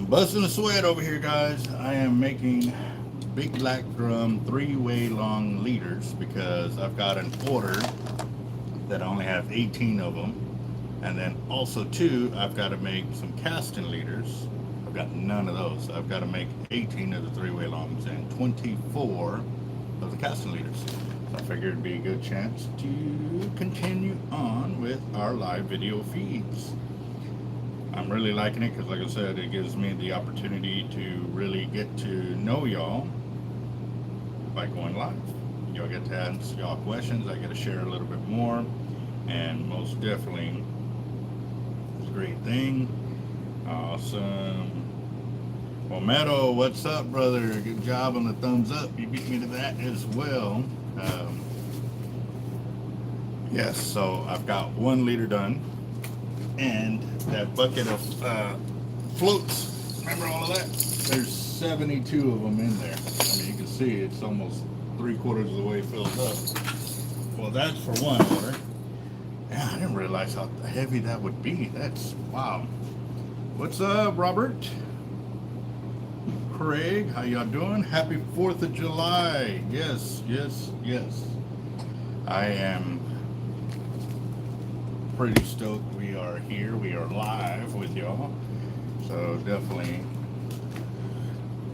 Busting a sweat over here, guys. I am making big black drum 3-way long leaders because I've got an order that I only have 18 of them. And then also too, I've got to make some casting leaders. I've got none of those. I've got to make 18 of the 3-way longs and 24 of the casting leaders. So I figured it'd be a good chance to continue on with our live video feeds. I'm really liking it because, like I said, it gives me the opportunity to really get to know y'all by going live. Y'all get to ask y'all questions. I get to share a little bit more, and most definitely, it's a great thing. Awesome. Well, Meadow, what's up, brother? Good job on the thumbs up. You beat me to that as well. Yes, so I've got 1 liter done. And that bucket of floats, remember all of that? There's 72 of them in there. I mean, you can see it's almost 3/4 of the way filled up. Well, that's for one order. Yeah, I didn't realize how heavy that would be. That's, wow. What's up, Robert? Craig, how y'all doing? Happy 4th of July. Yes, yes, yes. I am pretty stoked we are here. We are live with y'all. So definitely.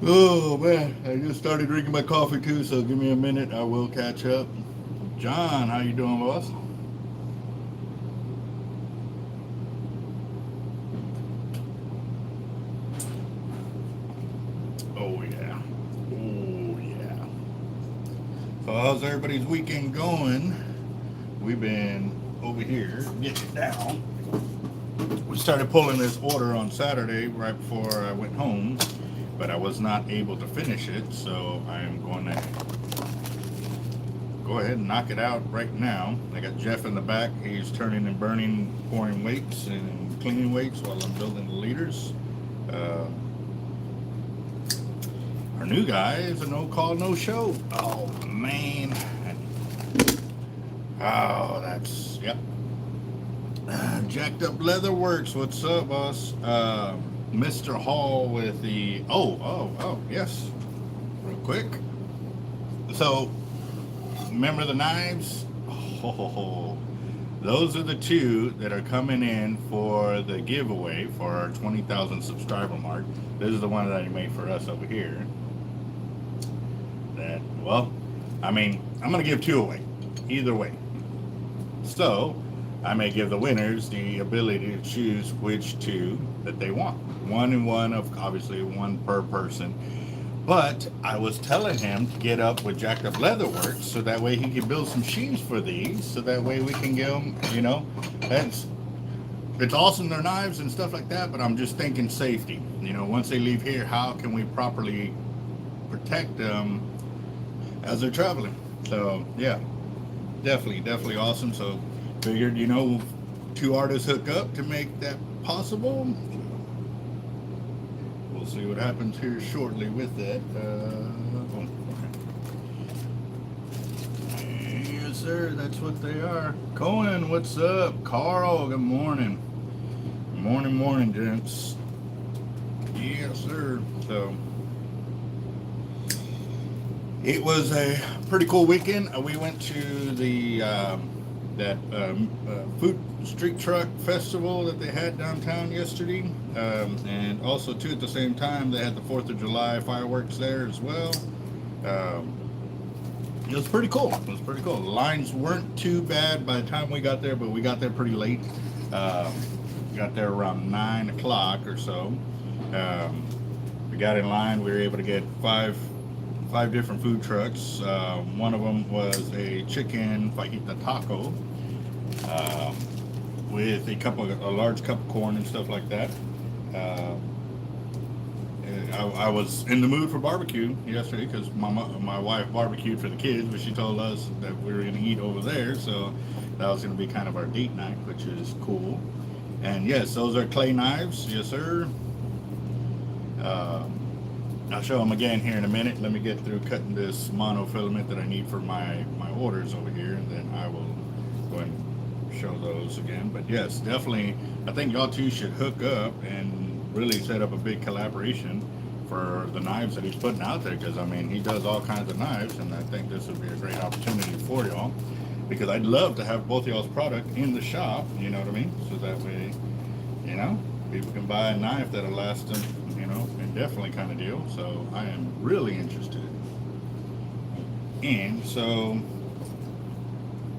Oh man, I just started drinking my coffee too, so give me a minute. I will catch up. John, how you doing, boss? Oh yeah. Oh yeah. So how's everybody's weekend going? We've been over here getting it down. We started pulling this order on Saturday right before I went home, but I was not able to finish it, so I'm going to go ahead and knock it out right now. I got Jeff in the back. He's turning and burning, pouring weights and cleaning weights while I'm building the leaders. Our new guy is a no call, no show. Oh man. Oh, that's, yep. Jacked Up Leather Works, what's up, boss? Mr. Hall with the, oh, yes, real quick. So, remember the knives? Oh, those are the 2 that are coming in for the giveaway for our 20,000 subscriber mark. This is the one that I made for us over here. That, well, I mean, I'm going to give 2 away, either way. So, I may give the winners the ability to choose which 2 that they want. 1 and 1, of obviously 1 per person. But I was telling him to get up with Jacked Up Leather Works so that way he can build some sheaves for these. So that way we can give them, you know, it's awesome, their knives and stuff like that, but I'm just thinking safety. You know, once they leave here, how can we properly protect them as they're traveling? So, yeah. Definitely awesome. So figured, you know, 2 artists hook up to make that possible. We'll see what happens here shortly with that. Yes, sir. That's what they are. Conan, what's up? Carl, good morning. Morning, gents. Yes, sir. So it was a pretty cool weekend. We went to the food street truck festival that they had downtown yesterday, and also too at the same time they had the 4th of July fireworks there as well. It was pretty cool. The lines weren't too bad by the time we got there, but we got there pretty late. Got there around 9 o'clock or so. We got in line. We were able to get five different food trucks. One of them was a chicken fajita taco with a large cup of corn and stuff like that. I was in the mood for barbecue yesterday because my wife barbecued for the kids, but she told us that we were going to eat over there, so that was going to be kind of our date night, which is cool. And yes, those are clay knives. Yes, sir. I'll show them again here in a minute. Let me get through cutting this monofilament that I need for my orders over here, and then I will go and show those again. But yes, definitely, I think y'all two should hook up and really set up a big collaboration for the knives that he's putting out there, because I mean, he does all kinds of knives, and I think this would be a great opportunity for y'all, because I'd love to have both y'all's product in the shop, you know what I mean, so that way, you know, people can buy a knife that'll last them, you know, indefinitely kind of deal. So I am really interested. And so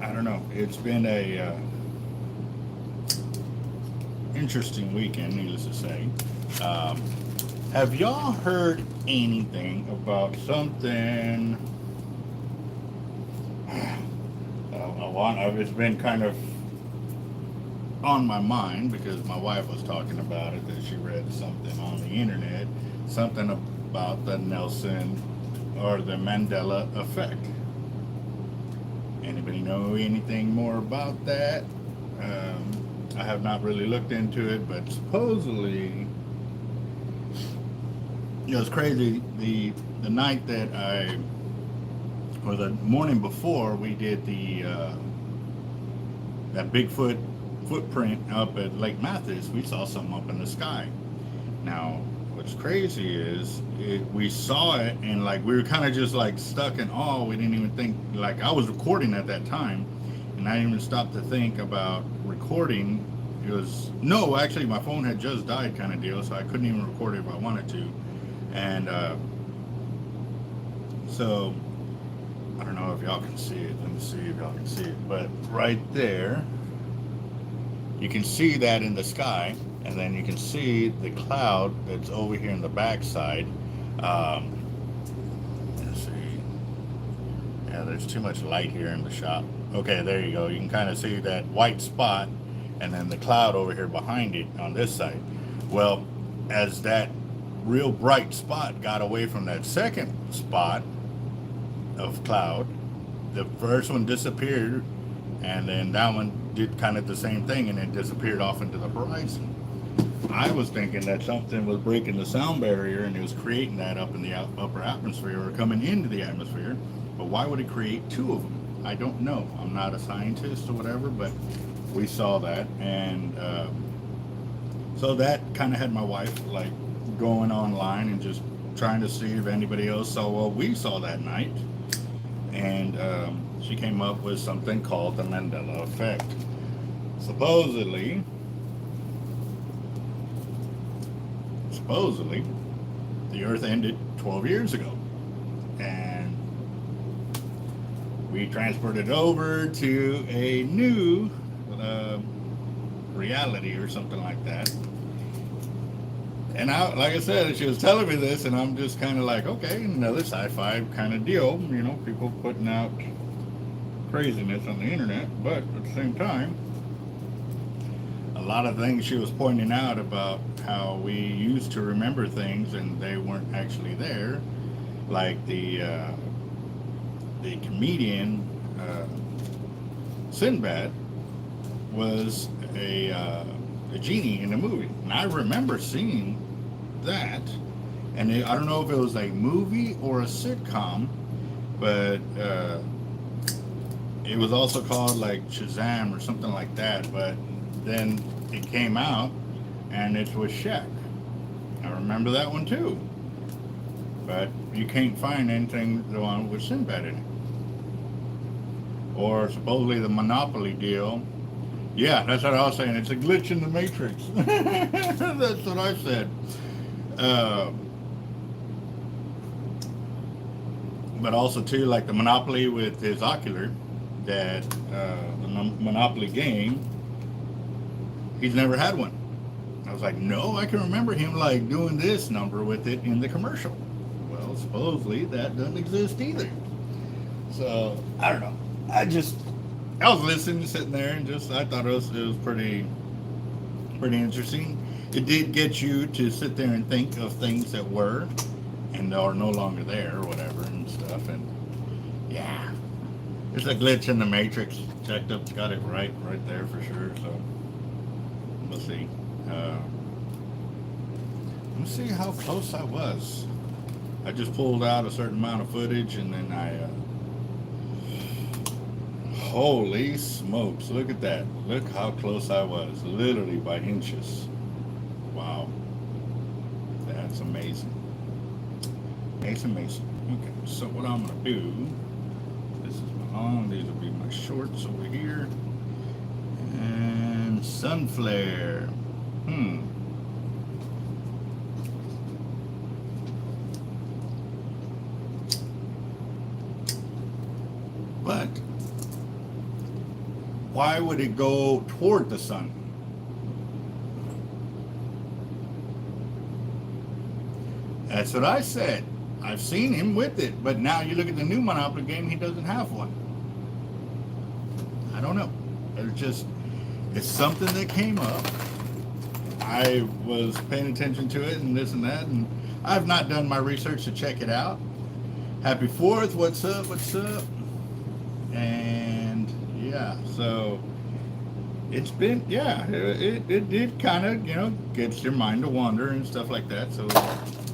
I don't know, it's been a interesting weekend, needless to say. Have y'all heard anything about something? It's been kind of on my mind because my wife was talking about it, that she read something on the internet, something about the Nelson or the Mandela effect. Anybody know anything more about that? I have not really looked into it, but supposedly, it was crazy. The night that or the morning before, we did that Bigfoot footprint up at Lake Mathis. We saw something up in the sky. Now, what's crazy is we saw it, and like we were kind of just like stuck in awe. We didn't even think, like I was recording at that time, and I didn't even stop to think about recording. It was, no, actually my phone had just died kind of deal, so I couldn't even record it if I wanted to. And so I don't know if y'all can see it. Let me see if y'all can see it. But right there, you can see that in the sky, and then you can see the cloud that's over here in the backside. Let's see. Yeah, there's too much light here in the shop. Okay, there you go. You can kind of see that white spot, and then the cloud over here behind it on this side. Well, as that real bright spot got away from that second spot of cloud, the first one disappeared, and then that one did kind of the same thing, and it disappeared off into the horizon. I was thinking that something was breaking the sound barrier, and it was creating that up in the upper atmosphere, or coming into the atmosphere. But why would it create two of them? I don't know. I'm not a scientist or whatever, but we saw that, and so that kind of had my wife like going online and just trying to see if anybody else saw what we saw that night. And she came up with something called the Mandela effect. Supposedly, the Earth ended 12 years ago, and we transported over to a new reality or something like that. And like I said, she was telling me this, and I'm just kind of like, okay, another sci-fi kind of deal, you know, people putting out craziness on the internet. But at the same time, a lot of things she was pointing out about how we used to remember things and they weren't actually there, like the comedian Sinbad was a genie in the movie, and I remember seeing that, and I don't know if it was a movie or a sitcom, but it was also called like Shazam or something like that. But then it came out, and it was Shaq. I remember that one too, but you can't find anything the one with Sinbad in it. Or supposedly the Monopoly deal. Yeah, that's what I was saying. It's a glitch in the Matrix. That's what I said. But also too, like the Monopoly with his ocular, that the Monopoly game, he's never had one. I was like, no, I can remember him like doing this number with it in the commercial. Well, supposedly that doesn't exist either. So I don't know. I was listening, sitting there, and I thought it was pretty interesting. It did get you to sit there and think of things that were and are no longer there, or whatever, and stuff. And yeah, it's a glitch in the Matrix. Checked up, got it right there for sure. So we'll see. Let's see how close I was. I just pulled out a certain amount of footage, and then holy smokes, look at that. Look how close I was, literally by inches. Wow. It's amazing. It's amazing. Okay, so what I'm gonna do, this is my long, these will be my shorts over here. And sun flare. But why would it go toward the sun? That's what I said. I've seen him with it, but now you look at the new Monopoly game, he doesn't have one. I don't know. It's something that came up. I was paying attention to it and this and that, and I've not done my research to check it out. Happy 4th, what's up, and yeah, so it's been, it did kind of, gets your mind to wander and stuff like that, so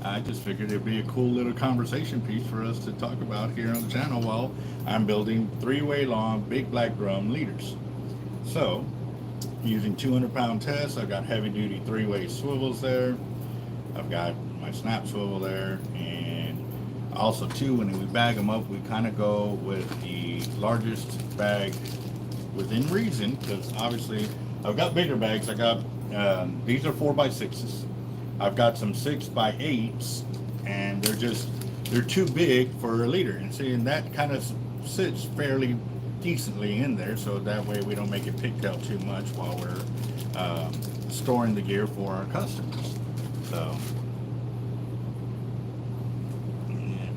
I just figured it'd be a cool little conversation piece for us to talk about here on the channel while I'm building 3-way long big black drum leaders. So, using 200-pound tests, I've got heavy-duty 3-way swivels there. I've got my snap swivel there, and also too, when we bag them up, we kind of go with the largest bag within reason, because obviously I've got bigger bags. I got these are 4x6s. I've got some 6x8s, and they're too big for a leader. And see, and that kind of sits fairly decently in there, so that way we don't make it pigtail too much while we're storing the gear for our customers. So yeah.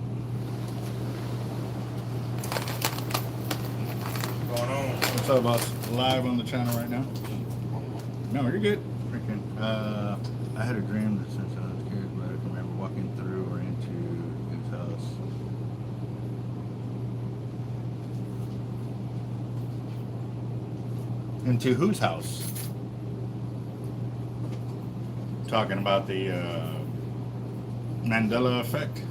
What's going on? What's up, boss? Live on the channel right now? No, you're good. Freaking I had a dream that since I was a kid, but I can remember walking through or into his house. Into whose house? Talking about the Mandela effect.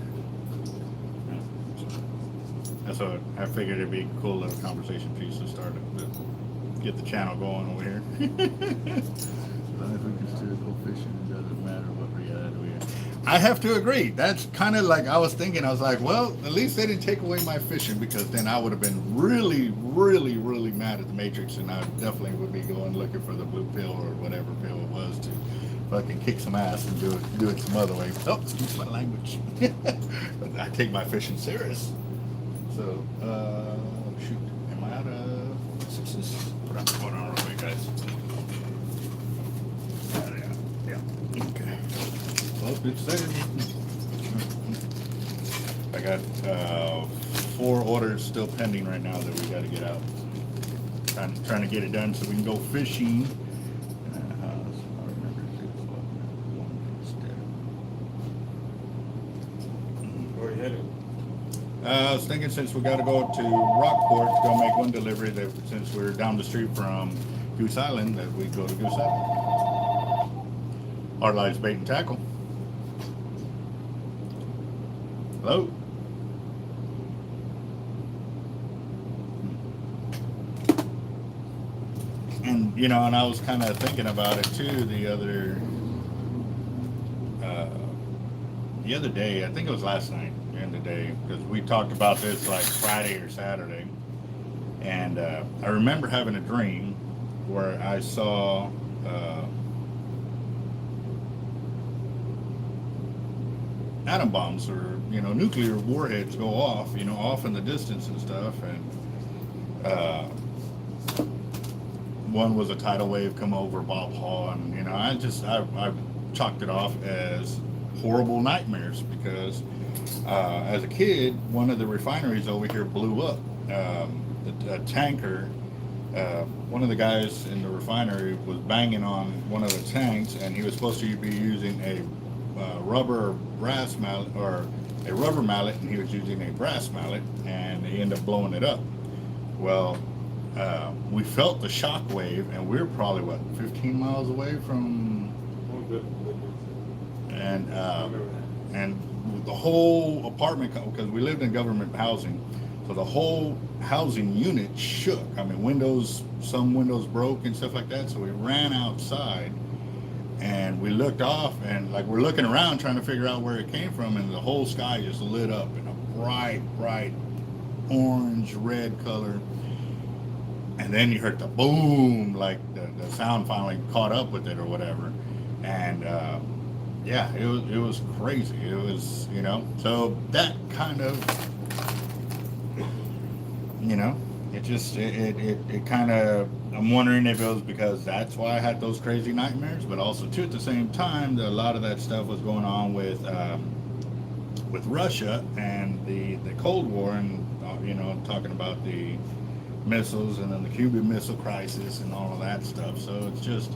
That's what I figured it'd be a cool little conversation piece to start to get the channel going over here. As long as we can still go fishing, it doesn't matter what reality we have. I have to agree. That's kind of like I was thinking. I was like, well, at least they didn't take away my fishing, because then I would have been really, really, really mad at the Matrix, and I definitely would be going looking for the blue pill or whatever pill it was to fucking kick some ass and do it some other way. Oh, excuse my language. I take my fishing serious. So, shoot, am I out of sixes? Hold on real quick, guys. Yeah. Okay. Well, it's there. I got 4 orders still pending right now that we got to get out. Trying to get it done so we can go fishing. Where are you headed? I was thinking, since we got to go to Rockport to go make one delivery, that since we're down the street from Goose Island, that we go to Goose Island. Our Lives Bait and Tackle. Hello? And, and I was kind of thinking about it too the other day. I think it was last night. The day, because we talked about this like Friday or Saturday, and I remember having a dream where I saw atom bombs or nuclear warheads go off off in the distance and stuff, and one was a tidal wave come over Bob Hall, and I chalked it off as horrible nightmares, because as a kid, one of the refineries over here blew up. A tanker, one of the guys in the refinery was banging on one of the tanks, and he was supposed to be using a rubber brass mallet, or a rubber mallet, and he was using a brass mallet, and they ended up blowing it up. Well, we felt the shock wave, and we were probably 15 miles away from, and the whole apartment, because we lived in government housing, so the whole housing unit shook. I mean, some windows broke and stuff like that. So we ran outside, And we looked off, and like we're looking around trying to figure out where it came from, and the whole sky just lit up in a bright orange red color. And then you heard the boom, like the sound finally caught up with it or whatever. And yeah, it was crazy. It was, you know, so that kind of, you know, it kind of, I'm wondering if it was because that's why I had those crazy nightmares, but also too at the same time that a lot of that stuff was going on with Russia and the Cold War, and you know, talking about the missiles and then the Cuban Missile Crisis and all of that stuff. So it's just,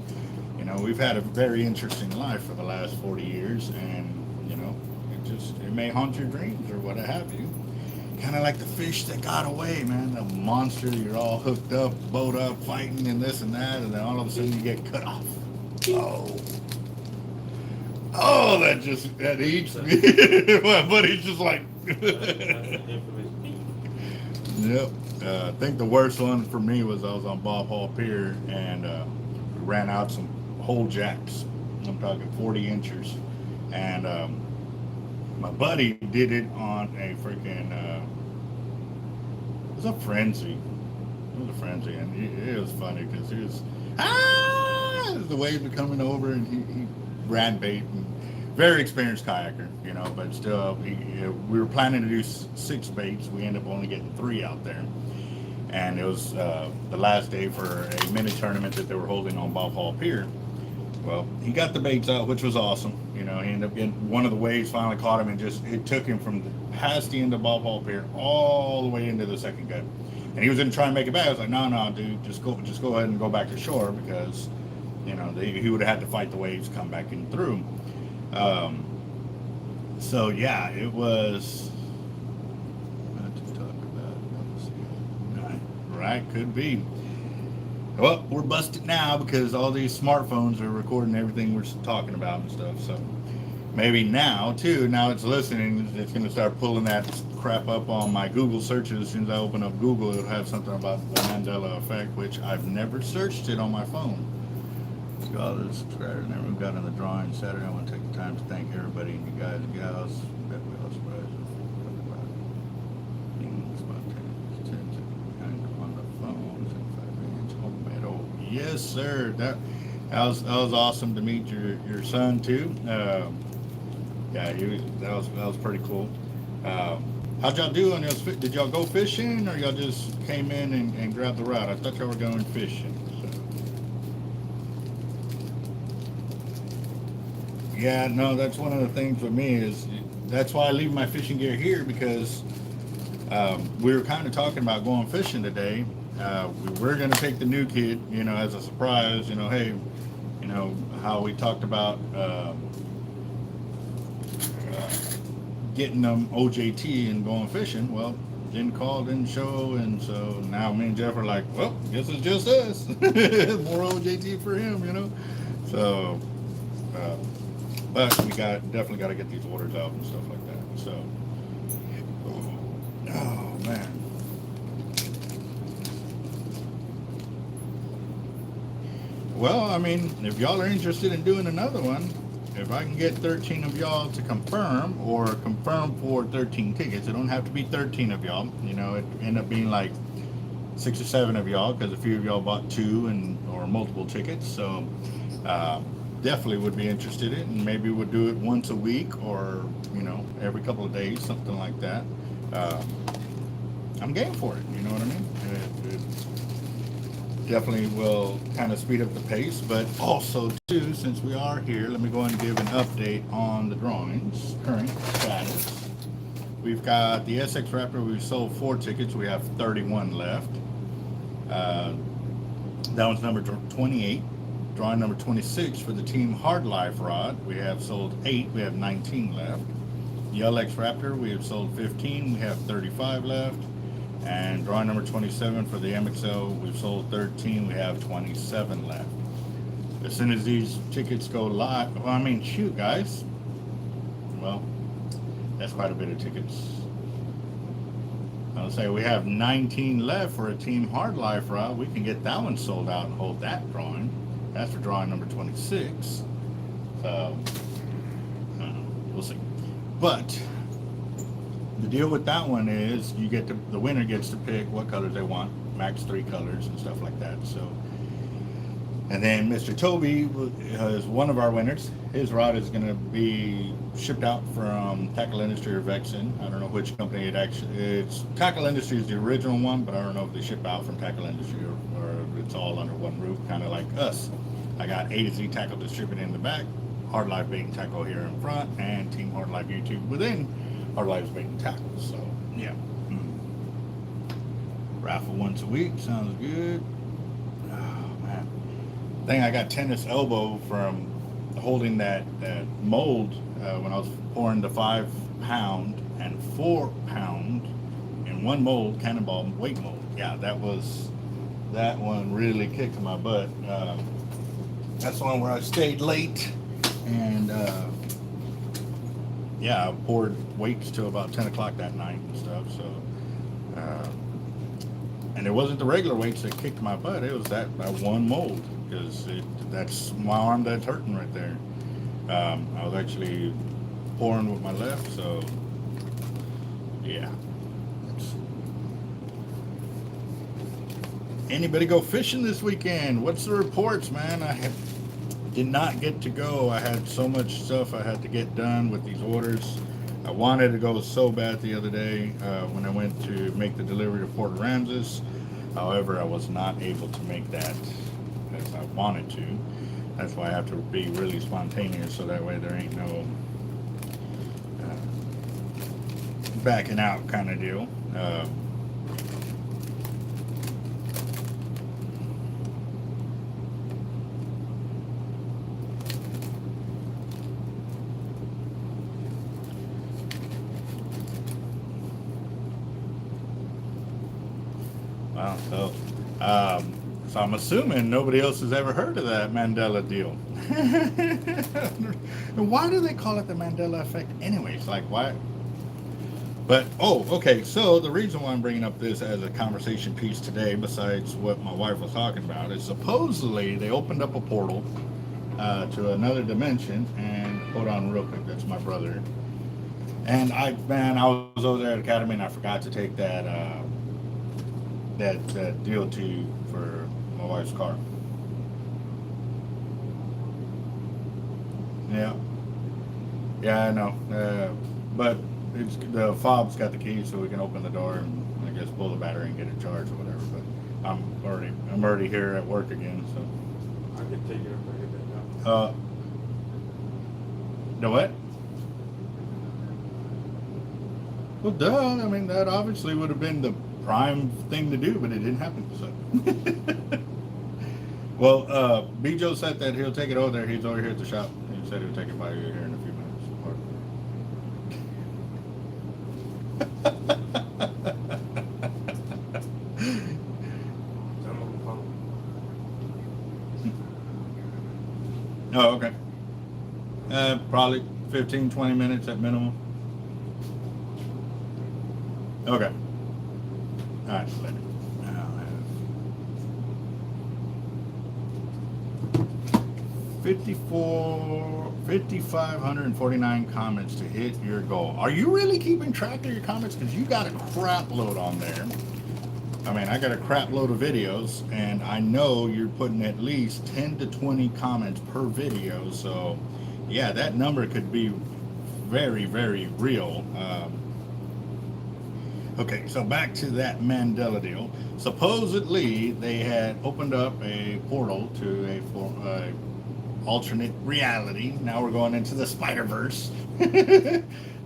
you know, we've had a very interesting life for the last 40 years, and you know, it may haunt your dreams or what have you. Kind of like the fish that got away, man. The monster, you're all hooked up, boat up, fighting and this and that, and then all of a sudden you get cut off. Oh, that eats me. My buddy's just like. Yep. I think the worst one for me was I was on Bob Hall Pier, and we ran out some whole jacks. I'm talking 40 inches, and my buddy did it on a freaking, it was a frenzy. It was a frenzy, and it was funny because he was, the waves were coming over, and he ran bait, and very experienced kayaker, you know, but still, we were planning to do 6 baits. We ended up only getting 3 out there. And it was the last day for a mini tournament that they were holding on Bob Hall Pier. Well, he got the baits out, which was awesome. You know, he ended up getting, one of the waves finally caught him, and it took him from past the end of Bob Hall Pier all the way into the second gut. And he was going to try and make it back. I was like, no, dude, just go ahead and go back to shore, because, you know, he would have had to fight the waves, come back in through. So yeah, it was. What to talk about? Right, could be. Well, we're busted now because all these smartphones are recording everything we're talking about and stuff. So maybe now it's listening. It's going to start pulling that crap up on my Google searches. As soon as I open up Google, it'll have something about the Mandela effect, which I've never searched it on my phone. All the subscribers and everyone got on the drawing Saturday. I want to take the time to thank everybody, and you guys and gals. Bet we all surprised on the phone. Oh, yes, sir. That was awesome to meet your son too. Yeah, that was pretty cool. How'd y'all do on those? Did y'all go fishing, or y'all just came in and grabbed the rod? I thought y'all were going fishing. Yeah, no, that's one of the things with me is that's why I leave my fishing gear here, because we were kind of talking about going fishing today. We're going to take the new kid, you know, as a surprise, you know, hey, you know, how we talked about getting them OJT and going fishing. Well, didn't call, didn't show, and so now me and Jeff are like, well, guess it's just us. More OJT for him, you know. So, but we definitely got to get these orders out and stuff like that. So, oh man. Well, I mean, if y'all are interested in doing another one, if I can get 13 of y'all to confirm, or confirm for 13 tickets, it don't have to be 13 of y'all. You know, it end up being like 6 or 7 of y'all, because a few of y'all bought 2 or multiple tickets. So definitely would be interested in it, and maybe we'll do it once a week, or you know, every couple of days, something like that. I'm game for it. You know what I mean? It definitely will kind of speed up the pace, but also too, since we are here, let me go ahead and give an update on the drawings current status. We've got the SX Raptor. We've sold 4 tickets. We have 31 left. That one's number 28. Drawing number 26 for the Team Hard Life Rod. We have sold 8. We have 19 left. The LX Raptor, we have sold 15. We have 35 left. And drawing number 27 for the MXL, we've sold 13. We have 27 left. As soon as these tickets go live, well, I mean, shoot, guys. Well, that's quite a bit of tickets. I'll say we have 19 left for a Team Hard Life Rod. We can get that one sold out and hold that drawing. That's for drawing number 26. So we'll see. But the deal with that one is you get the winner gets to pick what colors they want, max 3 colors and stuff like that. So, and then Mr. Toby is one of our winners. His rod is going to be shipped out from Tackle Industry or Vexen. I don't know which company it's Tackle Industry is the original one, but I don't know if they ship out from Tackle Industry or it's all under one roof, kind of like us. I got A to Z Tackle distributed in the back, Hard Life Bait and Tackle here in front, and Team Hard Life YouTube within Hard Life Bait and Tackle. So yeah, raffle once a week sounds good. Oh man, thing I got tennis elbow from holding that mold when I was pouring the 5 pound and 4 pound in one mold, cannonball weight mold. Yeah, that one really kicked my butt. That's the one where I stayed late and yeah, I poured weights till about 10 o'clock that night and stuff. So and it wasn't the regular weights that kicked my butt, it was that one mold, because that's my arm that's hurting right there. I was actually pouring with my left, so yeah. Anybody go fishing this weekend? What's the reports, man? I did not get to go. I had so much stuff I had to get done with these orders. I wanted to go so bad the other day when I went to make the delivery to Port Aransas. However, I was not able to make that as I wanted to. That's why I have to be really spontaneous, so that way there ain't no backing out kind of deal. Wow, so I'm assuming nobody else has ever heard of that Mandela deal. Why do they call it the Mandela effect anyways? Like, why? But, oh, okay, so the reason why I'm bringing up this as a conversation piece today, besides what my wife was talking about, is supposedly they opened up a portal to another dimension, and hold on real quick, that's my brother. And I was over there at Academy and I forgot to take that deal for my wife's car. Yeah, I know. But it's the fob's got the key, so we can open the door and I guess pull the battery and get it charged or whatever. But I'm already here at work again, so. I can take it if I get that now. The what? Well, duh. I mean, that obviously would have been the prime thing to do, but it didn't happen. So, well, Bijo said that he'll take it over there. He's over here at the shop. He said he'll take it by you here in a few minutes. Oh, okay. Probably 15-20 minutes at minimum. Okay. All right, later. 5,549 comments to hit your goal. Are you really keeping track of your comments? Because you got a crap load on there. I mean, I got a crap load of videos, and I know you're putting at least 10 to 20 comments per video. So, yeah, that number could be very, very real. Okay, so back to that Mandela deal. Supposedly, they had opened up a portal to a alternate reality. Now we're going into the Spider-Verse.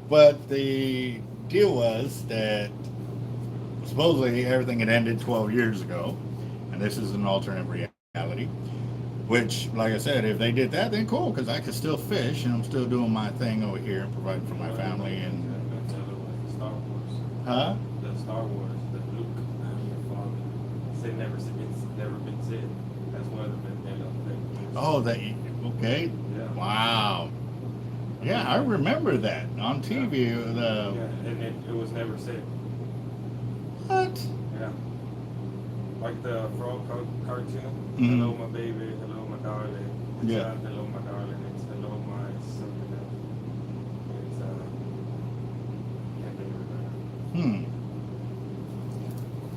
But the deal was that supposedly everything had ended 12 years ago, and this is an alternate reality. Which, like I said, if they did that, then cool, because I could still fish, and I'm still doing my thing over here, providing for my family. And Star Wars. huh? The Star Wars, the Luke, your father. It's never been said. That's one of the Mandela effects. Oh, okay. Yeah. Wow. Yeah, I remember that on TV. Yeah, and it was never said. What? Yeah. Like the frog cartoon. Mhm. Hello, my baby. Hello, my darling. It's Yeah. not hello, my darling. It's hello, my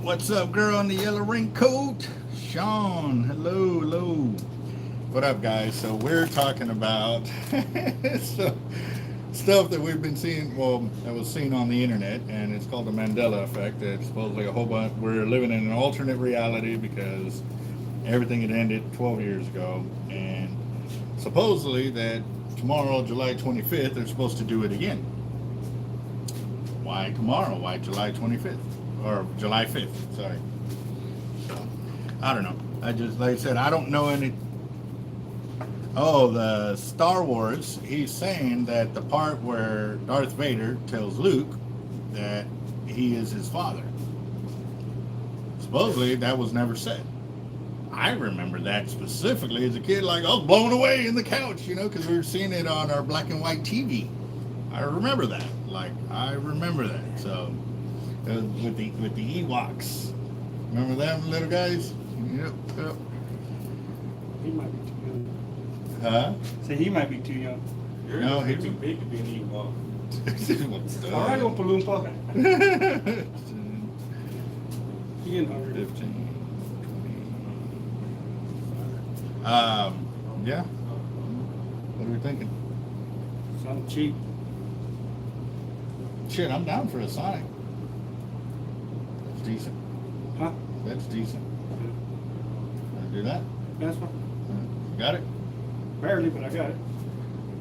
What's up, girl in the yellow raincoat? Sean, hello, hello. What up, guys? So we're talking about stuff that we've been seeing, well, that was seen on the internet, and it's called the Mandela effect. It's supposedly a whole bunch, we're living in an alternate reality because everything had ended 12 years ago, and supposedly that tomorrow, July 25th, they're supposed to do it again. Why tomorrow? Why July 25th? Or July 5th, sorry. So, I don't know. I just, like I said, I don't know any. Oh, the Star Wars, he's saying that the part where Darth Vader tells Luke that he is his father. Supposedly, that was never said. I remember that specifically as a kid, like I was blown away in the couch, you know, because we were seeing it on our black and white TV. I remember that. Like, I remember that. So, with the Ewoks. Remember them little guys? Yep, yep. He might be too young. Huh? Say he might be too young. No, You're too big to be an Ewok. All right, Oompa Loompa. You getting hungry? 15, 20. Yeah. What are we thinking? Something cheap. Shit, I'm down for a Sonic. That's decent. Huh? That's decent. Wanna do that? That's one. You got it? Barely, but I got it.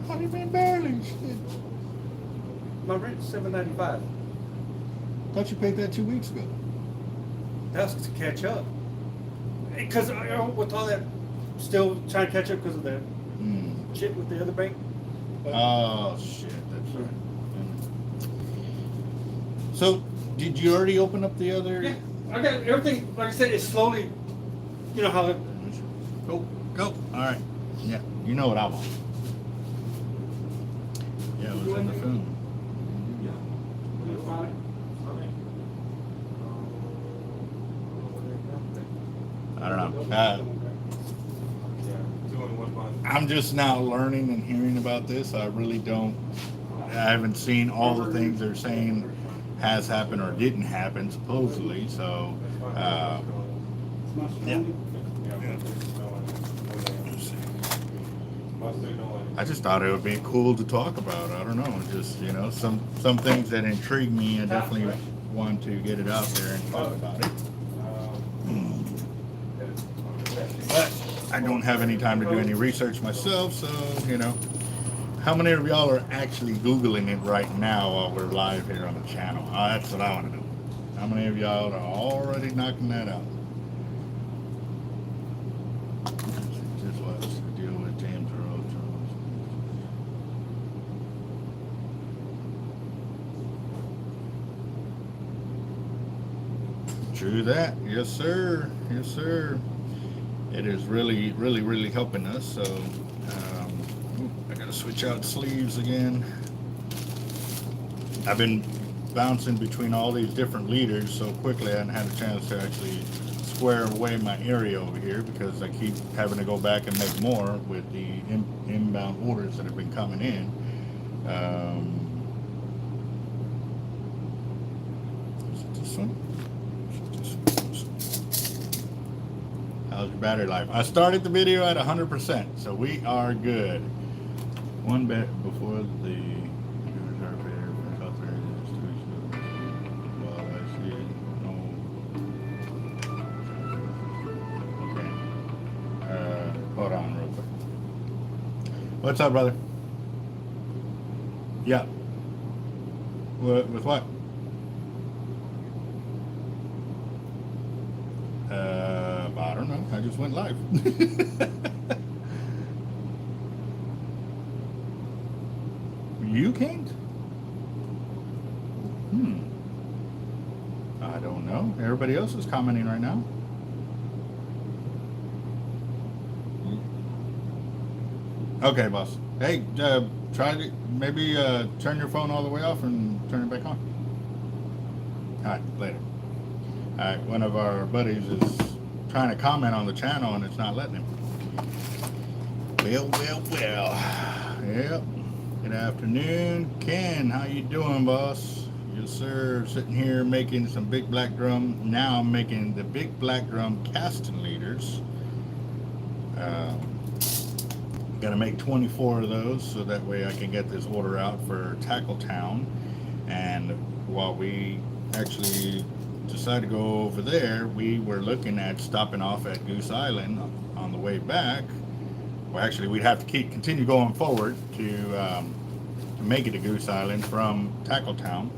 How do you mean barely? Shit. My rent's $7.95. Thought you paid that 2 weeks ago. That's to catch up. Because with all that, still trying to catch up because of the shit with the other bank. But Oh shit, that's right. So, did you already open up the other? yeah, I got everything. Like I said, it's slowly. You know how it. Go, go. All right. Yeah, you know what I want. Yeah, it was in the film. I don't know. I'm just now learning and hearing about this. I really don't. I haven't seen all the things they're saying has happened or didn't happen supposedly. So, yeah. I just thought it would be cool to talk about. I don't know, just, you know, some things that intrigue me. I definitely want to get it out there and talk about it. But I don't have any time to do any research myself, so, you know. How many of y'all are actually Googling it right now while we're live here on the channel? That's what I want to know. How many of y'all are already knocking that out? Just was to deal with James Earl Jones. True that. Yes, sir. Yes, sir. It is really, really, really helping us. So, I gotta switch out sleeves again. I've been bouncing between all these different leaders so quickly I haven't had a chance to actually square away my area over here because I keep having to go back and make more with the inbound orders that have been coming in. Is it this one? How's your battery life? I started the video at 100%, so we are good. One bit before the hold on real quick. What's up, brother? Yeah. With what? I don't know. I just went live. You can't? I don't know. Everybody else is commenting right now. Okay, boss. Hey, try to maybe turn your phone all the way off and turn it back on. All right, later. All right, one of our buddies is trying to comment on the channel and it's not letting him. Well. Yep. Good afternoon, Ken. How you doing, boss? You Yes, sir. Sitting here making some big black drum. Now I'm making the big black drum casting leaders. Gonna make 24 of those so that way I can get this order out for Tackle Town. And while we actually decided to go over there, we were looking at stopping off at Goose Island on the way back. Well, actually, we'd have to continue going forward to make it to Goose Island from Tackle Town,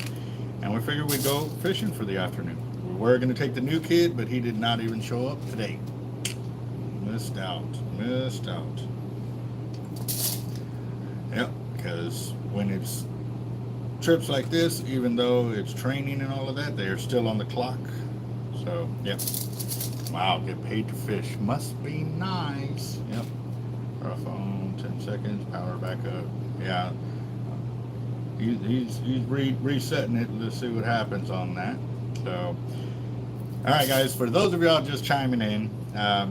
and we figured we'd go fishing for the afternoon. We were going to take the new kid, but he did not even show up today. Missed out. Yep, because when it's trips like this, even though it's training and all of that, they are still on the clock. So, yep. Wow, get paid to fish. Must be nice. Yep. Rough on 10 seconds, power back up. Yeah. He's resetting it. Let's see what happens on that. So, all right, guys. For those of y'all just chiming in, I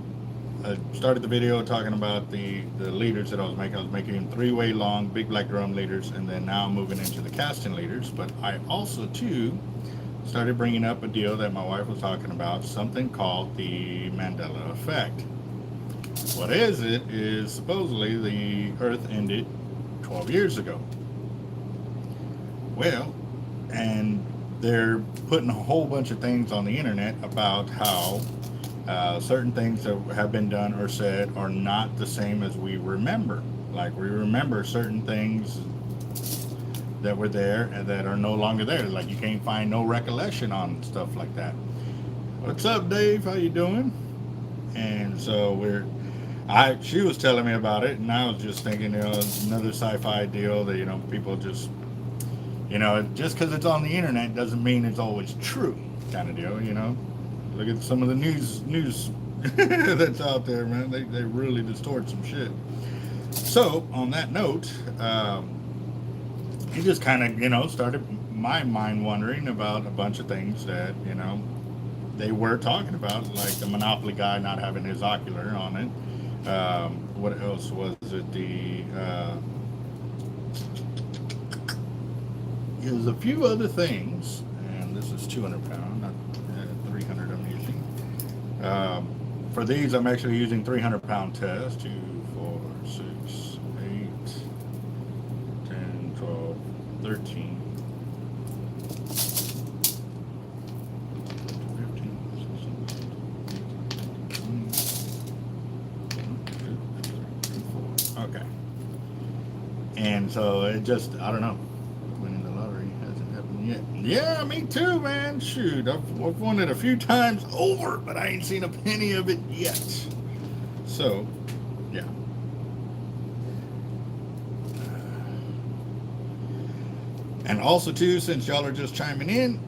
started the video talking about the leaders that I was making. I was making 3-way long big black drum leaders, and then now I'm moving into the casting leaders. But I also too started bringing up a deal that my wife was talking about, something called the Mandela effect. What is it? Is supposedly the Earth ended 12 years ago. Well, and they're putting a whole bunch of things on the internet about how certain things that have been done or said are not the same as we remember. Like, we remember certain things that were there and that are no longer there. Like, you can't find no recollection on stuff like that. What's up, Dave? How you doing? And so she was telling me about it, and I was just thinking, it's another sci-fi deal that, people just, just because it's on the internet doesn't mean it's always true, kind of deal, Look at some of the news that's out there, man. They really distort some shit. So, on that note, it just kind of, started my mind wandering about a bunch of things that, they were talking about, like the Monopoly guy not having his ocular on it. What else was it? There's a few other things, and this is 200 pound, not 300 I'm using. For these, I'm actually using 300 pound test. 2, 4, 6, 8, 10, 12, 13. 15, okay. And so it just, I don't know. Winning the lottery hasn't happened yet. Yeah, me too, man. Shoot, I've won it a few times over, but I ain't seen a penny of it yet. So, yeah. And also too, since y'all are just chiming in,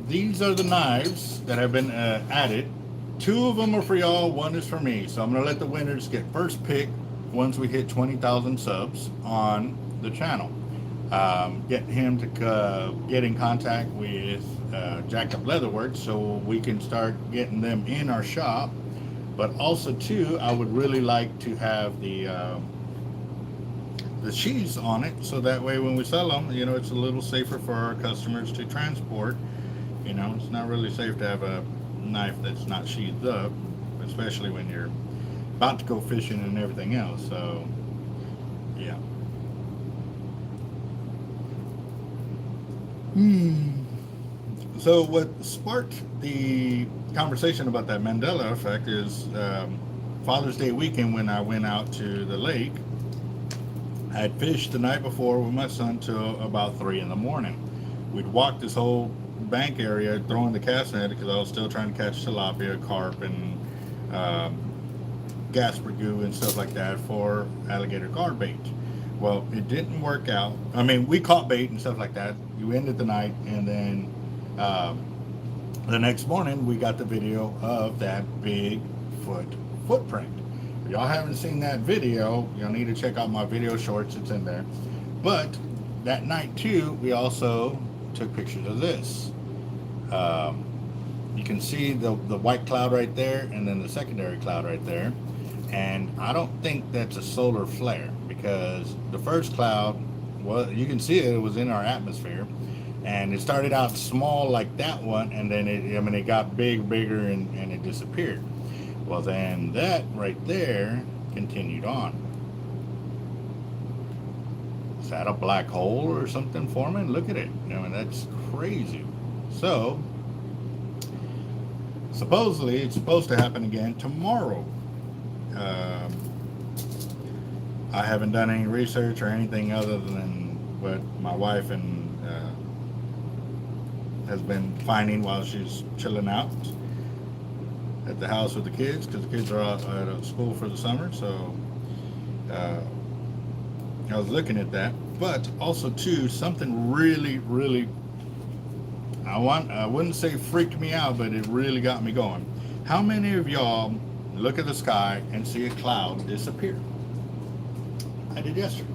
these are the knives that have been added. 2 of them are for y'all, 1 is for me. So I'm going to let the winners get first pick once we hit 20,000 subs on the channel. Get him to get in contact with Jacked Up Leatherworks so we can start getting them in our shop. But also too, I would really like to have the sheaths on it, so that way when we sell them, it's a little safer for our customers to transport. It's not really safe to have a knife that's not sheathed up, especially when you're about to go fishing and everything else. So, yeah. So what sparked the conversation about that Mandela effect is Father's Day weekend, when I went out to the lake. I had fished the night before with my son till about 3 in the morning. We'd walked this whole bank area throwing the cast net because I was still trying to catch tilapia, carp, and gaspergoo and stuff like that for alligator gar bait. Well, it didn't work out. I mean, we caught bait and stuff like that. You ended the night, and then the next morning we got the video of that Bigfoot footprint. If y'all haven't seen that video, you'll need to check out my video shorts. It's in there. But that night too, we also took pictures of this. You can see the white cloud right there, and then the secondary cloud right there. And I don't think that's a solar flare, because the first cloud, well, you can see it was in our atmosphere. And it started out small like that one, and then it got bigger, and it disappeared. Well, then that right there continued on. Is that a black hole or something forming? Look at it. I mean, that's crazy. So, supposedly, it's supposed to happen again tomorrow. I haven't done any research or anything other than what my wife has been finding while she's chilling out at the house with the kids, because the kids are out of school for the summer. So I was looking at that, but also too, something really, I wouldn't say freaked me out, but it really got me going. How many of y'all look at the sky and see a cloud disappear? I did yesterday.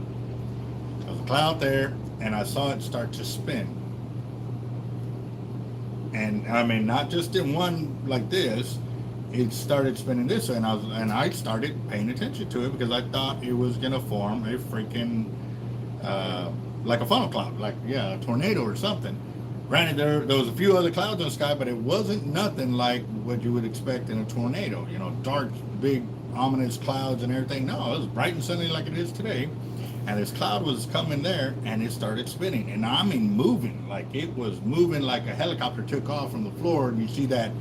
There was a cloud there, and I saw it start to spin. And I mean, not just in one like this, it started spinning this way, and I started paying attention to it, because I thought it was gonna form a freaking like a funnel cloud, like a tornado or something. Granted, there was a few other clouds in the sky, but it wasn't nothing like what you would expect in a tornado. You know, dark, big, ominous clouds and everything. No, it was bright and sunny like it is today. And this cloud was coming there, and it started spinning. And I mean moving, like it was moving like a helicopter took off from the floor, and you see that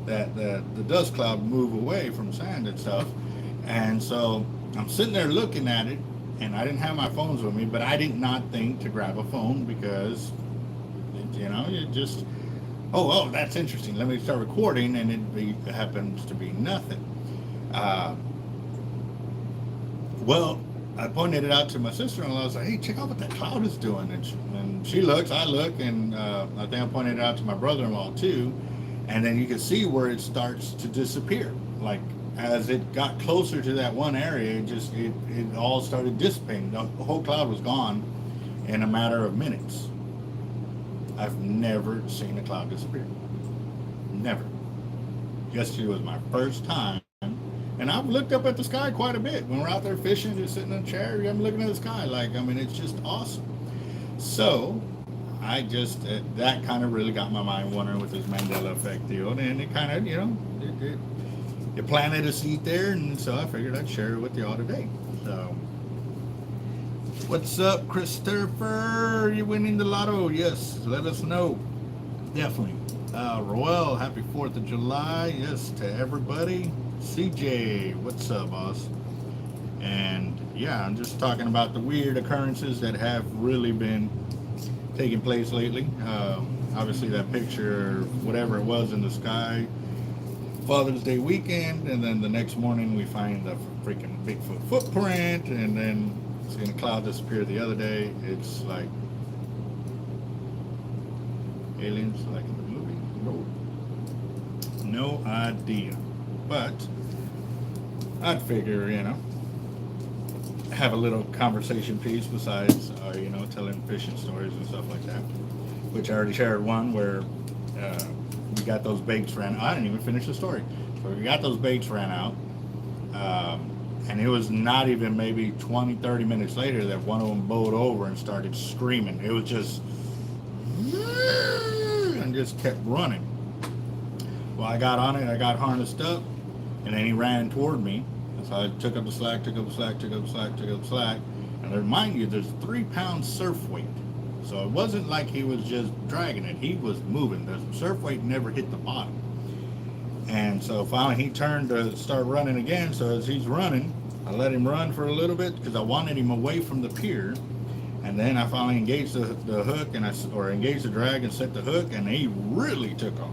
the dust cloud move away from sand and stuff. And so I'm sitting there looking at it, and I didn't have my phones with me, but I did not think to grab a phone, because it just, oh, that's interesting. Let me start recording, and it happens to be nothing. Well, I pointed it out to my sister-in-law. I was like, hey, check out what that cloud is doing. And she looks, I look, and I think I pointed it out to my brother-in-law too. And then you can see where it starts to disappear. Like, as it got closer to that one area, it all started dissipating. The whole cloud was gone in a matter of minutes. I've never seen a cloud disappear. Never. Yesterday was my first time. And I've looked up at the sky quite a bit. When we're out there fishing, just sitting in a chair, I'm looking at the sky. It's just awesome. So, that kind of really got my mind wondering with this Mandela effect deal. And it kind of, it planted a seed there. And so I figured I'd share it with y'all today. So, what's up, Christopher? You winning the lotto? Yes, let us know. Definitely. Roel, happy 4th of July. Yes, to everybody. CJ, what's up, boss? And yeah, I'm just talking about the weird occurrences that have really been taking place lately. Obviously that picture, whatever it was in the sky, Father's Day weekend, and then the next morning we find the freaking Bigfoot footprint, and then seeing a cloud disappear the other day. It's like aliens, like in the movie. No idea. But I'd figure, have a little conversation piece besides, telling fishing stories and stuff like that. Which I already shared one where we got those baits ran. I didn't even finish the story. So we got those baits ran out. And it was not even maybe 20, 30 minutes later that one of them bowed over and started screaming. It was just, and just kept running. Well, I got on it, I got harnessed up, and then he ran toward me. So I took up the slack. And mind you, there's 3 pounds surf weight. So it wasn't like he was just dragging it. He was moving. The surf weight never hit the bottom. And so finally he turned to start running again. So as he's running, I let him run for a little bit because I wanted him away from the pier. And then I finally engaged the hook, or engaged the drag and set the hook, and he really took off.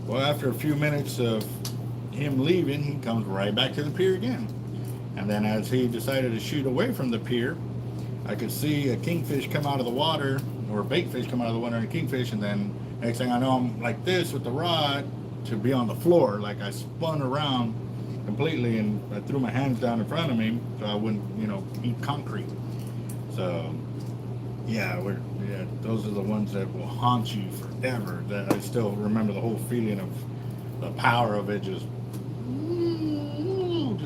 Well, after a few minutes of him leaving, he comes right back to the pier again. And then as he decided to shoot away from the pier, I could see a kingfish come out of the water, or a bait fish come out of the water and a kingfish, and then next thing I know, I'm like this with the rod to be on the floor. Like I spun around completely, and I threw my hands down in front of me so I wouldn't, eat concrete. So, yeah, those are the ones that will haunt you forever. That I still remember the whole feeling of the power of it, just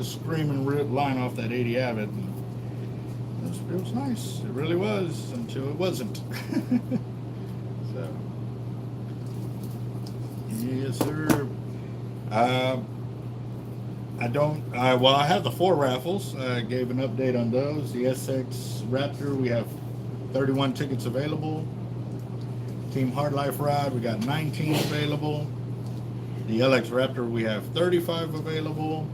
screaming line off that 80 avet. And it was nice. It really was, until it wasn't. Yes, sir. I don't. Well, I have the 4 raffles. I gave an update on those. The SX Raptor, we have 31 tickets available. Team Hard Life Rod, we got 19 available. The LX Raptor, we have 35 available.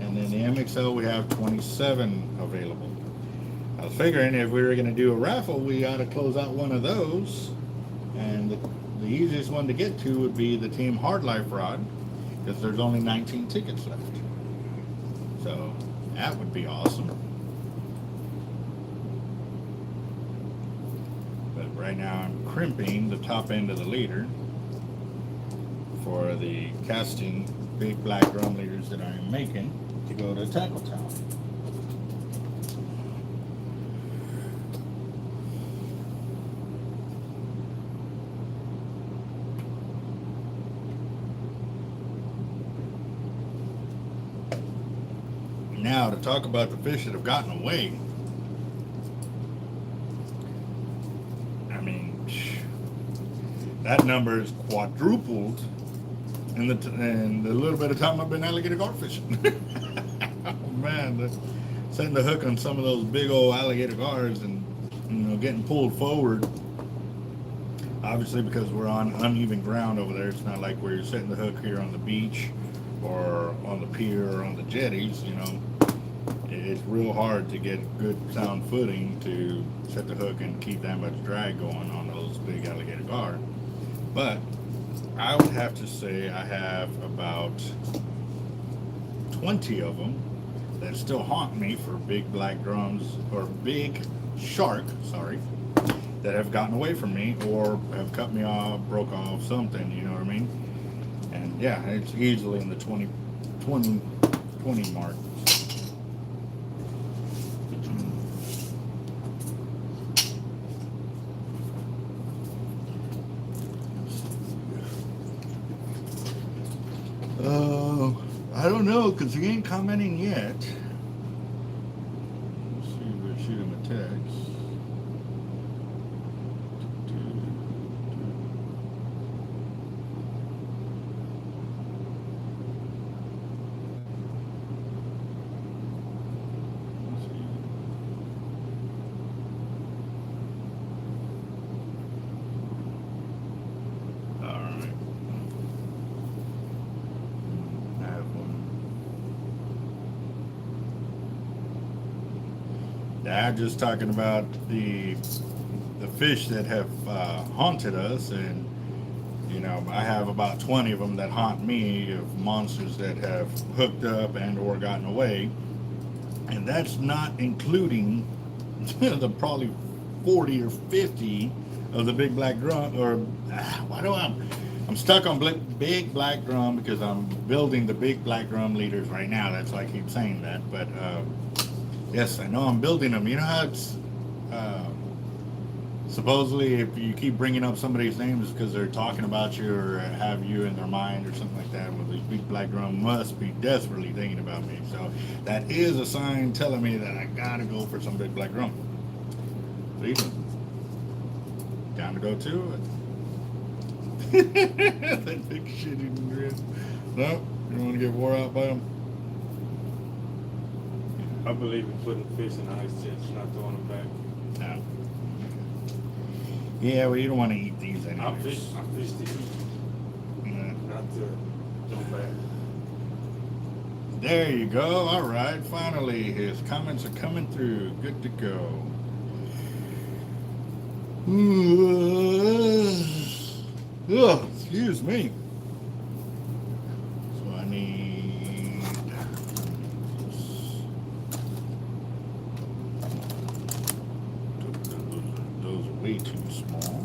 And then the MXL, we have 27 available. I was figuring if we were going to do a raffle, we ought to close out one of those. And the easiest one to get to would be the Team Hard Life Rod, because there's only 19 tickets left. So that would be awesome. But right now I'm crimping the top end of the leader for the casting big black drum leaders that I'm making to go to Tackle Town. Now, to talk about the fish that have gotten away, I mean, that number is quadrupled in the little bit of time I've been alligator gar fishing. Oh man, setting the hook on some of those big old alligator gars and getting pulled forward. Obviously, because we're on uneven ground over there, it's not like where you're setting the hook here on the beach or on the pier or on the jetties. It's real hard to get good sound footing to set the hook and keep that much drag going on those big alligator gar. But I would have to say I have about 20 of them that still haunt me for big black drums or big shark, sorry, that have gotten away from me or have cut me off, broke off something, you know what I mean? And yeah, it's easily in the 20 mark. I don't know, because he ain't commenting yet. Let's see if we shoot him a text. I'm just talking about the fish that have haunted us, and I have about 20 of them that haunt me, of monsters that have hooked up and or gotten away, and that's not including the probably 40 or 50 of the big black drum. Or I'm stuck on big black drum because I'm building the big black drum leaders right now. That's why I keep saying that, but yes, I know I'm building them. You know how it's supposedly if you keep bringing up somebody's names because they're talking about you or have you in their mind or something like that. Well, these big black drum must be desperately thinking about me. So that is a sign telling me that I gotta go for some big black drum. Leaving. Time to go to it. That big shit grin. No, you don't want to get wore out by them. I believe in putting fish in ice chests, not throwing them back. No. Yeah, well, you don't want to eat these anyway. I fish to eat, not to jump back. There you go. All right, finally, his comments are coming through. Good to go. Oh, excuse me. So I need those are way too small.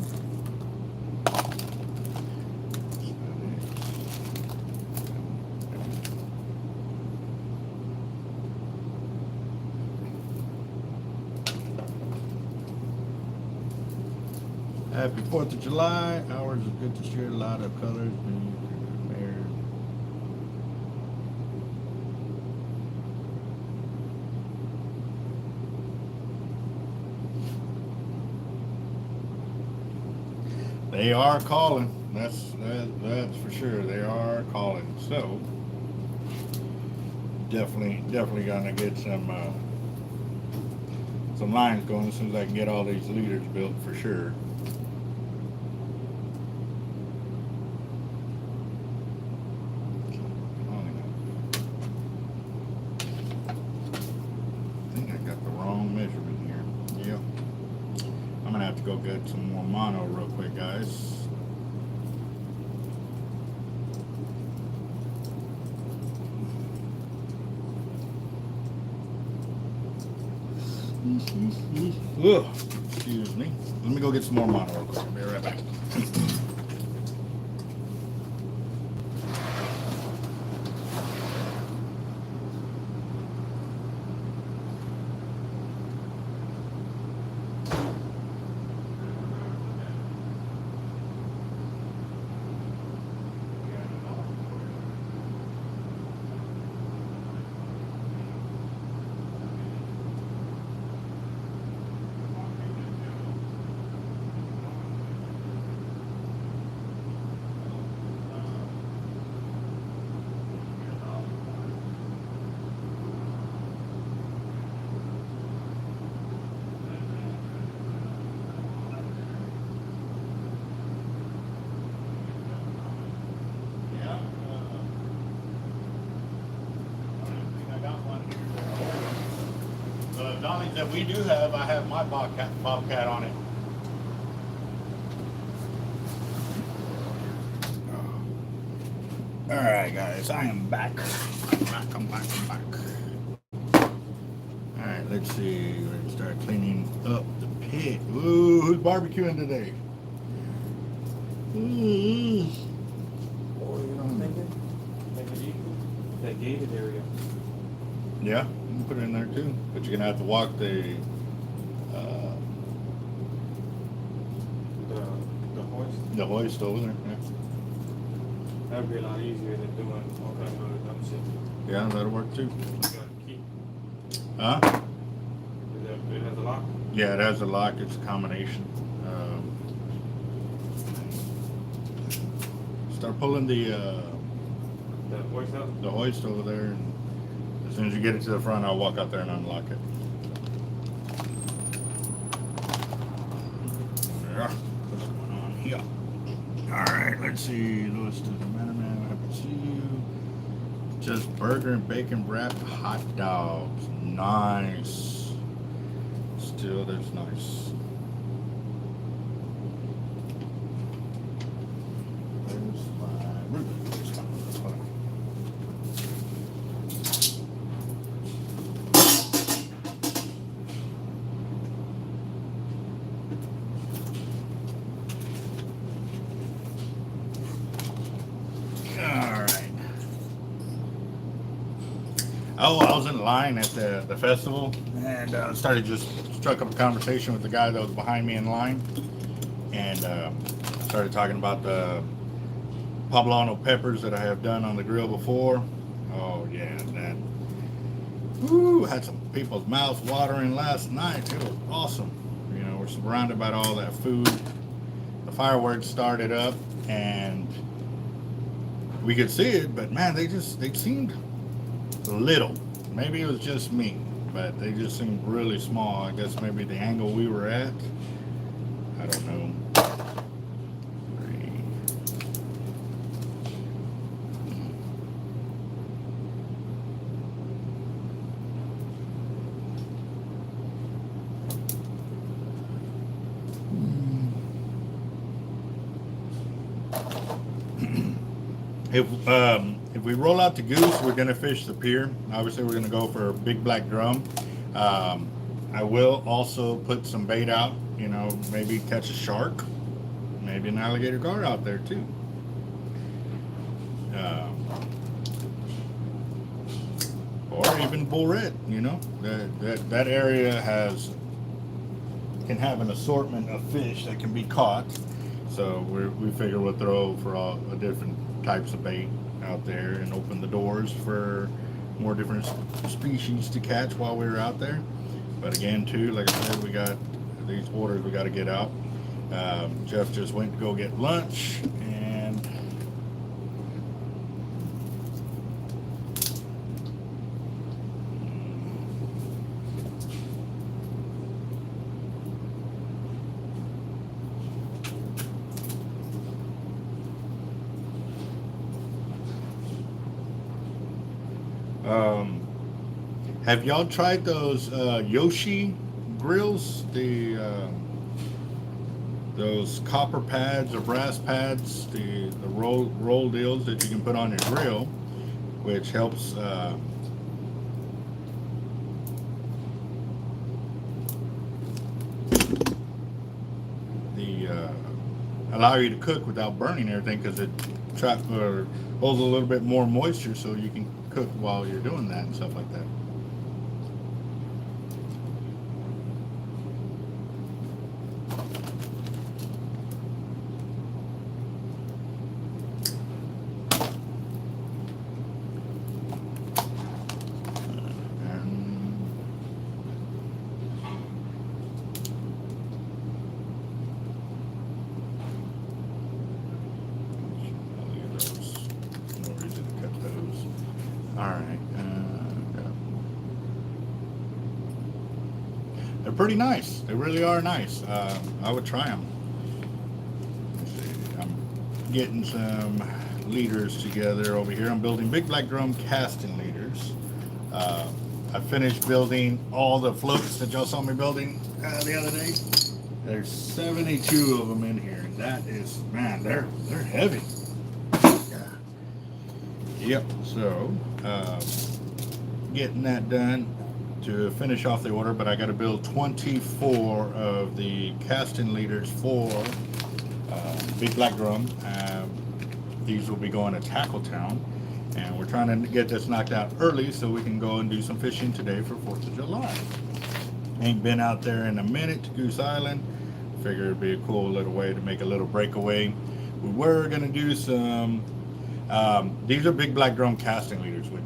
Happy 4th of July. Ours is good to share a lot of colors. They are calling. That's for sure. They are calling. So definitely gonna get some lines going as soon as I can get all these leaders built for sure. I think I got the wrong measurement here. Yep. I'm gonna have to go get some more mono real quick, guys. Ugh, excuse me. Let me go get some more mono real quick. I'll be right back. Dollies that we do have, I have my bobcat on it. All right, guys, I am back. I'm back. All right, let's see. Let's start cleaning up the pit. Ooh, who's barbecuing today? Or, you know, thinking, make it equal, that gated area. Yeah, you can put it in there too, but you're gonna have to walk the hoist over there. Yeah. That'd be a lot easier than doing all kind of other dumb shit. Yeah, that'll work too. Key. Huh? It has a lock. Yeah, it has a lock. It's a combination. Start pulling the hoist out. the hoist over there, and as soon as you get it to the front, I'll walk out there and unlock it. Yeah. What's going on here? All right, let's see. Louis to the man. Happy to see you. Just burger and bacon wrapped hot dogs. Nice. Still, that's nice. There's my root. Oh, I was in line at the festival and struck up a conversation with the guy that was behind me in line, and started talking about the poblano peppers that I have done on the grill before. Oh yeah, that. Woo, had some people's mouths watering last night. It was awesome. You know, we're surrounded by all that food. The fireworks started up and we could see it, but man, they seemed little. Maybe it was just me, but they just seemed really small. I guess maybe the angle we were at. I don't know. If we roll out the goose, we're gonna fish the pier. Obviously, we're gonna go for a big black drum. I will also put some bait out. You know, maybe catch a shark, maybe an alligator gar out there too. Or even bull red. You know, that area can have an assortment of fish that can be caught. So we figure we'll throw for all different types of bait out there and open the doors for more different species to catch while we're out there. But again, too, like I said, we got these waters we got to get out. Jeff just went to go get lunch, Have y'all tried those Yoshi grills? Those copper pads or brass pads, the roll deals that you can put on your grill, which helps allow you to cook without burning everything, because it traps or holds a little bit more moisture, so you can cook while you're doing that and stuff like that. They're pretty nice. They really are nice. I would try them. I'm getting some leaders together over here. I'm building big black drum casting leaders. I finished building all the floats that y'all saw me building the other day. There's 72 of them in here. That is, man, they're heavy. Yep. So getting that done to finish off the order, but I got to build 24 of the casting leaders for big black drum. These will be going to Tackle Town, and we're trying to get this knocked out early so we can go and do some fishing today for 4th of July. Ain't been out there in a minute to Goose Island. Figured it'd be a cool little way to make a little breakaway. We were gonna do some these are big black drum casting leaders with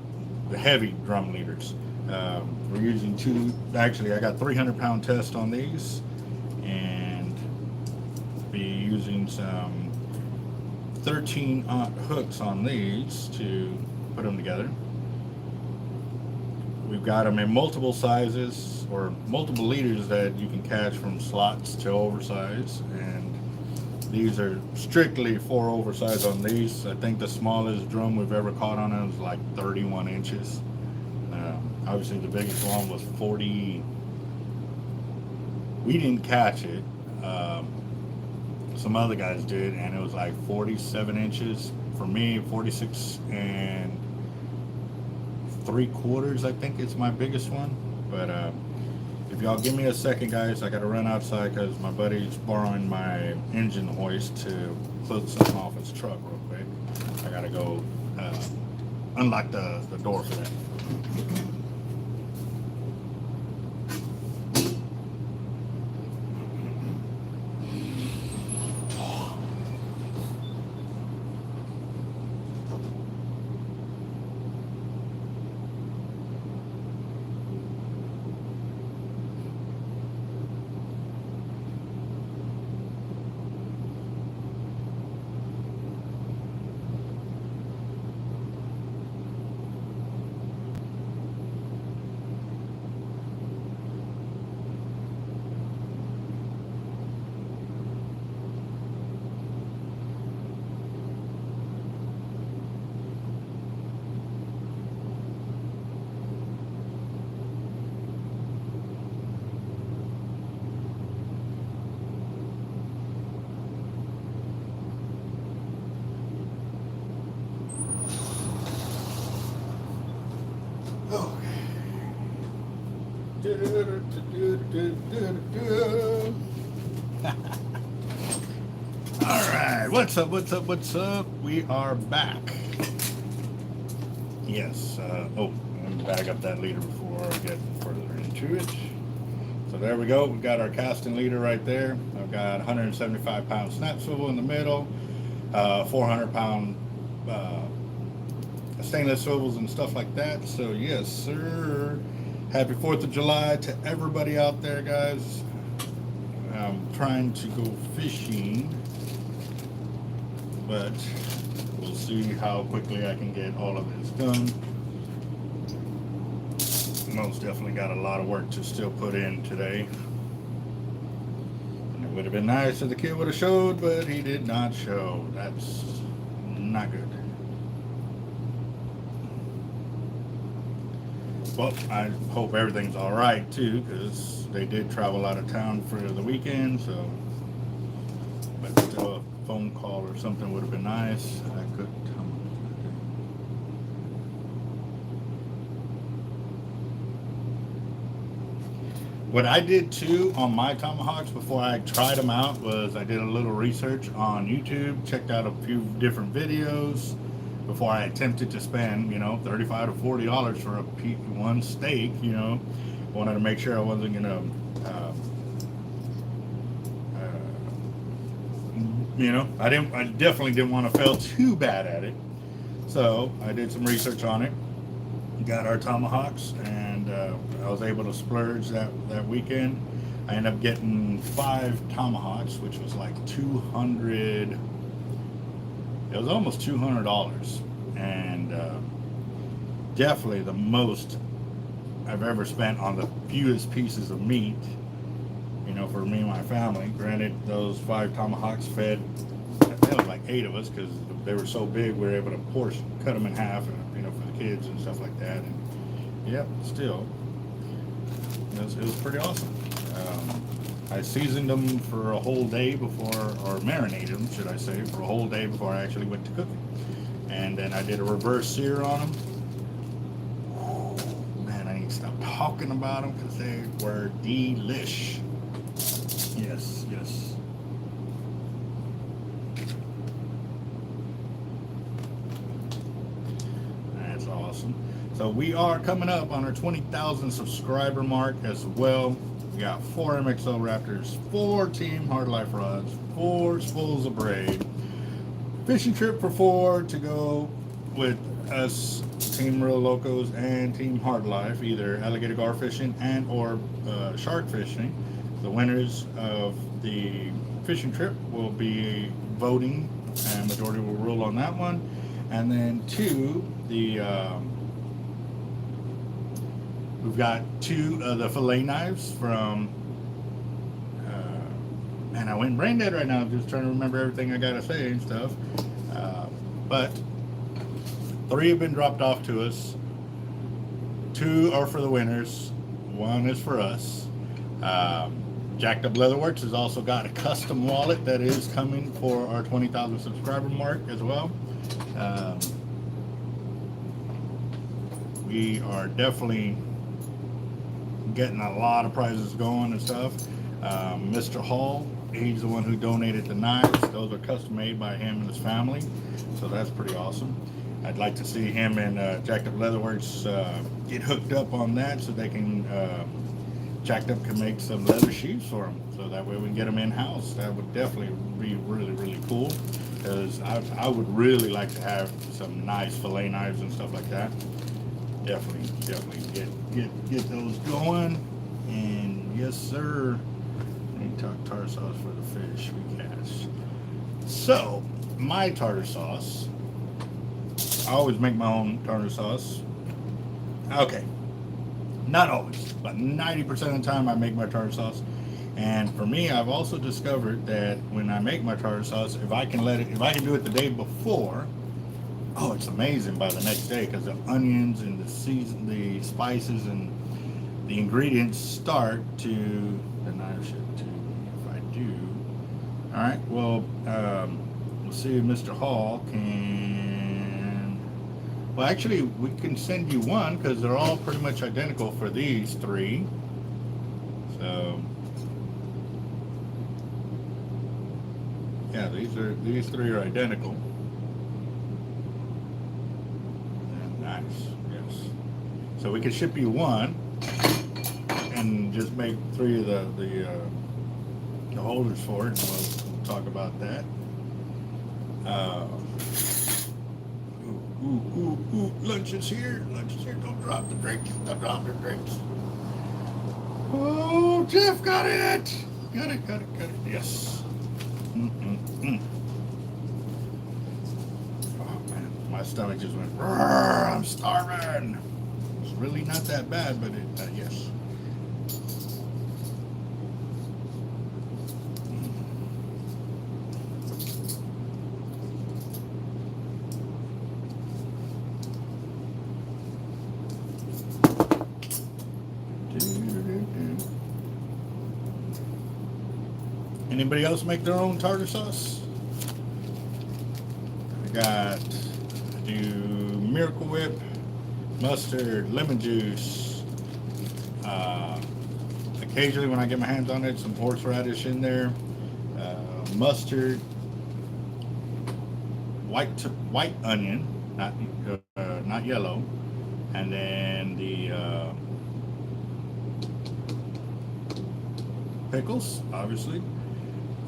the heavy drum leaders. We're using actually I got 300-pound test on these, and be using some 13-aught hooks on these to put them together. We've got them in multiple sizes or multiple leaders that you can catch, from slots to oversize, and these are strictly for oversize on these. I think the smallest drum we've ever caught on them was like 31 inches. Obviously the biggest one was 40. We didn't catch it. Some other guys did, and it was like 47 inches. For me, 46 and 3/4, I think it's my biggest one. But if y'all give me a second, guys, I gotta run outside because my buddy's borrowing my engine hoist to put something off his truck real quick. I gotta go unlock the door for that. Alright, what's up? We are back. Yes, let me bag up that leader before I get further into it. So there we go, we've got our casting leader right there. I've got 175-pound snap swivel in the middle, 400-pound stainless swivels and stuff like that. So yes, sir. Happy 4th of July to everybody out there, guys. I'm trying to go fishing, but we'll see how quickly I can get all of this done. Most definitely got a lot of work to still put in today. And it would have been nice if the kid would have showed, but he did not show. That's not good. Well, I hope everything's all right too, because they did travel out of town for the weekend. So, but still, a phone call or something would have been nice. I could. What I did too on my tomahawks before I tried them out was I did a little research on YouTube, checked out a few different videos before I attempted to spend, you know, $35 to $40 for one steak. You know, wanted to make sure I wasn't gonna, you know, I definitely didn't want to fail too bad at it. So I did some research on it, got our tomahawks, and I was able to splurge that weekend. I ended up getting 5 tomahawks, which was like 200. It was almost $200, and definitely the most I've ever spent on the fewest pieces of meat. You know, for me and my family. Granted, those 5 tomahawks fed, it was like 8 of us because they were so big. We were able to cut them in half, and, you know, for the kids and stuff like that. And yep, still, it was pretty awesome. I seasoned them for a whole day before, or marinated them, should I say, for a whole day before I actually went to cooking. And then I did a reverse sear on them. Man, I need to stop talking about them because they were delish. Yes, yes. That's awesome. So we are coming up on our 20,000 subscriber mark as well. We got 4 MXO Raptors, 4 Team Hard Life rods, 4 spools of braid, fishing trip for 4 to go with us, Team Real Locos and Team Hard Life, either alligator gar fishing and or shark fishing. The winners of the fishing trip will be voting, and majority will rule on that one. And then 2, we've got 2 of the fillet knives from, man, I went brain dead right now. I'm just trying to remember everything I gotta say and stuff. But 3 have been dropped off to us. 2 are for the winners. 1 is for us. Jacked Up Leatherworks has also got a custom wallet that is coming for our 20,000 subscriber mark as well. We are definitely getting a lot of prizes going and stuff. Mr. Hall, he's the one who donated the knives. Those are custom made by him and his family, so that's pretty awesome. I'd like to see him and Jacked Up Leatherworks get hooked up on that so they can, Jacked Up can make some leather sheaths for them, so that way we can get them in-house. That would definitely be really, really cool, because I would really like to have some nice fillet knives and stuff like that. Definitely get those going. And yes, sir. I need to talk tartar sauce for the fish we catch. So my tartar sauce, I always make my own tartar sauce. Okay, not always, but 90% of the time I make my tartar sauce. And for me, I've also discovered that when I make my tartar sauce, if I can do it the day before, oh, it's amazing by the next day, because the onions and the spices and the ingredients start to, the knife should too, if I do. All right, well, we'll see if Mr. Hall can, well, actually, we can send you one, because they're all pretty much identical for these 3. So, yeah, these 3 are identical. Nice, yes. So we could ship you one and just make 3 of the holders for it, and we'll talk about that. Lunch is here. Don't drop the drinks. Oh, Jeff got it. Got it. Yes. My stomach just went, I'm starving. It's really not that bad, but yes. Anybody else make their own tartar sauce? I do Miracle Whip, mustard, lemon juice. Occasionally, when I get my hands on it, some horseradish in there, mustard, white onion, not yellow, and then the pickles, obviously.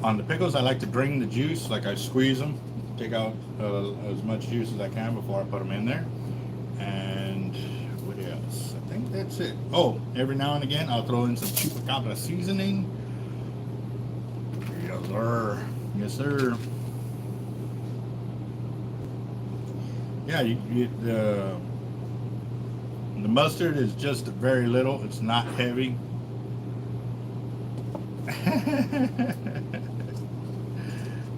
On the pickles, I like to drain the juice, like I squeeze them, take out as much juice as I can before I put them in there. And what else? I think that's it. Oh, every now and again, I'll throw in some chupacabra seasoning. Yes, sir. Yes, sir. Yeah, the mustard is just very little. It's not heavy.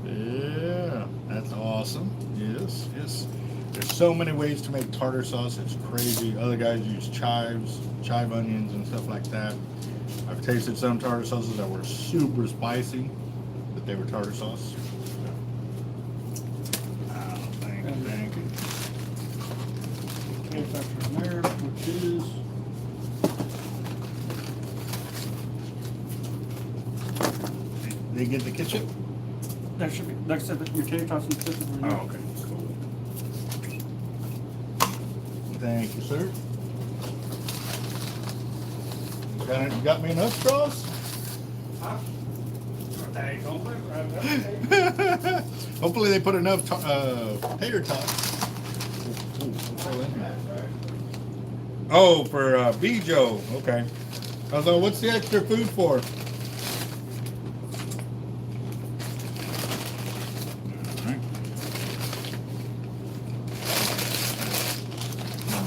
Yeah, that's awesome. Yes, yes. There's so many ways to make tartar sauce. It's crazy. Other guys use chive onions and stuff like that. I've tasted some tartar sauces that were super spicy, but they were tartar sauce. Oh, thank you. Okay, factor in there, which is They get the ketchup? that should be, like I said, your tater tots and stuff. Oh, okay, cool. Thank you, sir. You got me enough straws? There you go. Hopefully they put enough tater tots. What's all in here? Oh, for Bijo. Okay. I was like, what's the extra food for?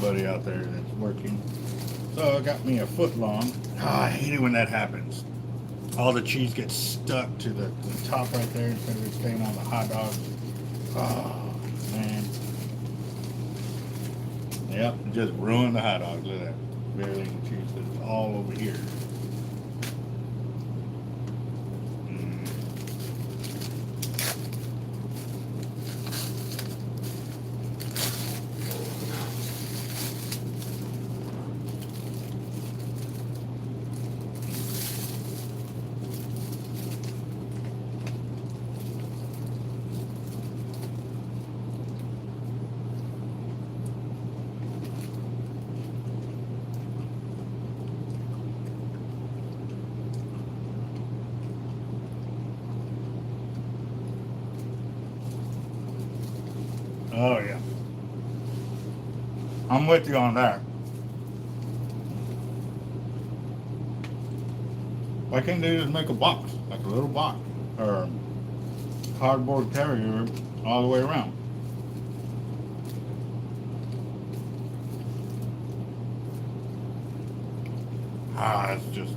Buddy out there that's working. So I got me a foot long. Oh, I hate it when that happens. All the cheese gets stuck to the top right there instead of it staying on the hot dog. Oh, man. Yep, it just ruined the hot dog. Look at that. Barely any cheese. It's all over here. Oh yeah, I'm with you on that. Why can't they just make a box, like a little box, or cardboard carrier all the way around? It's just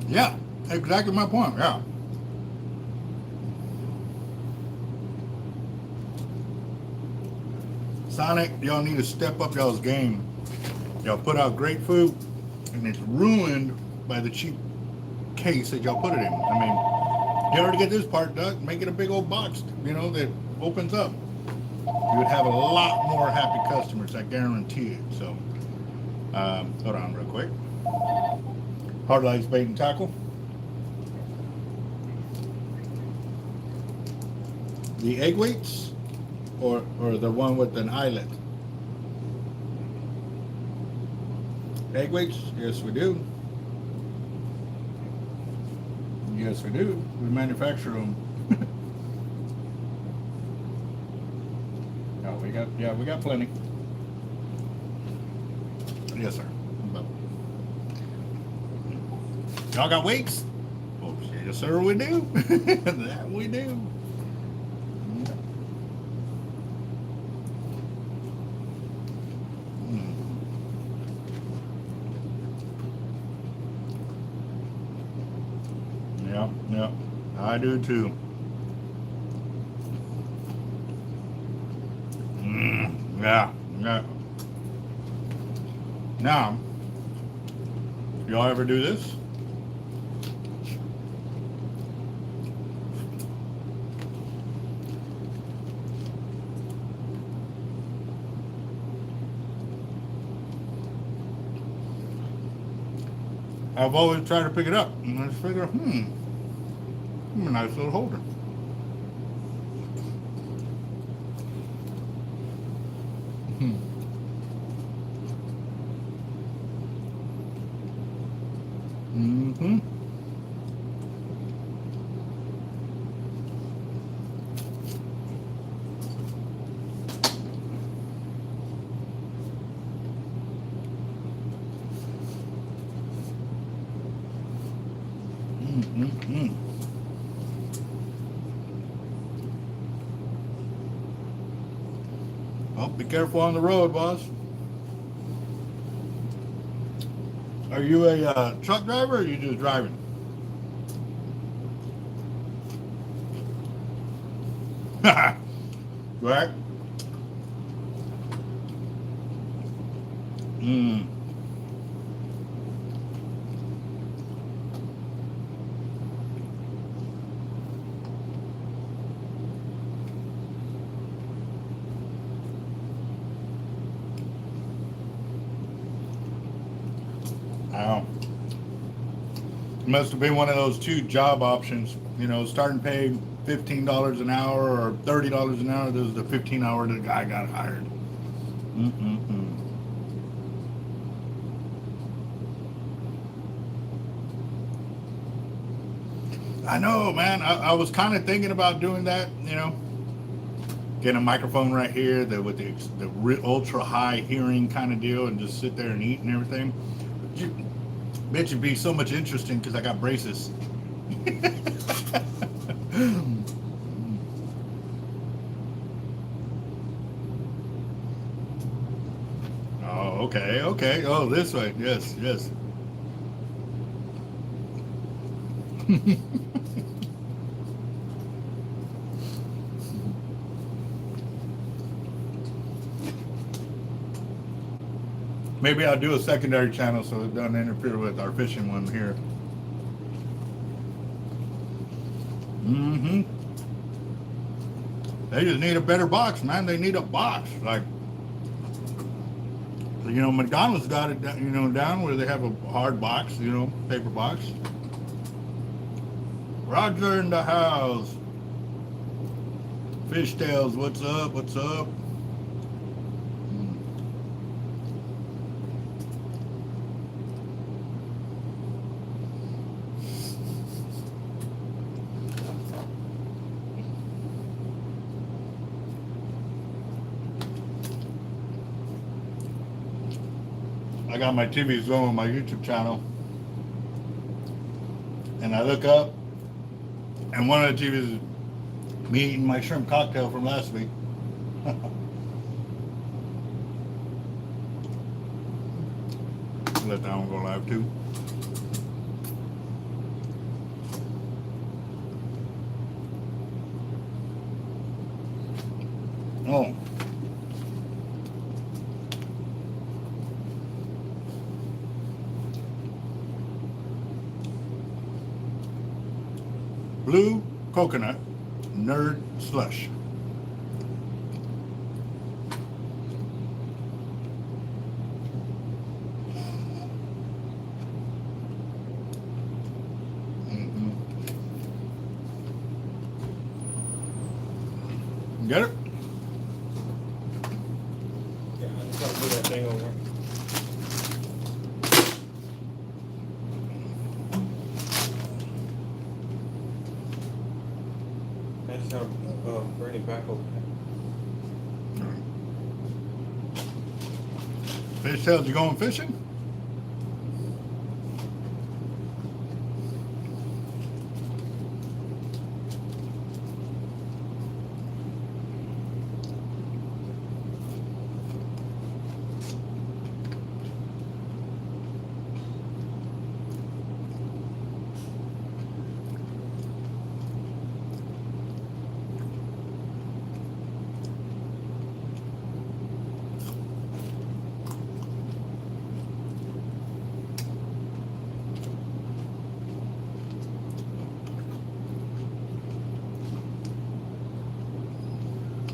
Yeah, exactly my point. Yeah. Sonic, y'all need to step up y'all's game. Y'all put out great food, and it's ruined by the cheap case that y'all put it in. I mean, you already get this part, Doug. Make it a big old box, that opens up. You would have a lot more happy customers, I guarantee it. So, hold on real quick. Hard Lights Bait and Tackle. The egg weights, or the one with an eyelet? Egg weights? Yes, we do. Yes, we do. We manufacture them. Oh, we got plenty. Yes, sir. Y'all got weights? Oh, yes, sir, we do. That we do. I do too. Yeah, yeah. Now, y'all ever do this? I've always tried to pick it up, and I just figure, a nice little holder. Mm-hmm. Mm-hmm. Oh, be careful on the road, boss. Are you a truck driver, or are you just driving? Right? Wow. Must have been one of those two job options, starting pay $15 an hour or $30 an hour. This is the 15 hour the guy got hired. I know, man. I was kind of thinking about doing that, getting a microphone right here with the ultra high hearing kind of deal, and just sit there and eat and everything. Bet it'd be so much interesting because I got braces. Oh, okay. Oh, this way. Yes. Maybe I'll do a secondary channel so it doesn't interfere with our fishing one here. They just need a better box, man. They need a box. Like, McDonald's got it, down where they have a hard box, paper box. Roger in the house. Fishtails, what's up? I got my TV going on my YouTube channel, and I look up, and one of the TVs is me eating my shrimp cocktail from last week. Let that one go live too. Oh. Blue coconut nerd slush. Get it? Yeah, I just gotta move that thing over. I just gotta bring it back over. Fish tails, you going fishing?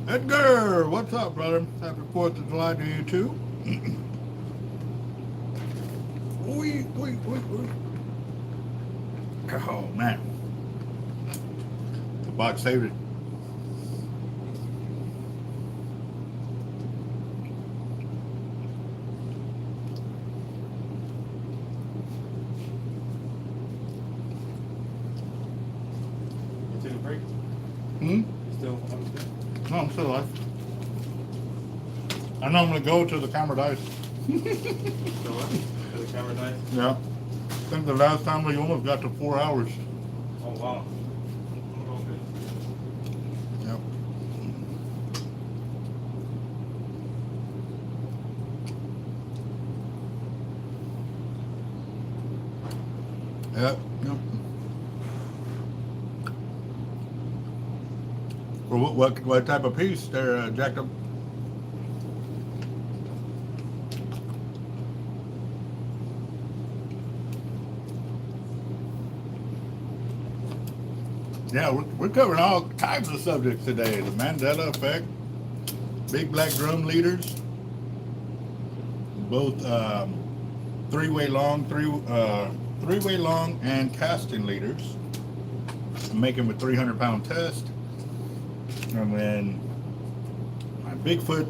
Edgar, what's up, brother? Happy 4th of July to you, too. Oy, oy, oy, oy. Oh, man. The box saved it. You took a break? Hmm? You still on the thing? No, I'm still alive. I normally go till the camera dies. Still what? To the camera dies? Yeah. I think the last time we almost got to 4 hours. Oh, wow. Okay. Yep. Yep. Yep. Well, what type of piece there, Jacob? Yeah, we're covering all types of subjects today. The Mandela effect, big black drum leaders, both three-way long and casting leaders. Making with 300-pound test. And then my Bigfoot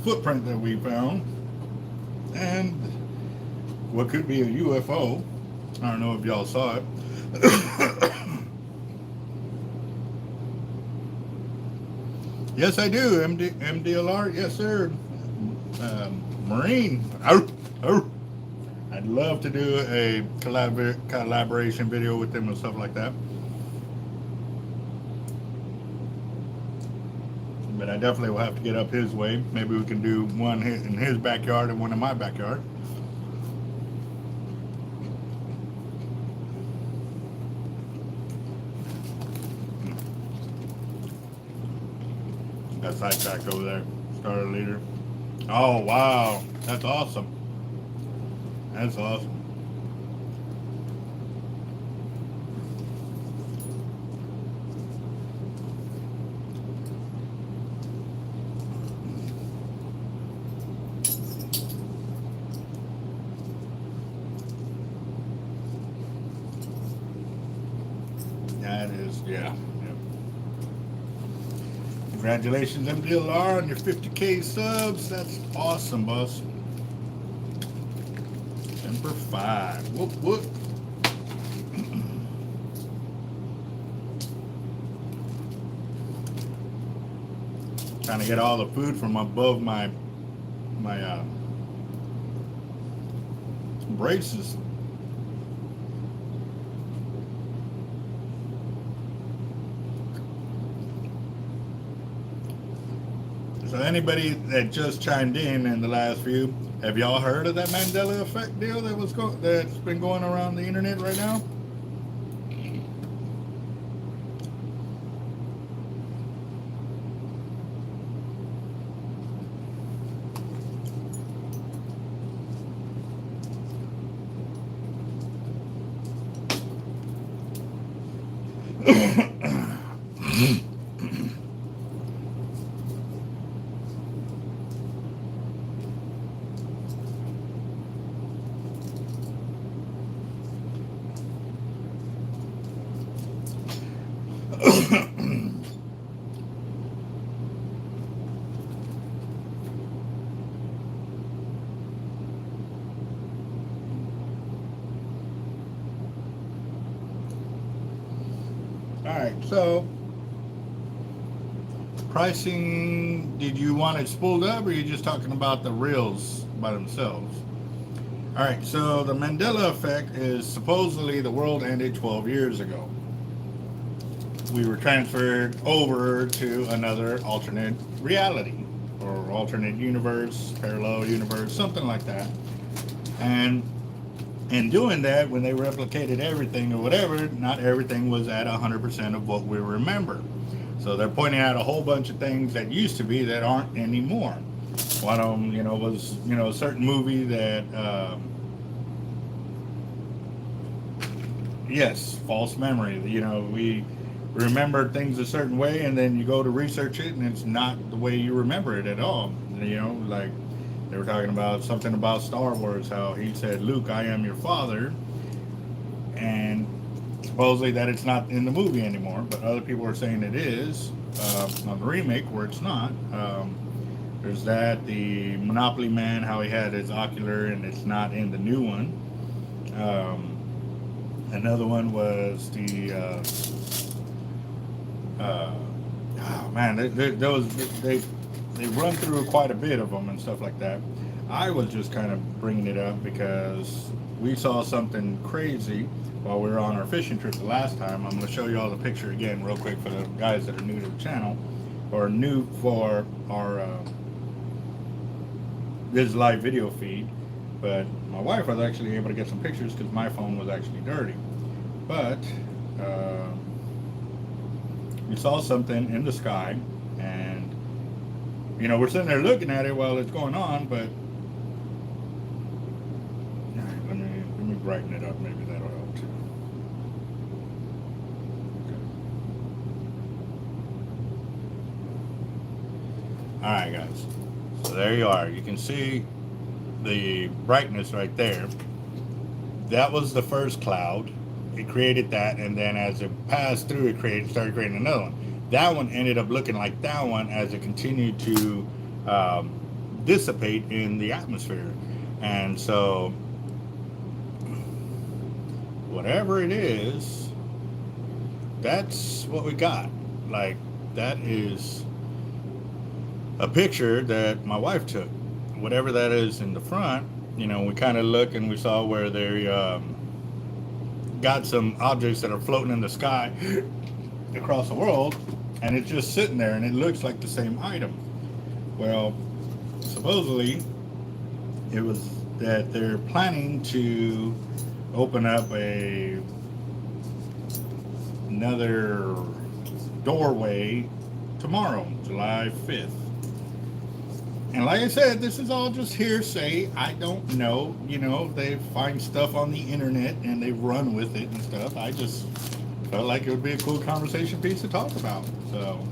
footprint that we found. And what could be a UFO. I don't know if y'all saw it. Yes, I do. MDLR. Yes, sir. Marine. Arr, arr. I'd love to do a collaboration video with them and stuff like that. But I definitely will have to get up his way. Maybe we can do one in his backyard and one in my backyard. Got sidetracked over there. Starter leader. Oh, wow. That's awesome. That's awesome. That is, yeah. Congratulations, MDLR, on your 50K subs. That's awesome, boss. Number 5. Whoop, whoop. Trying to get all the food from above my braces. So anybody that just chimed in the last few, have y'all heard of that Mandela effect deal that's been going around the internet right now? Alright, so pricing, did you want it spooled up or are you just talking about the reels by themselves? Alright, so the Mandela effect is supposedly the world ended 12 years ago. We were transferred over to another alternate reality or alternate universe, parallel universe, something like that. And in doing that, when they replicated everything or whatever, not everything was at 100% of what we remember. So they're pointing out a whole bunch of things that used to be that aren't anymore. One of them, was, a certain movie that, yes, false memory. remember things a certain way, and then you go to research it, and it's not the way you remember it at all. You know, like they were talking about something about Star Wars, how he said, "Luke, I am your father," and supposedly that it's not in the movie anymore, but other people are saying it is on the remake where it's not. There's that, the Monopoly Man, how he had his ocular and it's not in the new one. Another one was the oh man, they run through quite a bit of them and stuff like that. I was just kind of bringing it up because we saw something crazy while we were on our fishing trip the last time. I'm going to show you all the picture again real quick for the guys that are new to the channel or new for our this live video feed. But my wife was actually able to get some pictures because my phone was actually dirty. But we saw something in the sky, and you know, we're sitting there looking at it while it's going on. But let me brighten it up. Maybe that'll help too. Okay. All right, guys. So there you are. You can see the brightness right there. That was the first cloud. It created that, and then as it passed through, it started creating another one. That one ended up looking like that one as it continued to dissipate in the atmosphere. And so whatever it is, that's what we got. Like, that is a picture that my wife took. Whatever that is in the front, you know, we kind of look and we saw where they got some objects that are floating in the sky across the world, and it's just sitting there and it looks like the same item. Well, supposedly it was that they're planning to open up another doorway tomorrow, July 5th. And like I said, this is all just hearsay. I don't know. You know, they find stuff on the internet and they run with it and stuff. I just felt like it would be a cool conversation piece to talk about. So,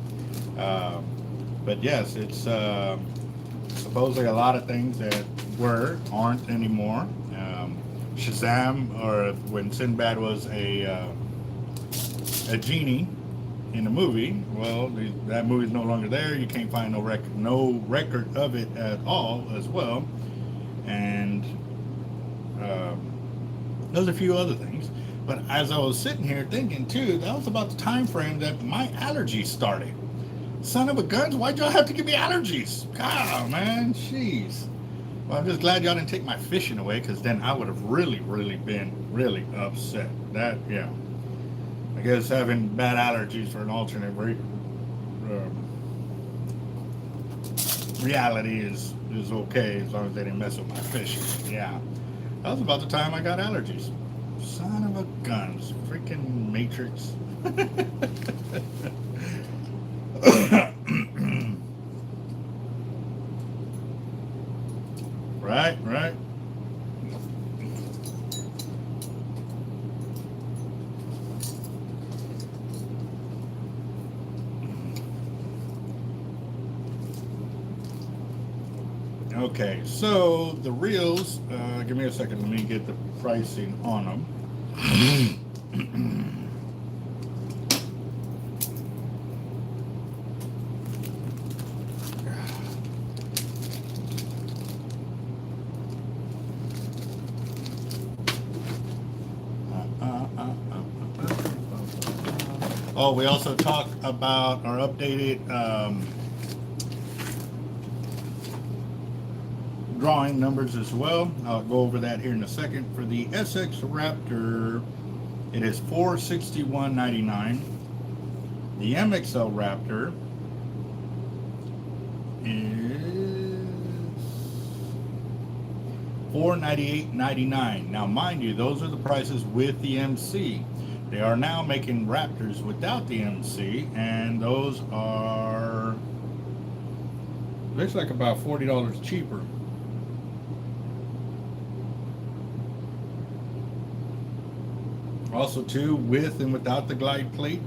but yes, it's supposedly a lot of things that aren't anymore. Shazam, or when Sinbad was a genie in the movie, well, that movie's no longer there. You can't find no record of it at all as well. And there's a few other things. But as I was sitting here thinking too, that was about the time frame that my allergies started. Son of a guns, why'd y'all have to give me allergies? God, man, jeez. Well, I'm just glad y'all didn't take my fishing away, because then I would have really been really upset. That, yeah. I guess having bad allergies for an alternate reality is okay, as long as they didn't mess with my fishing. Yeah. That was about the time I got allergies. Son of a guns. Freaking Matrix. Right. Okay, so the reels, give me a second, let me get the pricing on them. Oh, we also talked about our updated drawing numbers as well. I'll go over that here in a second. For the SX Raptor, it is $461.99. The MXL Raptor is $498.99. Now, mind you, those are the prices with the MC. They are now making Raptors without the MC, and those are, looks like about $40 cheaper. Also, too, with and without the glide plate,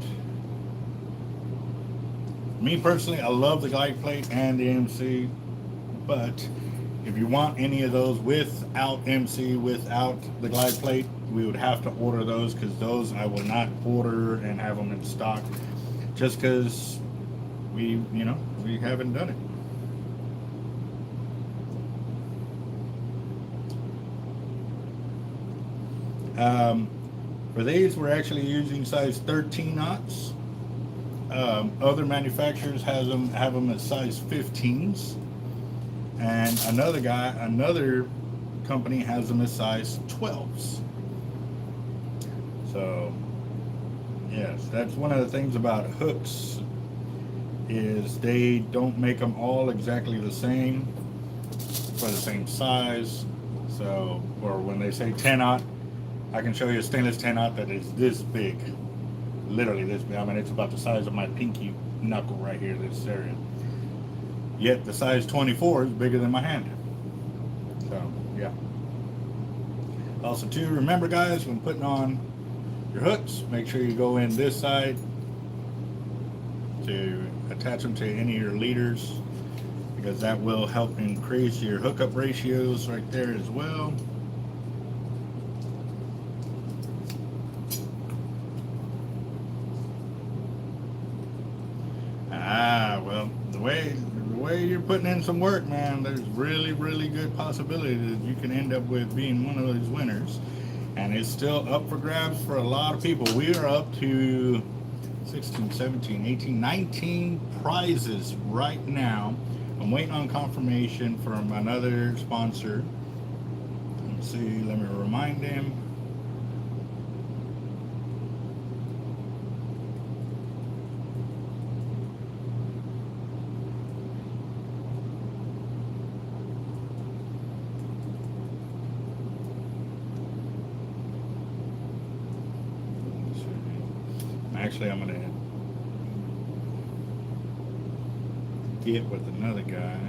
Me personally, I love the glide plate and the MC, but if you want any of those without MC, without the glide plate, we would have to order those, because those I will not order and have them in stock, just because we haven't done it. For these, we're actually using size 13 knots. Other manufacturers have them at size 15s, and another company has them as size 12s. So yes, that's one of the things about hooks, is they don't make them all exactly the same for the same size. So, or when they say 10-aught, I can show you a stainless 10-aught that is this big, literally this big. I mean, it's about the size of my pinky knuckle right here, this area. Yet the size 24 is bigger than my hand. So, yeah. Also, too, remember guys, when putting on your hooks, make sure you go in this side to attach them to any of your leaders, because that will help increase your hookup ratios right there as well. Well, the way you're putting in some work, man, there's really good possibility that you can end up with being one of those winners. And it's still up for grabs for a lot of people. We are up to 16, 17, 18, 19 prizes right now. I'm waiting on confirmation from another sponsor. Let's see, let me remind him. Actually, I'm gonna get with another guy.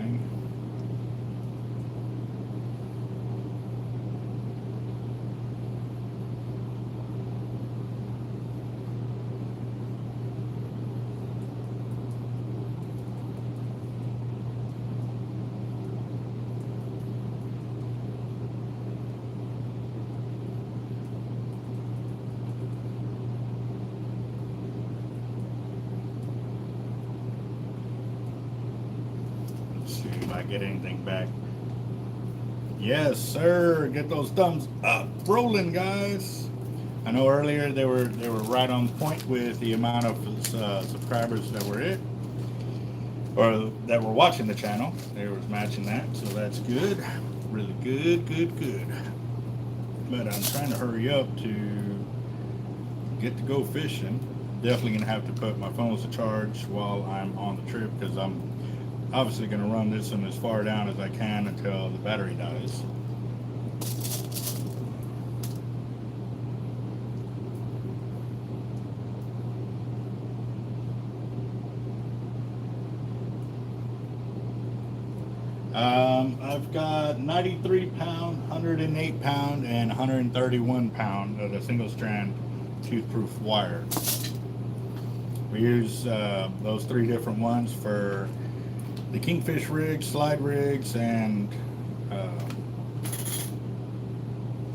Get anything back. Yes, sir. Get those thumbs up rolling, guys. I know earlier they were right on point with the amount of subscribers that were or that were watching the channel. They were matching that, so that's good. Really good. But I'm trying to hurry up to get to go fishing. Definitely gonna have to put my phones to charge while I'm on the trip, because I'm obviously going to run this one as far down as I can until the battery dies. I've got 93 pound, 108 pound, and 131 pound of the single strand toothproof wire. We use those three different ones for the kingfish rigs, slide rigs, and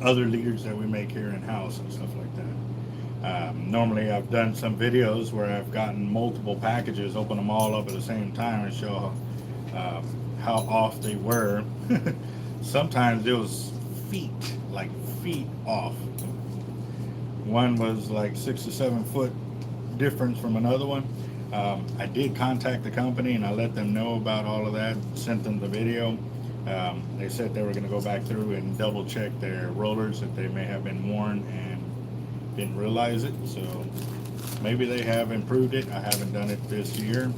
other leaders that we make here in house and stuff like that. Normally I've done some videos where I've gotten multiple packages, open them all up at the same time, and show how off they were. Sometimes it was feet off. One was like 6 to 7 foot difference from another one. I did contact the company and I let them know about all of that, sent them the video. They said they were going to go back through and double check their rollers, that they may have been worn and didn't realize it. So maybe they have improved it. I haven't done it this year,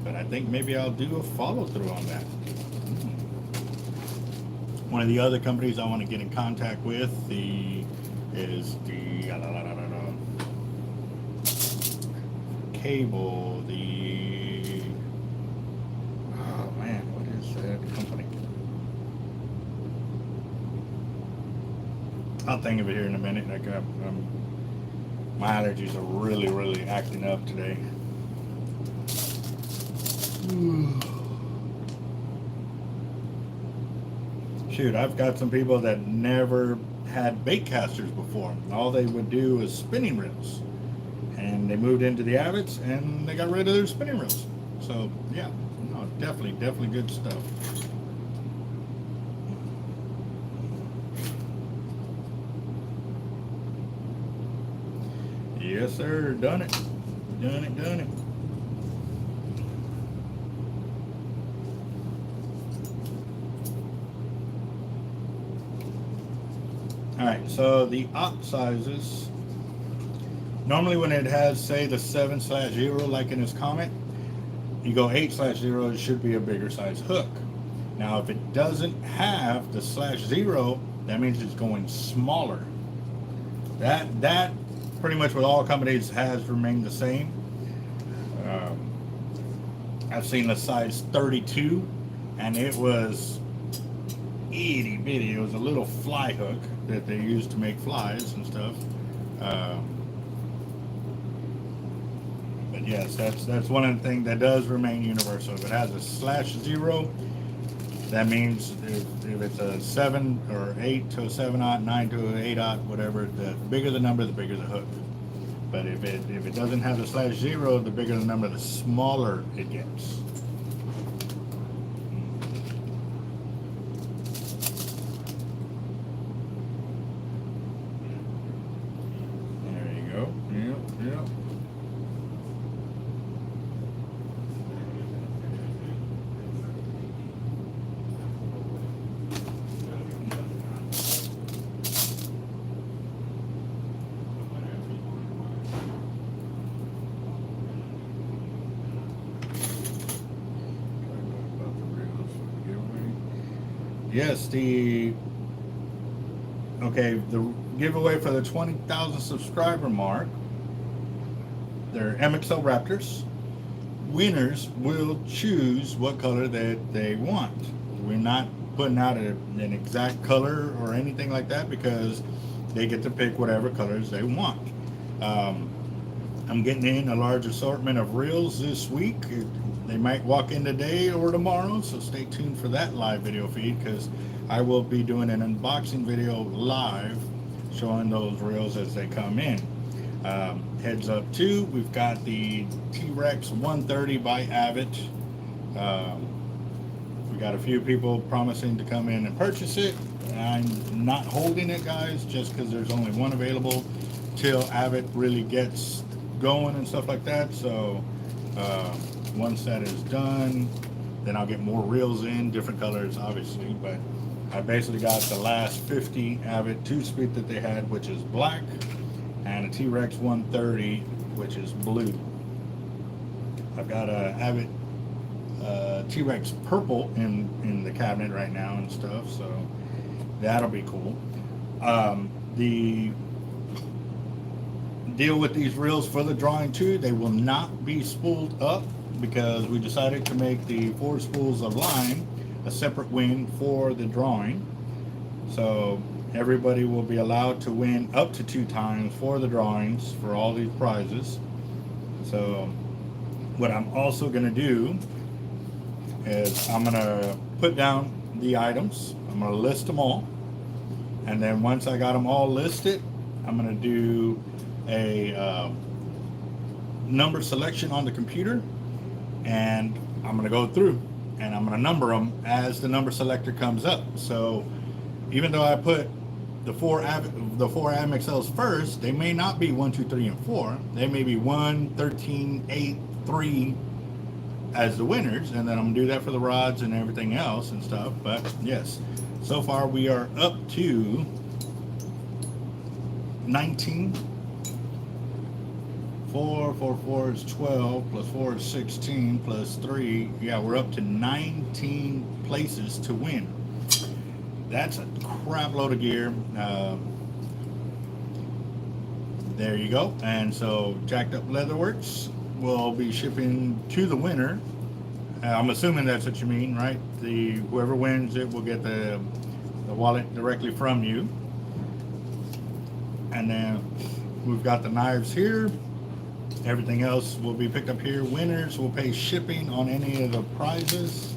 but I think maybe I'll do a follow through on that. One of the other companies I want to get in contact with is the cable, oh man, what is that company? I'll think of it here in a minute. Like my allergies are really acting up today. Shoot, I've got some people that never had bait casters before. All they would do is spinning reels. And they moved into the avets and they got rid of their spinning reels. So yeah, no, definitely good stuff. Yes, sir. Done it. Done it. All right, so the op sizes. Normally when it has, say, the 7/0, like in his comment, you go 8/0, it should be a bigger size hook. Now, if it doesn't have the /0, that means it's going smaller. That pretty much with all companies has remained the same. I've seen the size 32, and it was itty bitty. It was a little fly hook that they used to make flies and stuff. But yes, that's one of the things that does remain universal. If it has a /0, that means if it's a 7 or 8 to a 7/0, 9 to an 8/0, whatever, the bigger the number, the bigger the hook. But if it doesn't have the /0, the bigger the number, the smaller it gets. There you go. Yep. Yes, the giveaway for the 20,000 subscriber mark, they're MXL Raptors. Winners will choose what color that they want. We're not putting out an exact color or anything like that because they get to pick whatever colors they want. I'm getting in a large assortment of reels this week. They might walk in today or tomorrow, so stay tuned for that live video feed because I will be doing an unboxing video live showing those reels as they come in. Heads up too, we've got the T-Rex 130 by Avet. We got a few people promising to come in and purchase it. I'm not holding it, guys, just because there's only one available till Avet really gets going and stuff like that. So once that is done, then I'll get more reels in, different colors obviously, but I basically got the last 50 Avet 2-speed that they had, which is black, and a T-Rex 130, which is blue. I've got a Avet T-Rex purple in the cabinet right now and stuff, so that'll be cool. The deal with these reels for the drawing too, they will not be spooled up because we decided to make the 4 spools of line a separate win for the drawing. So everybody will be allowed to win up to 2 times for the drawings for all these prizes. So what I'm also going to do is I'm going to put down the items. I'm going to list them all. And then once I got them all listed, I'm going to do a number selection on the computer, and I'm going to go through and I'm going to number them as the number selector comes up. So even though I put the four AMXLs first, they may not be 1, 2, 3, and 4. They may be 1, 13, 8, 3 as the winners, and then I'm going to do that for the rods and everything else and stuff. But yes, so far we are up to 19. 4 is 12, plus 4 is 16, plus 3. Yeah, we're up to 19 places to win. That's a crap load of gear. There you go. And so Jacked Up Leatherworks will be shipping to the winner. I'm assuming that's what you mean, right? Whoever wins it will get the wallet directly from you. And then we've got the knives here. Everything else will be picked up here. Winners will pay shipping on any of the prizes.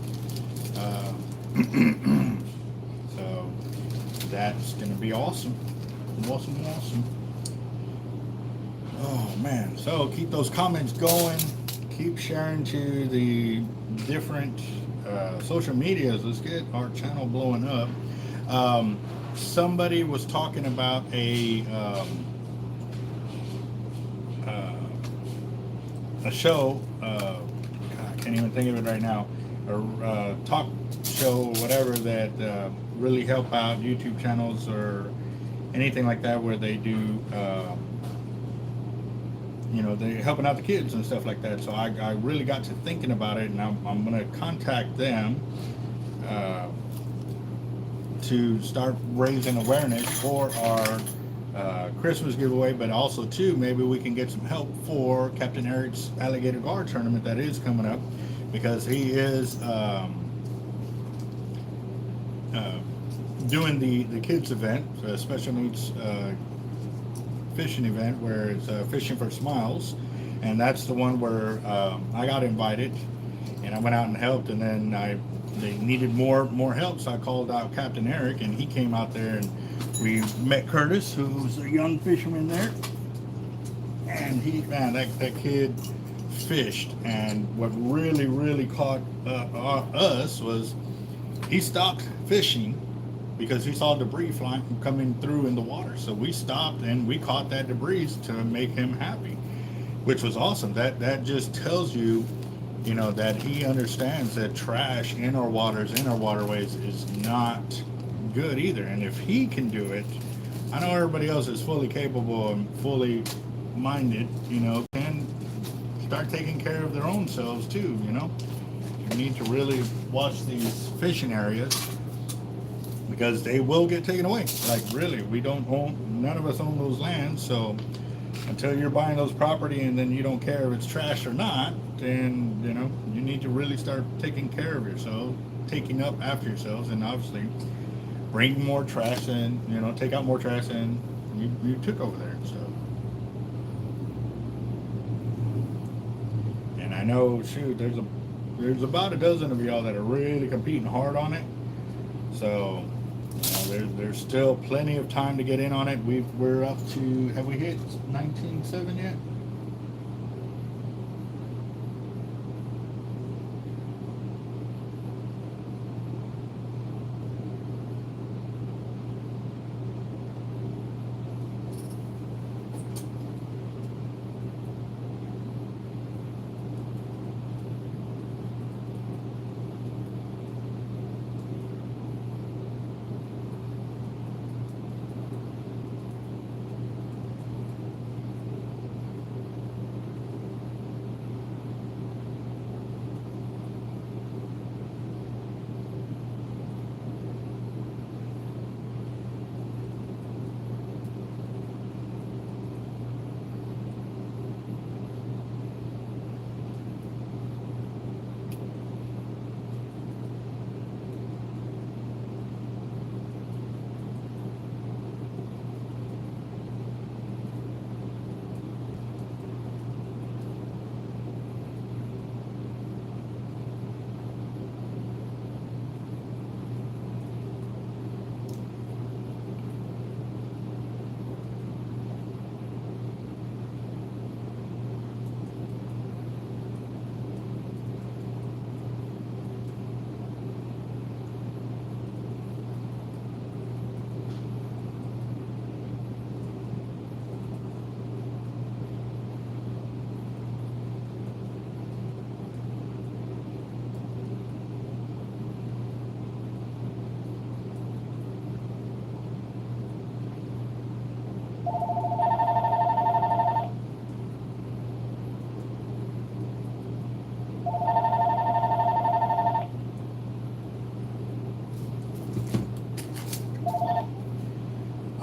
So that's going to be awesome. Awesome. Oh man, so keep those comments going. Keep sharing to the different social medias. Let's get our channel blowing up. Somebody was talking about a show, I can't even think of it right now, a talk show or whatever that really help out YouTube channels or anything like that, where they do, they're helping out the kids and stuff like that. So I really got to thinking about it, and I'm going to contact them to start raising awareness for our Christmas giveaway, but also too, maybe we can get some help for Capt.Eric's alligator gar tournament that is coming up, because he is doing the kids event, special needs fishing event, where it's fishing for smiles, and that's the one where I got invited and I went out and helped, and then they needed more help, so I called out Capt.Eric, and he came out there, and we met Curtis, who's a young fisherman there, and that kid fished. And what really caught us was he stopped fishing because he saw debris flying coming through in the water. So we stopped and we caught that debris to make him happy, which was awesome. That just tells you, that he understands that trash in our waters, in our waterways, is not good either. And if he can do it, I know everybody else is fully capable and fully minded, can start taking care of their own selves too. You need to really watch these fishing areas, because they will get taken away. Like, really, none of us own those lands. So until you're buying those property and then you don't care if it's trash or not, then you need to really start taking care of yourself, taking up after yourselves, and obviously bring more trash in, take out more trash than you took over there. So, and I know, there's about a dozen of y'all that are really competing hard on it. So there's still plenty of time to get in on it. We're up to, have we hit 19.7 yet?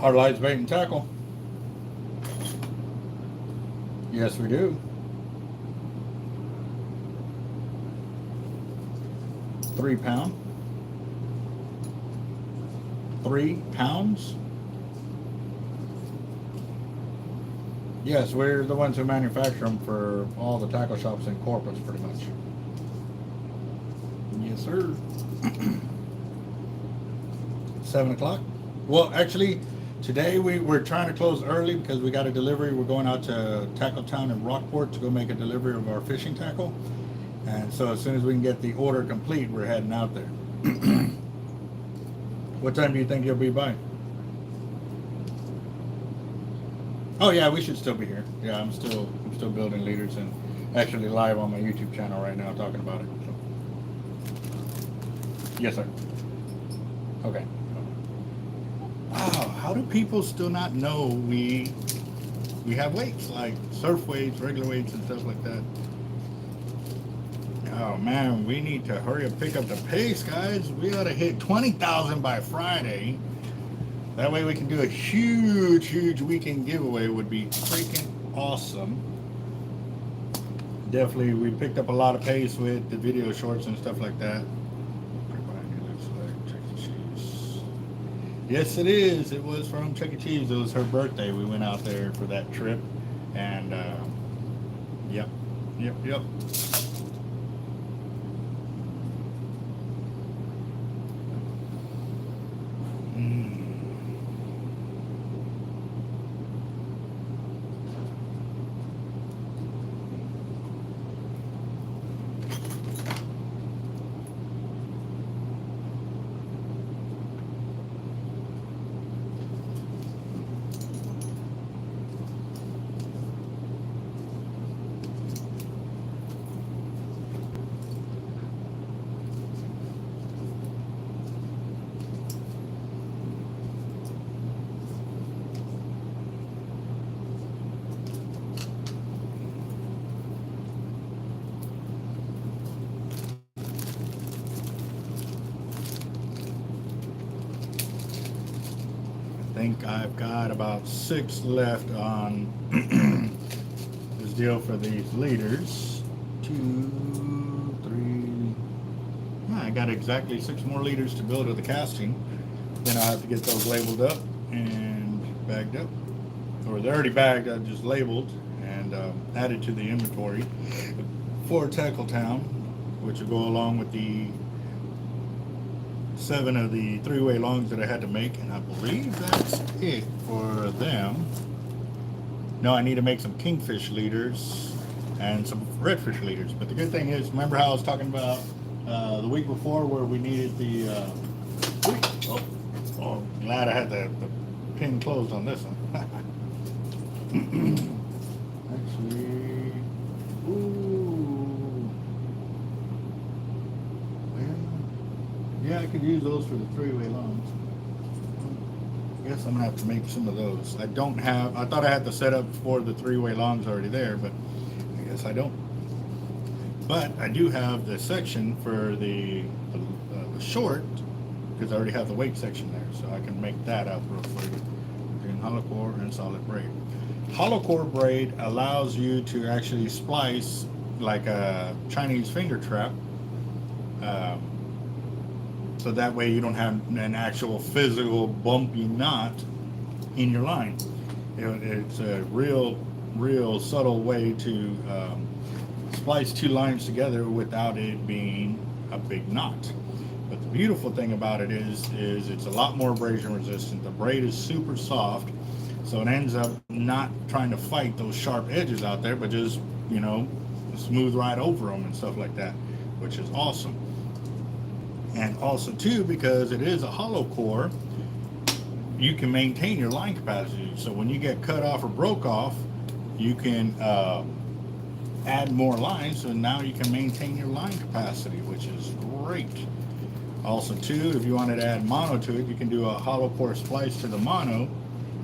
Hard lights, bait, and tackle. Yes, we do. 3 pound. 3 pounds. Yes, we're the ones who manufacture them for all the tackle shops in Corpus, pretty much. Yes, sir. 7 o'clock. Well, actually, today we're trying to close early because we got a delivery. We're going out to Tackle Town in Rockport to go make a delivery of our fishing tackle. And so as soon as we can get the order complete, we're heading out there. What time do you think you'll be by? Oh yeah, we should still be here. Yeah, I'm still building leaders and actually live on my YouTube channel right now talking about it. So. Yes, sir. Okay. Wow, how do people still not know we have weights like surf weights, regular weights, and stuff like that? Oh man, we need to hurry up, pick up the pace, guys. We ought to hit 20,000 by Friday. That way we can do a huge weekend giveaway. Would be freaking awesome. Definitely, we picked up a lot of pace with the video shorts and stuff like that. Looks like Chuck E. Cheese. Yes, it is. It was from Chuck E. Cheese. It was her birthday. We went out there for that trip, and yep. I think I've got about 6 left on this deal for these leaders. 2, 3. I got exactly 6 more leaders to build with the casting. Then I'll have to get those labeled up and bagged up. Or they're already bagged, I just labeled and added to the inventory for Tackle Town, which will go along with the 7 of the 3-way longs that I had to make, and I believe that's it for them. No, I need to make some kingfish leaders and some redfish leaders. But the good thing is, remember how I was talking about the week before where we needed the glad I had the pin closed on this one. Actually, yeah, I could use those for the 3-way longs. I guess I'm gonna have to make some of those. I don't have, I thought I had the setup for the 3-way longs already there, but I guess I don't. But I do have the section for the short, because I already have the weight section there, so I can make that up real quick. In hollow core and solid braid. Hollow core braid allows you to actually splice like a Chinese finger trap. So that way you don't have an actual physical bumpy knot in your line. It's a real subtle way to splice 2 lines together without it being a big knot. But the beautiful thing about it is it's a lot more abrasion resistant. The braid is super soft, so it ends up not trying to fight those sharp edges out there, but just, you know, smooth right over them and stuff like that, which is awesome. And also too, because it is a hollow core, you can maintain your line capacity. So when you get cut off or broke off, you can add more lines, so now you can maintain your line capacity, which is great. Also too, if you wanted to add mono to it, you can do a hollow core splice to the mono,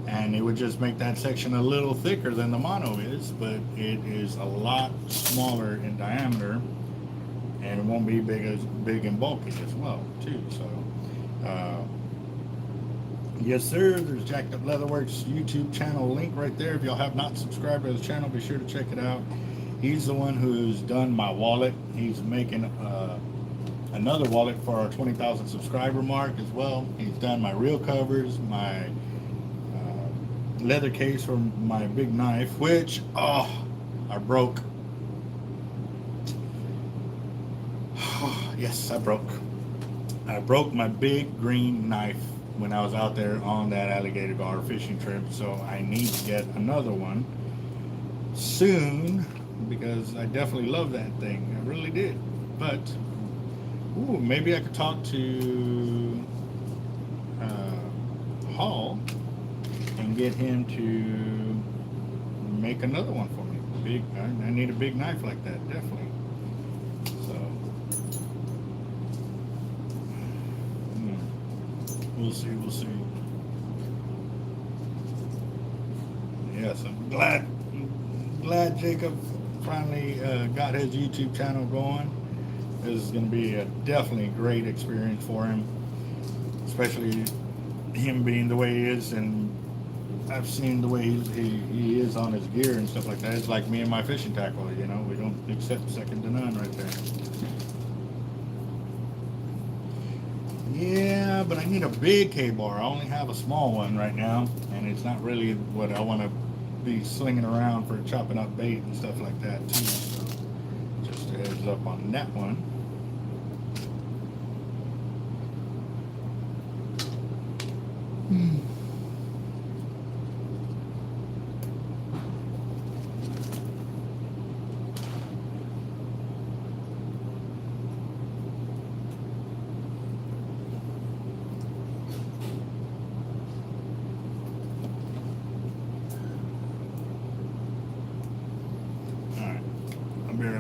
and it would just make that section a little thicker than the mono is, but it is a lot smaller in diameter, and it won't be big and bulky as well too. So yes sir, there's Jacked Up Leatherworks YouTube channel link right there. If y'all have not subscribed to his channel, be sure to check it out. He's the one who's done my wallet. He's making another wallet for our 20,000 subscriber mark as well. He's done my reel covers, my leather case for my big knife, which, oh, I broke. Yes, I broke my big green knife when I was out there on that alligator gar fishing trip, so I need to get another one soon because I definitely love that thing. I really did. But ooh, maybe I could talk to Hall and get him to make another one for me. I need a big knife like that, definitely. So we'll see. Yes, I'm glad Jacob finally got his YouTube channel going. This is going to be a definitely great experience for him, especially him being the way he is, and I've seen the way he is on his gear and stuff like that. It's like me and my fishing tackle, you know, we don't accept second to none right there. Yeah, but I need a big K-bar. I only have a small one right now, and it's not really what I want to be slinging around for chopping up bait and stuff like that too. So just a heads up on that one.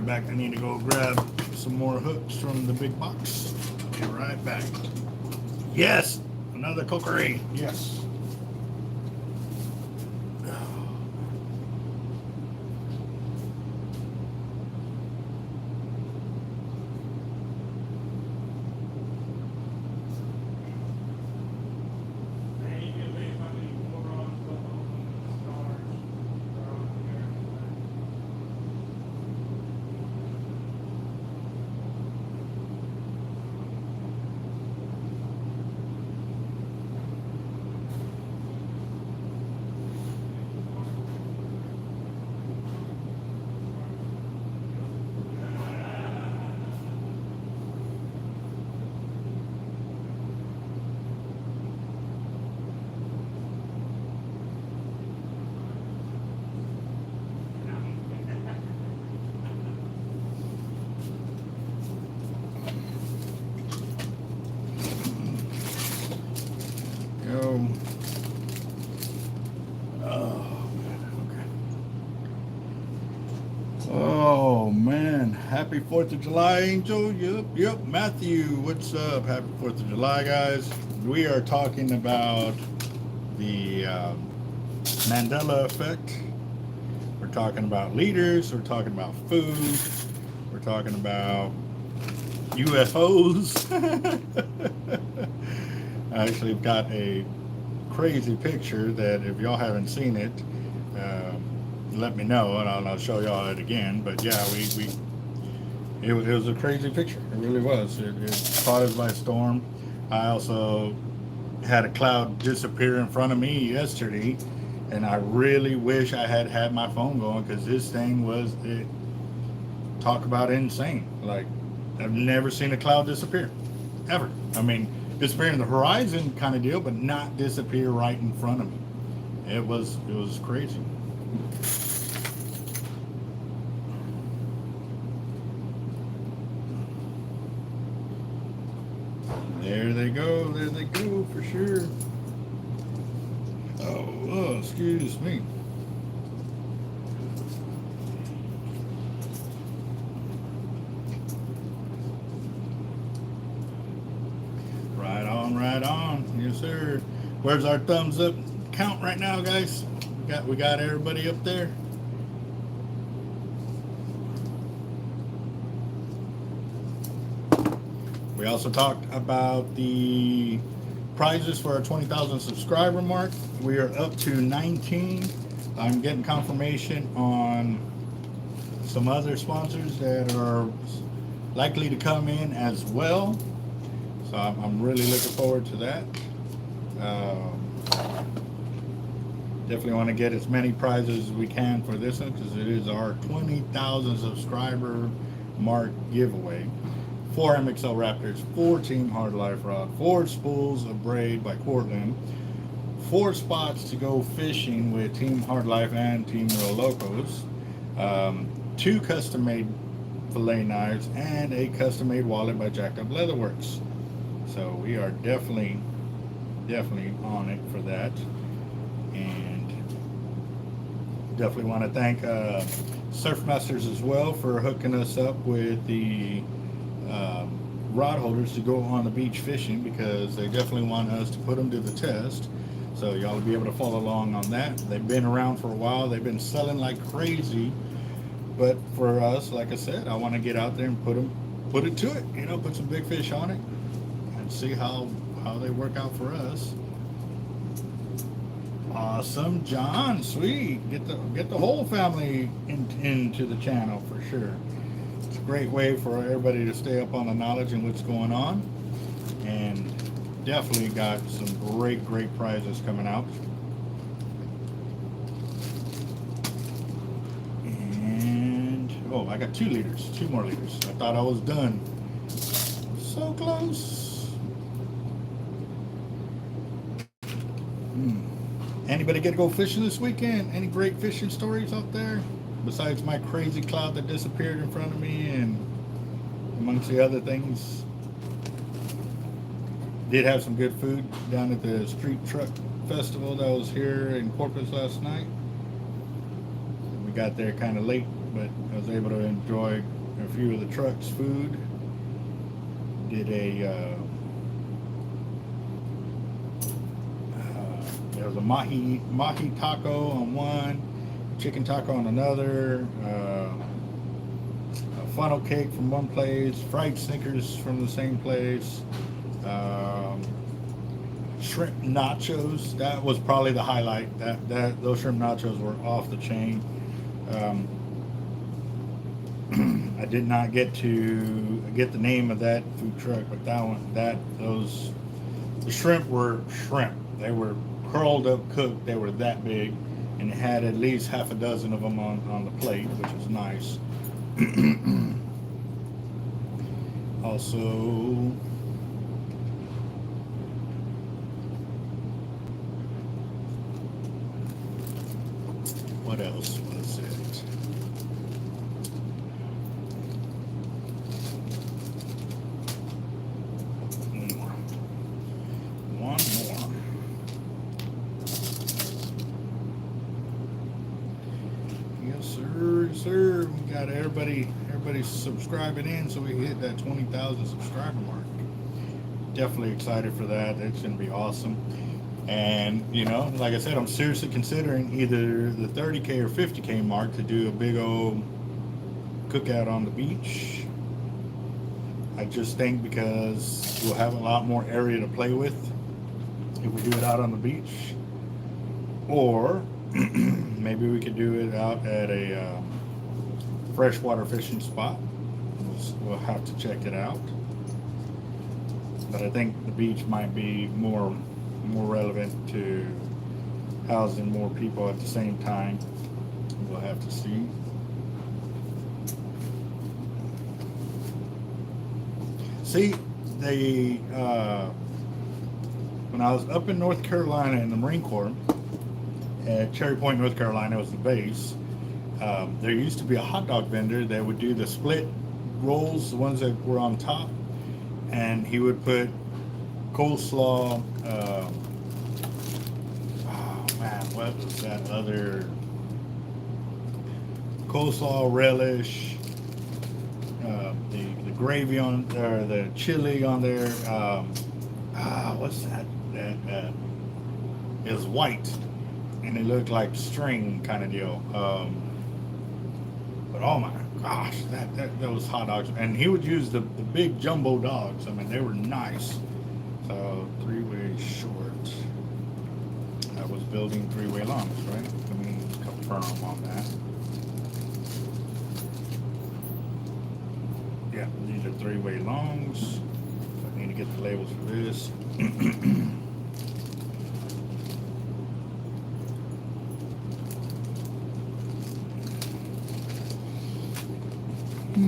Back. I need to go grab some more hooks from the big box. Be right back. Yes, another cookery. Yes. Happy 4th of July, Angel. Yep. Matthew, what's up? Happy 4th of July, guys. We are talking about the Mandela effect. We're talking about leaders. We're talking about food. We're talking about UFOs. I actually got a crazy picture that if y'all haven't seen it, let me know and I'll show y'all it again. But yeah, it was a crazy picture. It really was. It caught us by storm. I also had a cloud disappear in front of me yesterday, and I really wish I had my phone going because this thing was, talk about insane. Like, I've never seen a cloud disappear, ever. I mean, disappear in the horizon kind of deal, but not disappear right in front of me. It was crazy. There they go for sure. Oh, excuse me. Right on. Yes, sir. Where's our thumbs up count right now, guys? We got everybody up there. We also talked about the prizes for our 20,000 subscriber mark. We are up to 19. I'm getting confirmation on some other sponsors that are likely to come in as well. So I'm really looking forward to that. Definitely want to get as many prizes as we can for this one because it is our 20,000 subscriber mark giveaway. 4 MXL Raptors, 4 Team Hard Life Rod, 4 spools of braid by Cortland, 4 spots to go fishing with Team Hard Life and Team Real Locos, 2 custom-made fillet knives, and a custom-made wallet by Jacked Up Leatherworks. So we are definitely on it for that. And definitely want to thank Surfmasters as well for hooking us up with the rod holders to go on the beach fishing, because they definitely want us to put them to the test. So y'all will be able to follow along on that. They've been around for a while. They've been selling like crazy. But for us, like I said, I want to get out there and put it to it. You know, put some big fish on it and see how they work out for us. Awesome, John, sweet. Get the whole family into the channel for sure. It's a great way for everybody to stay up on the knowledge and what's going on. And definitely got some great prizes coming out. And oh, I got 2 more liters. I thought I was done. So close. Anybody get to go fishing this weekend? Any great fishing stories out there? Besides my crazy cloud that disappeared in front of me and amongst the other things. Did have some good food down at the Street Truck Festival that was here in Corpus last night. We got there kind of late, but I was able to enjoy a few of the trucks' food. Did there was a mahi taco on one, chicken taco on another, a funnel cake from one place, fried Snickers from the same place, shrimp nachos. That was probably the highlight. Those shrimp nachos were off the chain. I did not get to get the name of that food truck, but the shrimp were shrimp. They were curled up, cooked. They were that big, and it had at least half a dozen of them on the plate, which was nice. Also, what else was it? One more. Yes, sir, sir. We got everybody subscribing in, so we hit that 20,000 subscriber mark. Definitely excited for that. It's gonna be awesome. And you know, like I said, I'm seriously considering either the 30K or 50K mark to do a big old cookout on the beach. I just think because we'll have a lot more area to play with if we do it out on the beach, or maybe we could do it out at a freshwater fishing spot. We'll have to check it out, but I think the beach might be more relevant to housing more people at the same time. We'll have to see. See, when I was up in North Carolina in the Marine Corps, at Cherry Point, North Carolina was the base. There used to be a hot dog vendor that would do the split rolls, the ones that were on top, and he would put coleslaw, what was that other, coleslaw, relish, the gravy on, or the chili on there, what's that, it was white, and it looked like string kind of deal, but oh my gosh, that was hot dogs. And he would use the big jumbo dogs. I mean, they were nice. So 3-way short. I was building 3-way longs, right? Let me confirm on that. Yeah, these are 3-way longs. I need to get the labels for this. Alright.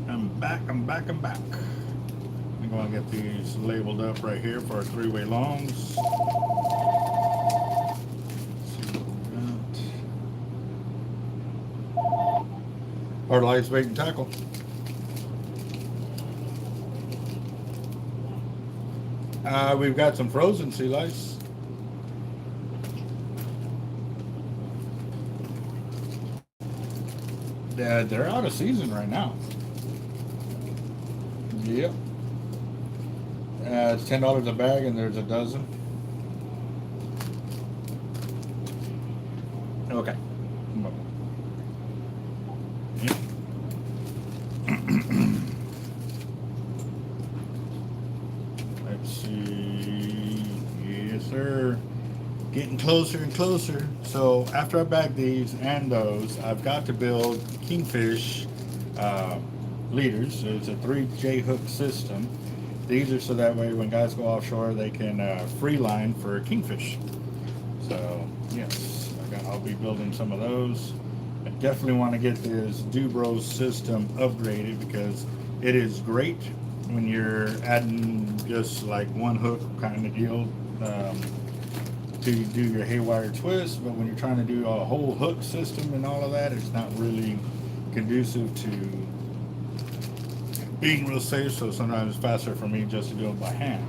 I'm back. I'm going to get these labeled up right here for our 3-way longs. See what we got. Hard lights, bait, and tackle. We've got some frozen sea lice. They're out of season right now. Yep. It's $10 a bag, and there's a dozen. Okay. Yep. Let's see. Yes, sir. Getting closer and closer. So after I bag these and those, I've got to build kingfish leaders. So it's a 3 J-hook system. These are so that way when guys go offshore, they can free line for kingfish. So yes, I'll be building some of those. I definitely want to get this Dubro system upgraded because it is great when you're adding just like one hook kind of deal to do your haywire twist, but when you're trying to do a whole hook system and all of that, it's not really conducive to being real safe. So sometimes it's faster for me just to do it by hand.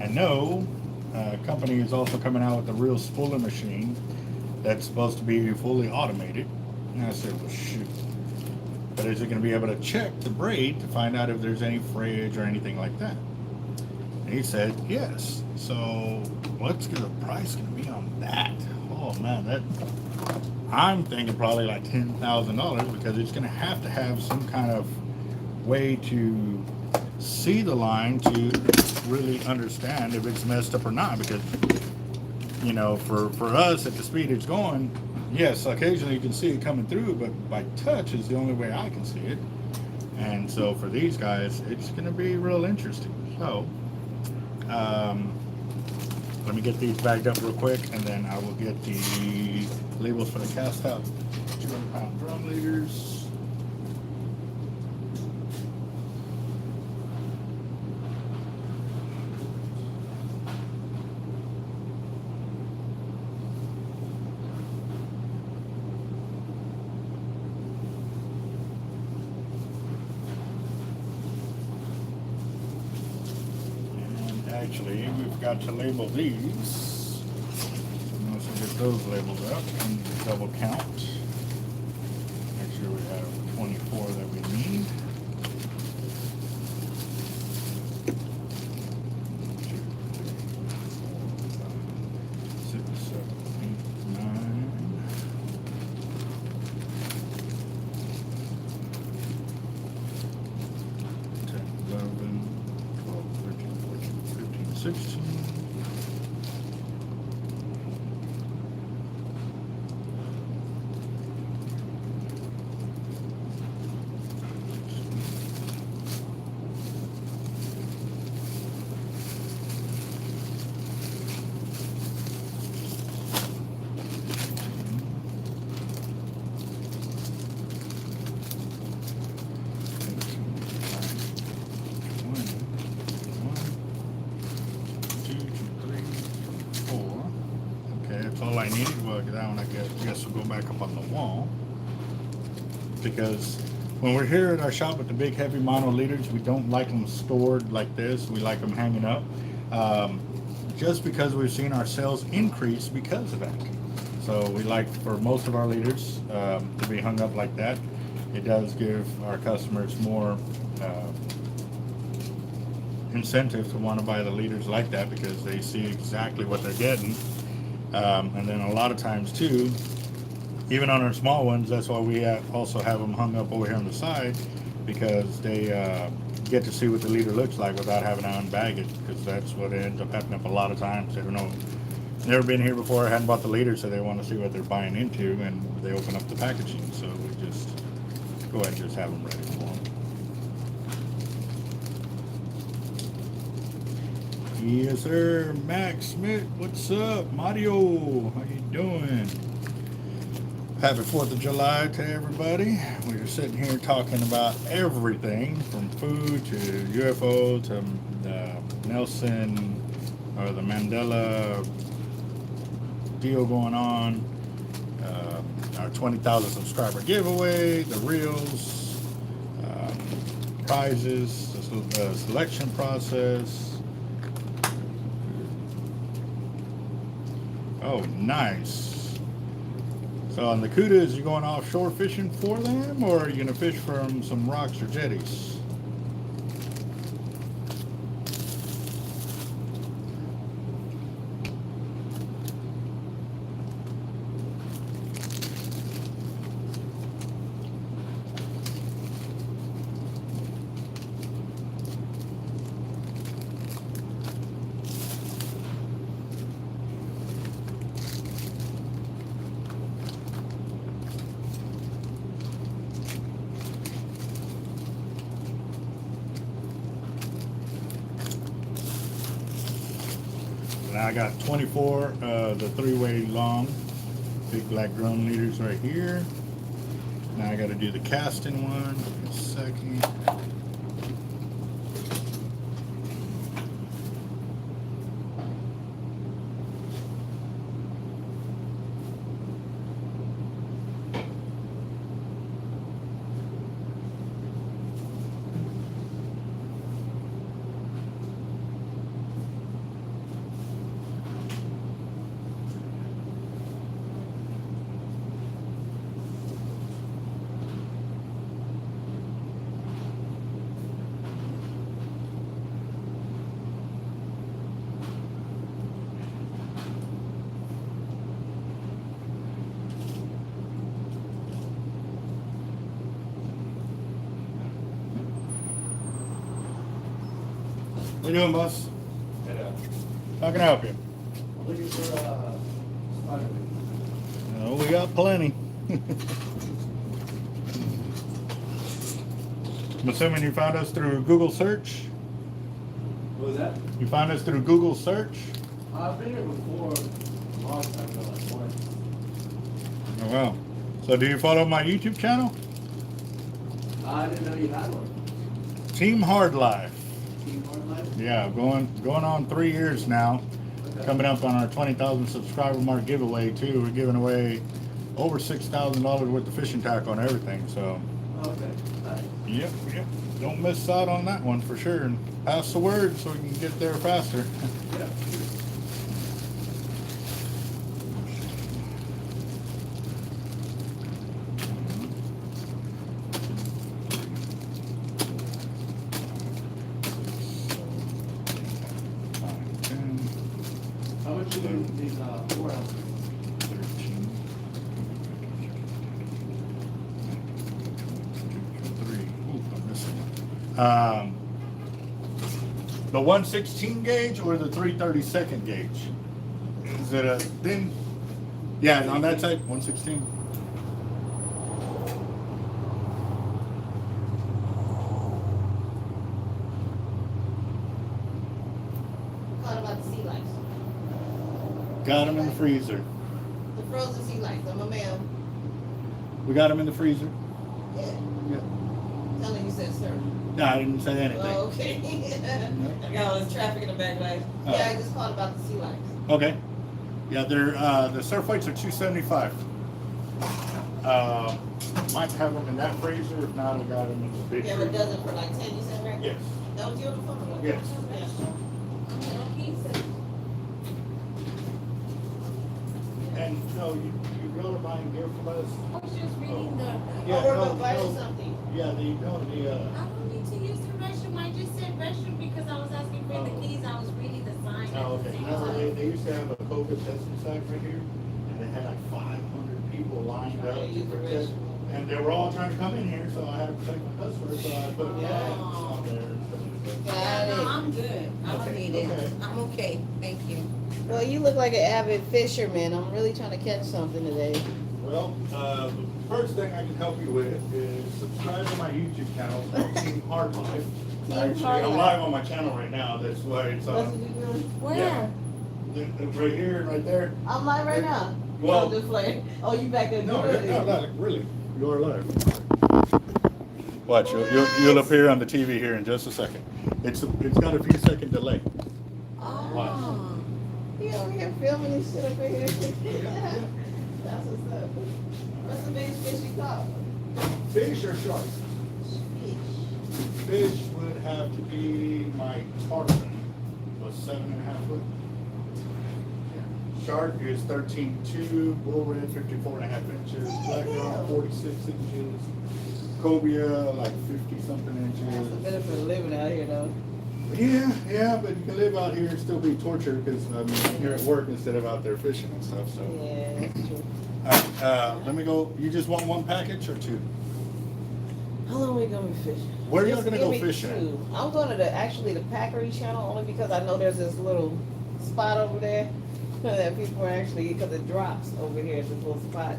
I know a company is also coming out with a real spooler machine that's supposed to be fully automated. And I said, well, shoot. But is it going to be able to check the braid to find out if there's any frayage or anything like that? And he said, yes. So what's the price going to be on that? Oh man, I'm thinking probably like $10,000 because it's going to have some kind of way to see the line to really understand if it's messed up or not. Because, you know, for us at the speed it's going, yes, occasionally you can see it coming through, but by touch is the only way I can see it. And so for these guys, it's going to be real interesting. So, let me get these bagged up real quick, and then I will get the labels for the cast out 200-pound drum leaders. Actually, we've got to label these. Let's get those labeled up and double count. Make sure we have 24 that we need. 1, 2, 3, 4, 5, 6, 7, 8, 9. 10, 11, 12, 13, 14, 15, 16. All I needed. Well, that one I guess will go back up on the wall, because when we're here at our shop with the big heavy mono leaders, we don't like them stored like this. We like them hanging up, just because we've seen our sales increase because of that. So we like for most of our leaders to be hung up like that. It does give our customers more incentive to want to buy the leaders like that, because they see exactly what they're getting. And then a lot of times too, even on our small ones, that's why we also have them hung up over here on the side, because they get to see what the leader looks like without having to unbag it, because that's what ends up happening up a lot of times. They don't know, never been here before, hadn't bought the leader, so they want to see what they're buying into, and they open up the packaging. So we just go ahead and just have them ready for them. Yes, sir. Max Smith, what's up? Mario, how you doing? Happy 4th of July to everybody. We're sitting here talking about everything from food to UFO to Nelson or the Mandela deal going on, our 20,000 subscriber giveaway, the reels, prizes, the selection process. Oh, nice. So on the kudas, you going offshore fishing for them, or are you going to fish from some rocks or jetties? I got 24 of the 3-way long big black drum leaders right here. Now I got to do the casting one. Give me a second. What you doing, boss? How can I help you? Looking for Spider-Man. Oh, we got plenty. I'm assuming you found us through Google search? What was that? You found us through Google search? I've been here before, a long time ago, like once. Oh, wow. So do you follow my YouTube channel? I didn't know you had one. Team Hard Life. Team Hard Life? Yeah, going on 3 years now. Okay. Coming up on our 20,000 subscriber mark giveaway too. We're giving away over $6,000 worth of fishing tackle and everything. So, Okay. Nice. yep. Don't miss out on that one for sure. And pass the word so we can get there faster. Yeah. How much you do these 4 ounces? 13. Ooh, I'm missing one. The 116 gauge or the 332nd gauge? Is it a thin? Yeah, on that side, 116. What about the sea lice? Got them in the freezer. The frozen sea lice, I'm a male. We got them in the freezer. Yeah. Yeah. Tell me you said sir. No, I didn't say anything. Oh, okay. I got all this traffic in the back light. Oh. Yeah, I just called about the sea lice. Okay. Yeah, they're the surf weights are $275. Might have them in that freezer. If not, we got them in the big You have a freezer. dozen for like 10, you said, right? Yes. That was your phone? Yes. And no, you go to buying gear from us. I was just reading the. Yeah, Oh, we're no, gonna buy no. you something. Yeah, the I don't need to use the restroom. I just said restroom because I was asking for the Oh. keys. I was reading the sign. Oh, at the okay. same No, time. they used to have a COVID testing site right here, and they had like 500 people lined up Trying to to use the protest. restroom. And they were all trying to come in here, so I had to protect my customers, so I put gas on there. appreciate it. Okay. I'm okay, thank you. Well, you look like an avid fisherman. I'm really trying to catch something today. Well, the first thing I can help you with is subscribe to my YouTube channel, Team Hard Life. Actually, Hard I'm Life. live on my channel right now. That's why it's What's on. it you doing? Where? Yeah. Right here and right there. I'm live right now. Well- Just playing. Oh, you back there No, doing it? no, really. You're live. Watch, you'll appear on the TV here in just a second. It's got a few second delay. Oh. He over here filming and shit up in here. That's what's up. What's the biggest fish you caught? Fish or shark? Fish. Fish would have to be my tarpon, was 7.5 foot. Shark is 13.2, bull red 54.5 inches, black drum 46 inches, cobia like 50 something That's a inches. benefit of living out here, though. Yeah, but you can live out here and still be tortured because I mean I'm here at work instead of out there fishing and stuff. So, Yeah, that's true. let me go. You just want one package or two? How long we gonna be fishing? Where are y'all Just gonna give go me fishing? two. I'm going to the packery channel only because I know there's this little spot over there that people are actually, because it drops over here at this little spot.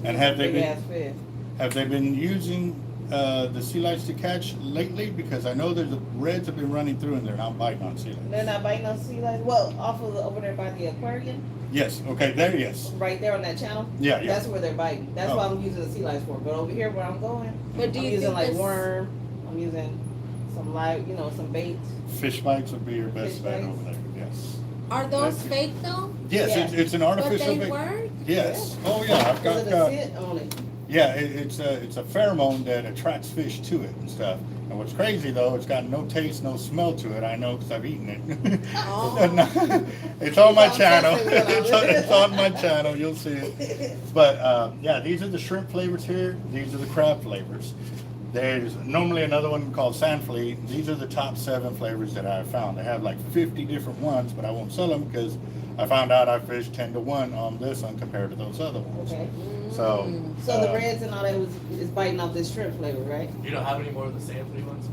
And have they Big been ass fish. have they been using the sea lights to catch lately? Because I know there's reds have been running through and they're not biting on sea lights. They're not biting on sea lights. Well, off of over there by the aquarium, Yes. Okay. There. Yes. right there on that channel. Yeah. Yeah. That's where they're biting. That's Oh. what I'm using the sea lights for. But over here where I'm going, But do I'm you using think like this- worm. I'm using some live, some baits. Fish bites would be your best Fish bet bites? over there. Yes. Are those That's- fake though? Yes. Yeah. It's an But artificial they bait. work? Yes. Oh yeah. I've Because got. of the scent on it. Yeah. It's a pheromone that attracts fish to it and stuff. And what's crazy though, it's got no taste, no smell to it. I know because I've eaten it. Oh. It's on my I'm channel. testing it out. It's on my channel. You'll see it. But yeah, these are the shrimp flavors here. These are the crab flavors. There's normally another one called sand flea. These are the top 7 flavors that I found. They have like 50 different ones, but I won't sell them because I found out I fished 10 to 1 on this one compared to those other ones. Okay. So, So the reds and all that is biting off this shrimp flavor, right? You don't have any more of the sand flea ones?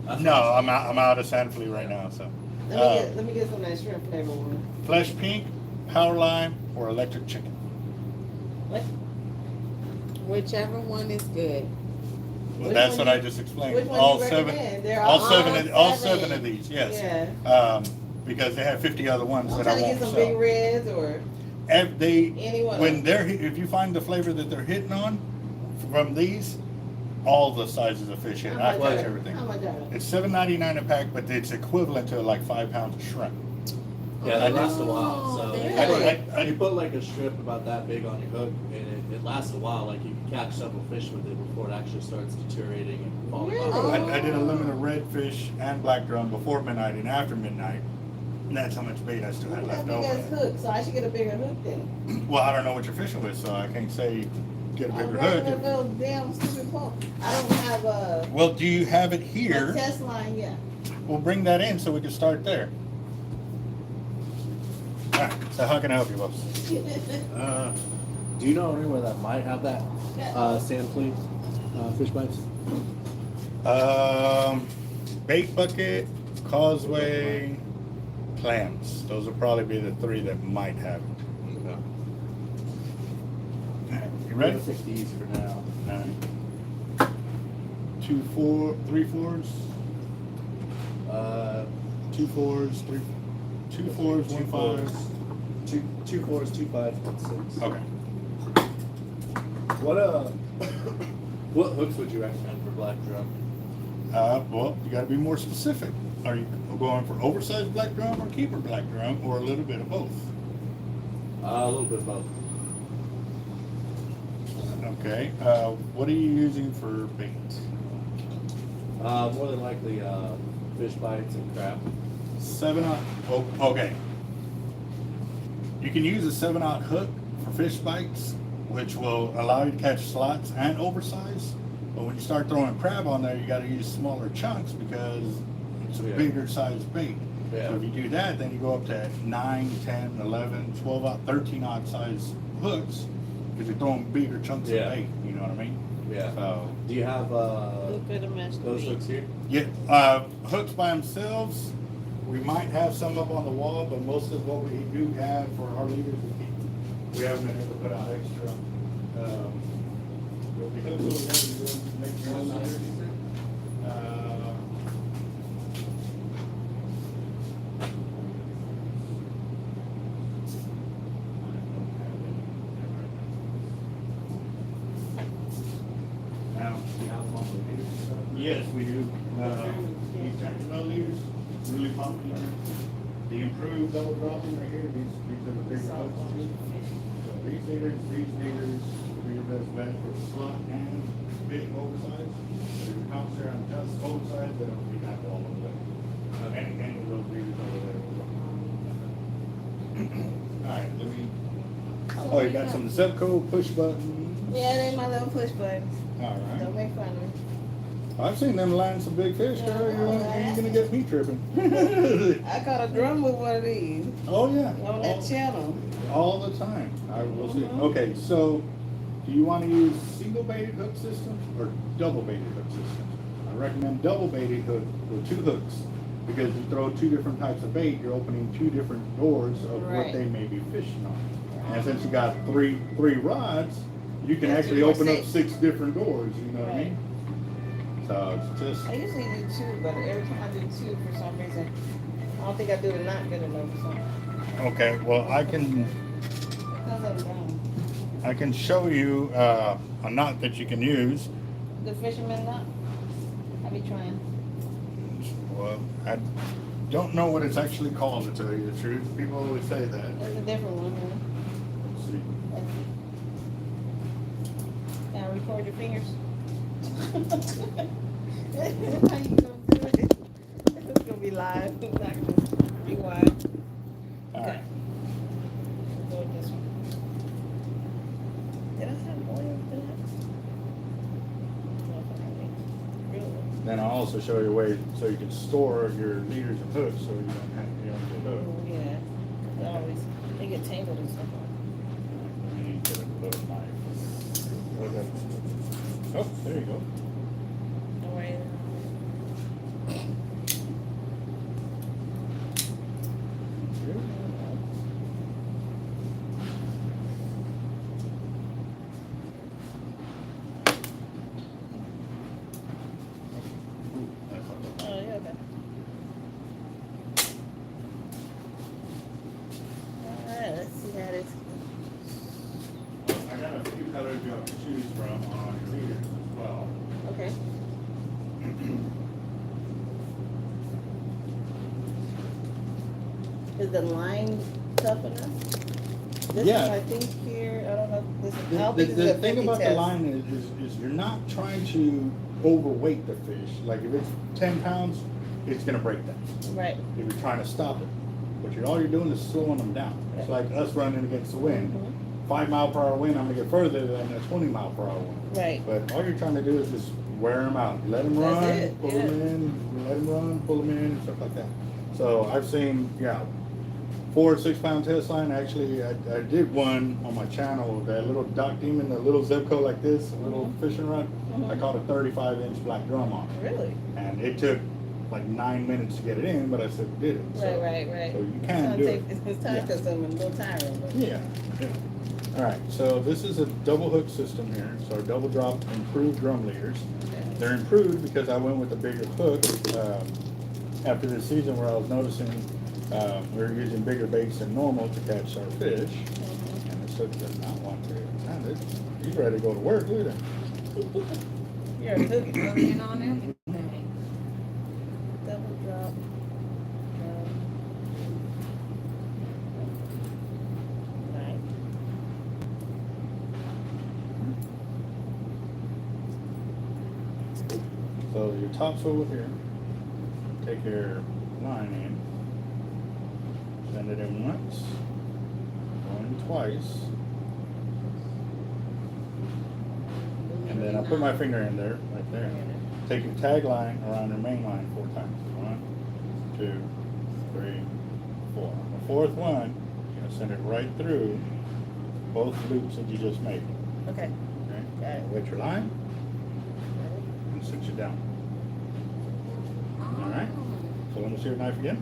That's no, what I'm out of sand flea right now. So, Let me get some of that shrimp flavor one. flesh pink, power lime, or electric chicken. What? Whichever one is good. Well, Which that's one what you- I just explained. which one All you 7, recommend? They're all all 7, all 7 7. of these. Yes. Yeah. Because they have 50 other ones I'm that I trying to won't get some big sell. reds or anyone. When if you find the flavor that they're hitting on from these, all the sizes of fish hit. I catch everything. How much are they? It's $7.99 a pack, but it's equivalent to like 5 pounds of shrimp. Yeah, they I last a just- while. So Really? you put like a strip about that big on your hook, and it lasts a while. Like you can catch several fish with it before it actually starts deteriorating and falling Really? off. I did a limit of redfish and black drum before midnight and after midnight. And that's how much bait I still had That left big ass over. hook, so I should get a bigger hook then. Well, I don't know what you're fishing with, so I can't say get a I'm bigger running a hook. little damn stupid pole. I don't have a Well, do you have it a here? test line yet. We'll bring that in so we can start there. All right, so how can I help you, boss? Do you know anywhere that might have that sand flea fish bites? Bait bucket, causeway, clams. Those will probably be the 3 that might have it. Okay. All right, you ready? We'll take these for now. All right. 2 4 3 4s, 2 4s, 3 2 4s, 1 5. Two 4s, 2 5s, 1 6. Okay. What hooks would you recommend for black drum? Well, you got to be more specific. Are you going for oversized black drum or keeper black drum, or a little bit of both? A little bit of both. Okay. What are you using for bait? More than likely fish bites and crab. 7/0. Oh, okay. You can use a 7/0 hook for fish bites, which will allow you to catch slots and oversized. But when you start throwing crab on there, you got to use smaller chunks because it's a Yeah. bigger size bait. Yeah. So if you do that, then you go up to 9, 10, 11, 12/0, 13/0 size hooks because you're throwing bigger chunks Yeah. of bait. You know what I mean? Yeah. So Do you have Look at the match. those hooks here? yeah, hooks by themselves. We might have some up on the wall, but most of what we do have for our leaders, we haven't been able to put out extra. Because we have to make your own leaders. Now, yes, we do. These technical leaders, really popular. The improved double dropping right here, these are the big hooks. So these leaders, are your best bet for slot and big oversized. So your comps there on just oversized, they don't be back all the way. Any of those leaders over there. Alright, let me. Oh, you got some Zepco push buttons. Yeah, they my little push buttons. Alright. Don't make fun of me. I've seen them land some big fish, girl. You ain't gonna get me tripping. I caught a drum with one of these Oh yeah. on that channel. All the time. I will see. Okay, so do you want to use single baited hook systems or double baited hook systems? I recommend double baited hook with 2 hooks because you throw 2 different types of bait, you're opening 2 different doors of what Right. they may be fishing on. And since you got three rods, you can Yeah, actually 3 or open up 6. 6 different doors. You know what I Right. mean? So it's just. I usually do 2, but every time I do 2 for some reason, I don't think I do the knot good enough or something. Okay, well I can. How's that done? I can show you a knot that you can use. The fisherman knot? I be trying. Well, I don't know what it's actually called, to tell you the truth. People always say that. There's a different one. Let's see. Now record your fingers. How you gonna do it? It's gonna be live. It's not gonna be wide. All right. Go with this one. Did I have oil for that? No, I don't think. Really? Then I'll also show you a way so you can store your leaders and hooks so you don't have to get hooked. Oh, yeah. They always, they get tangled and stuff. Let me get a little knife. Oh, there you go. Don't worry. Oh, yeah, okay. Alright, let's see how this. I got a few colors you have to choose from on your leaders as well. Okay. Is the line tough enough? This Yeah. is, I think here, I don't know, this is, I don't The think this is a thing 50 about the test. line is you're not trying to overweight the fish. Like if it's 10 pounds, it's gonna break that. Right. If you're trying to stop it. But all you're doing is slowing them down. It's like us running against the wind. Mhm. 5 mile per hour wind, I'm gonna get further than a 20 mile per hour wind. Right. But all you're trying to do is just wear them out. Let them That's run, it, pull yeah. them in, let them run, pull them in, stuff like that. So I've seen, 4 or 6 pound test line. Actually, I did one on my channel, that little Doc Demon, a little Zepco like this, a little fishing rod. I caught a 35-inch black drum on it. Really? And it took like 9 minutes to get it in, but I still did it. So, Right. So you It's can gonna do take, it. it's time Yeah. consuming, a little tiring, but. Yeah. All right, so this is a double hook system here. So double drop improved drum leaders. Okay. They're improved because I went with a bigger hook after this season where I was noticing we were using bigger baits than normal to catch our fish. And this hook does not want to stand it. He's ready to go to work, look at him. You're a cookie. You know them? Double drop. Right. So your top swivel here, take your line in, send it in once, going twice, and then I put my finger in there, right there. Take your tag line around your main line 4 times. 1, 2, 3, 4. The 4th one, you're gonna send it right through both loops that you just made. Okay. Okay? Got it. Wet your line and sit you down. All right. So let me see your knife again.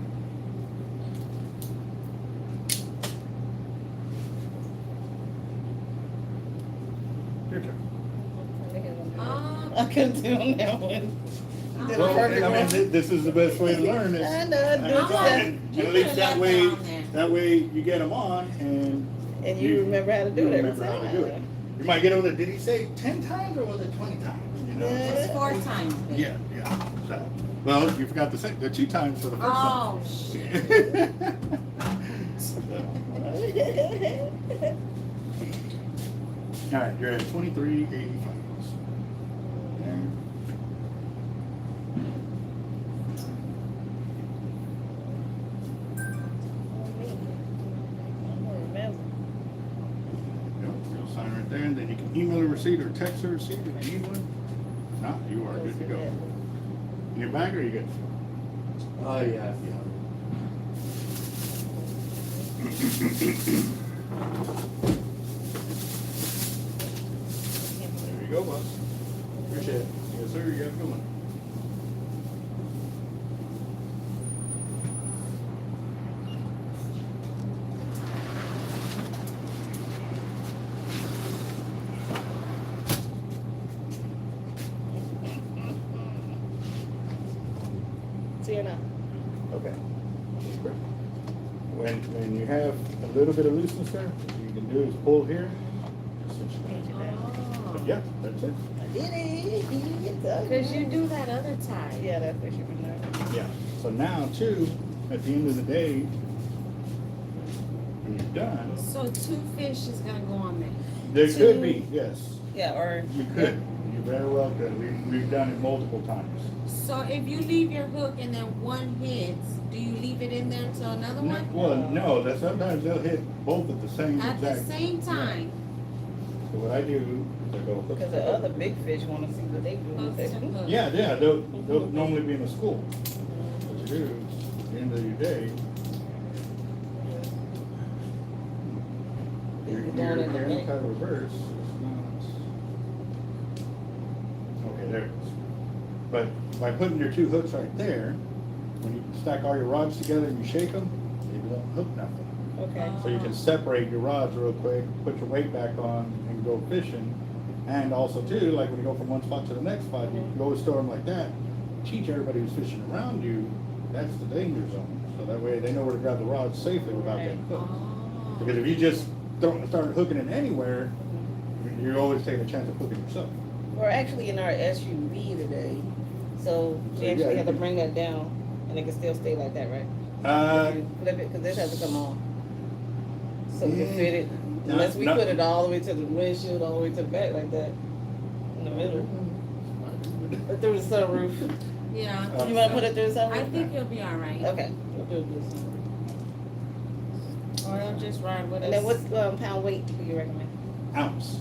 couldn't do on that one. You did a Well, perfect I mean, one. this is the best way to learn is. I know, do it And at least that way you get them on and. And you remember how to do it every remember how to time. do it. You might get over, did he say 10 times or was it 20 times? You know? It's 4 times. baby. Yeah. So, well, you forgot to say the 2 times for the first Oh, time. shit. All right, you're at 23.85. You'll sign right there, and then you can email a receipt or text a receipt if you need one. If not, you are good to go. In your bag, or you good? Oh, yeah. There you go, boss. Appreciate it. Yes, sir. You have a good one. See or not? Okay. When you have a little bit of looseness there, what you can do is pull here. Pinch it down. But yeah, that's it. I did it. Because you do that other tie. Yeah, that's what you been doing. Yeah. So now, too, at the end of the day, when you're done, So 2 fish is gonna go on there. there could be, yes. Yeah, or. You could. You very well could. We've done it multiple times. So if you leave your hook and then one hits, do you leave it in there till another one? Well, no, that sometimes they'll hit both at the same At the exact. same time? So what I do is I go hook. Because the other big fish want to see what they do with Hook it. to hook. Yeah, they'll normally be in a school. What you do, at the end of your day, You're doing it you're in the in kind of reverse. It's not. Okay, there it is. But by putting your 2 hooks right there, when you stack all your rods together and you shake them, they won't hook nothing. Okay. So you can separate your rods real quick, put your weight back on, and go fishing. And also too, like when you go from one spot to the next spot, you can go store them like that. Teach everybody who's fishing around you, that's the danger zone. So that way they know where to grab the rods safely without getting hooked. Oh. Because if you just start hooking it anywhere, you're always taking a chance of hooking yourself. We're actually in our SUV today, so we So, actually yeah, have to you- bring that down, and it can still stay like that, right? If you flip it, because this has to come on. So we can fit it, No, unless we no. put it all the way to the windshield, all the way to the back like that, in the middle. Or through the sunroof. Yeah. You wanna put it through the sunroof? I think you'll be all right. Okay, we'll do it through the sunroof. Or you'll just ride with us. And then what's pound weight do you recommend? Ounce.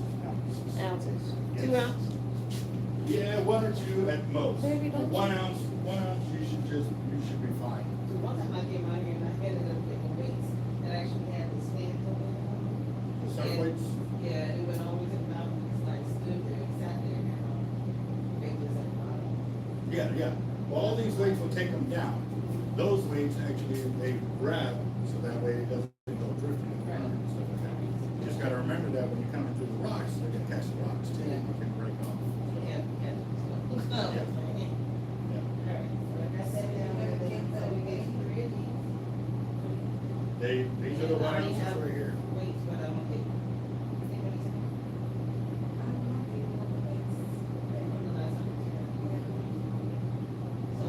Ounces? Yes. 2 ounce? Yeah, 1 or 2 at most. Baby, For don't 1 ounce, you should be fine. One time I came out here and I ended up taking weights that actually had the stand on it. The surf weights? Yeah, it went all the way to the mountain, it's like stood there, sat there, and weight was at the bottom. Yeah. Well, all these weights will take them down. Those weights actually, they grab, so that way it doesn't go drifting around and stuff like that. You just gotta remember that when you're coming through the rocks, they're gonna catch the rocks too, Yeah. you can break off. Yeah. Yeah. Alright, so like I said, down there, so we get ready. These are the 1 ounces right here. Weights, but I don't get. So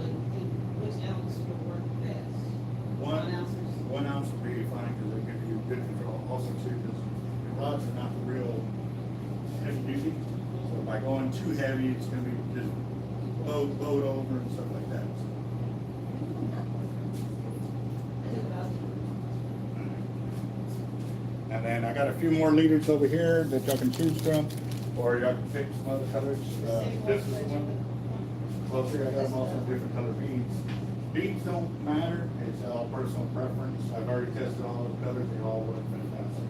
which ounce would work best? 1 ounce? 1 ounce would be fine, because they give you good control. Also too, because the rods are not real heavy duty. So by going too heavy, it's gonna be just bowed over and stuff like that. And then I got a few more leaders over here that y'all can choose from, or y'all can pick some other colors. This is the one. Closer, I got them all some different color beads. Beads don't matter, it's all personal preference. I've already tested all the colors, they all work fantastic.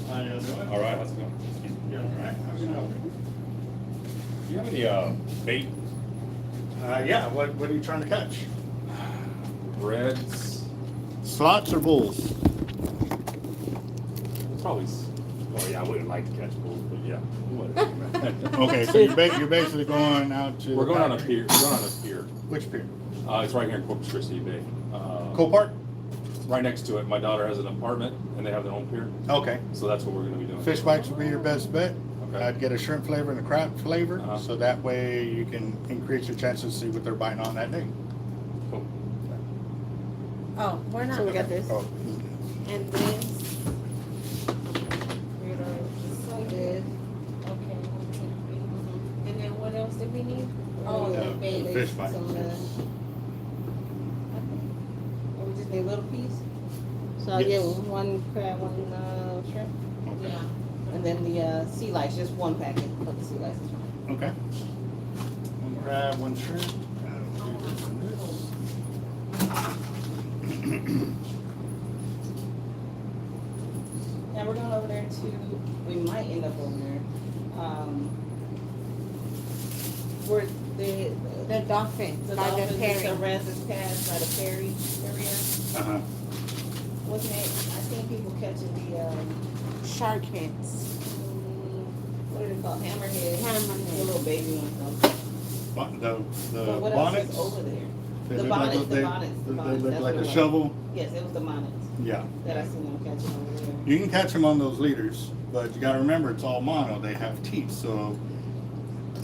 How you doing? All right, how's it going? You all right? How can I help you? Do you have any bait Yeah, what are you trying to catch? reds? Slots or bulls? probably. Oh yeah, I wouldn't like to catch bulls, but yeah, whatever. Okay, so you're basically going out to. We're going on a Packers. pier. We're going on a pier. Which pier? It's right here in Corpus Christi Bay. Copart? Right next to it. My daughter has an apartment, and they have their own pier. Okay. So that's what we're going to be doing. Fish bites would be your best bet. Okay. I'd get a shrimp flavor and a crab flavor, Uh-huh. so that way you can increase your chances to see what they're biting on that day. Cool. Oh, we're not. So we got this. Oh, And this. So good. Okay, 1, 2, 3. And then what else did we need? Oh, Yeah, the the bait. fish bites. Some, we just need a little piece. So I'll Yes. get one crab, one shrimp, okay. Yeah. and then the sea lice, just one packet of the sea lice is fine. Okay. One crab, one shrimp. Now we're going over there to, we might end up over there. Where The dolphins, the by the dolphins, Perry. the Hernandez pass by the Perry area. Uh-huh. What's that? I seen people catching the, Shark heads. what are they called? Hammerhead. Hammerhead. The little baby ones. Though. The But what bonnets. else is over there? They The look bonnets, like the they- bonnets, the They bonnets, look that's like what a it was. shovel. Yes, it was the bonnets Yeah. that I seen them catching over there. You can catch them on those leaders, but you gotta remember it's all mono. They have teeth, so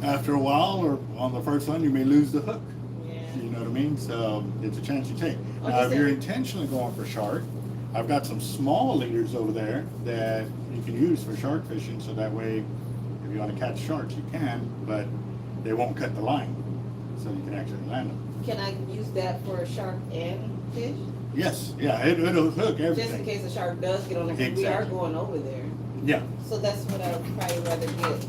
after a while or on the first one, you may lose the hook. Yeah. You know what I mean? So it's a chance you take. Oh, Now, if just you're that- intentionally going for shark, I've got some small leaders over there that you can use for shark fishing. So that way, if you want to catch sharks, you can, but they won't cut the line, so you can actually land them. Can I use that for a shark and fish? Yes, yeah, it'll hook Just in everything. case a shark does get on there, 'cause we are Exactly. going over there. Yeah, So that's what I would probably rather get.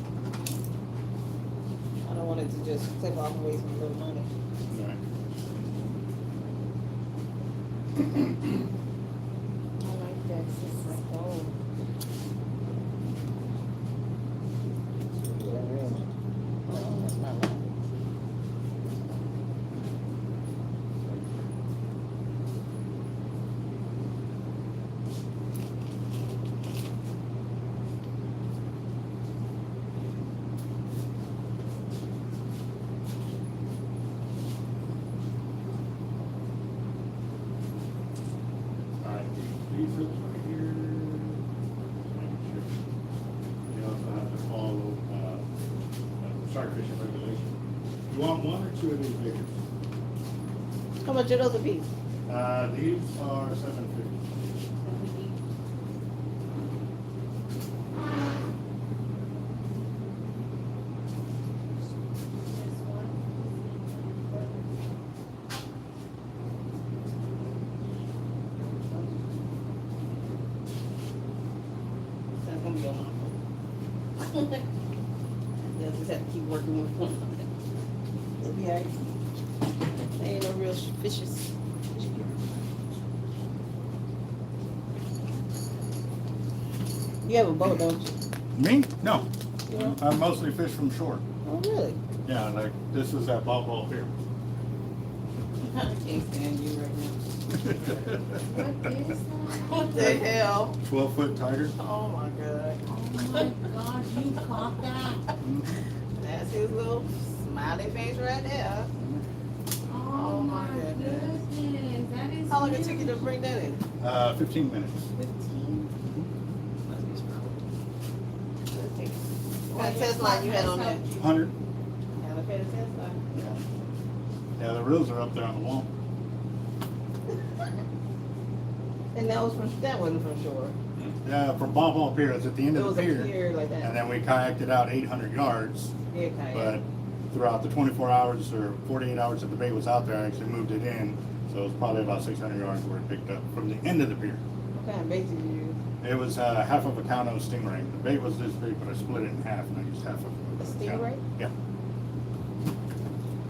I don't want it to just clip off and waste my little money. right. I like this. This is gold. Alright, these hooks right here. Making sure. You also have to follow, shark fishing regulation. You want one or two of these bigger? How much are those a piece? These are $7.50. That's gonna be on my phone. Yeah, just have to keep working with one. It'll be alright. They ain't no real fishes. You have a boat, don't you? Me? No. You don't? I mostly fish from shore. Oh, really? Yeah, like this is that ball here. I can't stand you right now. What is that? What the hell? 12-foot tiger. Oh my god. Oh my gosh, you caught that? That's his little smiley face right there. Oh my goodness. goodness. That is. How long it took you to bring that in? 15 minutes. 15. Must be strong. What kind of test line you had on that? 100. Yeah, look at the test line. Yeah. Yeah, the reels are up there on the wall. And that wasn't from shore. Yeah, from Ball Pier, it's at the end It of was the a pier. pier like And that. then we kayaked it out 800 yards. Yeah, kayak. But throughout the 24 hours or 48 hours that the bait was out there, I actually moved it in. So it was probably about 600 yards where it picked up from the end of the pier. What kind of bait did you use? It was half of a Cano stingray. The bait was this big, but I split it in half and I used half of it. A stingray? Yeah.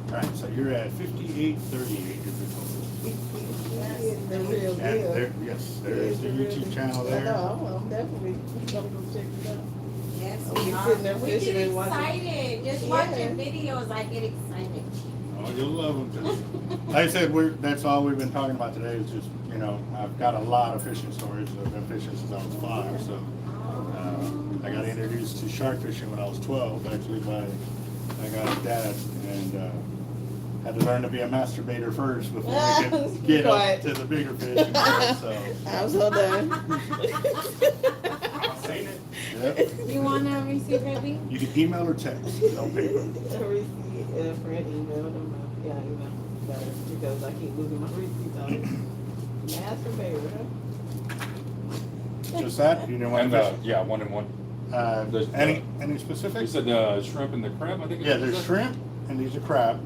All right, so you're at 58.38 is the total. The real And deal. there, yes, there is the YouTube channel I there. know, I'm definitely gonna go check it out. Yes, We we are. sitting there We fishing get and watching. excited. Just Yeah. watching videos, I get excited. Oh, you'll love them too. Like I said, that's all we've been talking about today is just, I've got a lot of fishing stories. I've been fishing since I was 5, so I got introduced to shark fishing when I was 12, actually by my guy's dad, and had to learn to be a masturbator first before we could get up to the bigger fish. You know, so. I'm so done. I've seen it. Yep. You wanna receive it, B? You can email or text, no paper. A receipt, a friend emailed them. Yeah, email better because I keep losing my receipts on it. Masturbator, huh? Just that? You didn't want And, to fish? yeah, 1 and 1. There's, Any You specifics? said shrimp and the crab, I think. Yeah, there's shrimp and these are crab.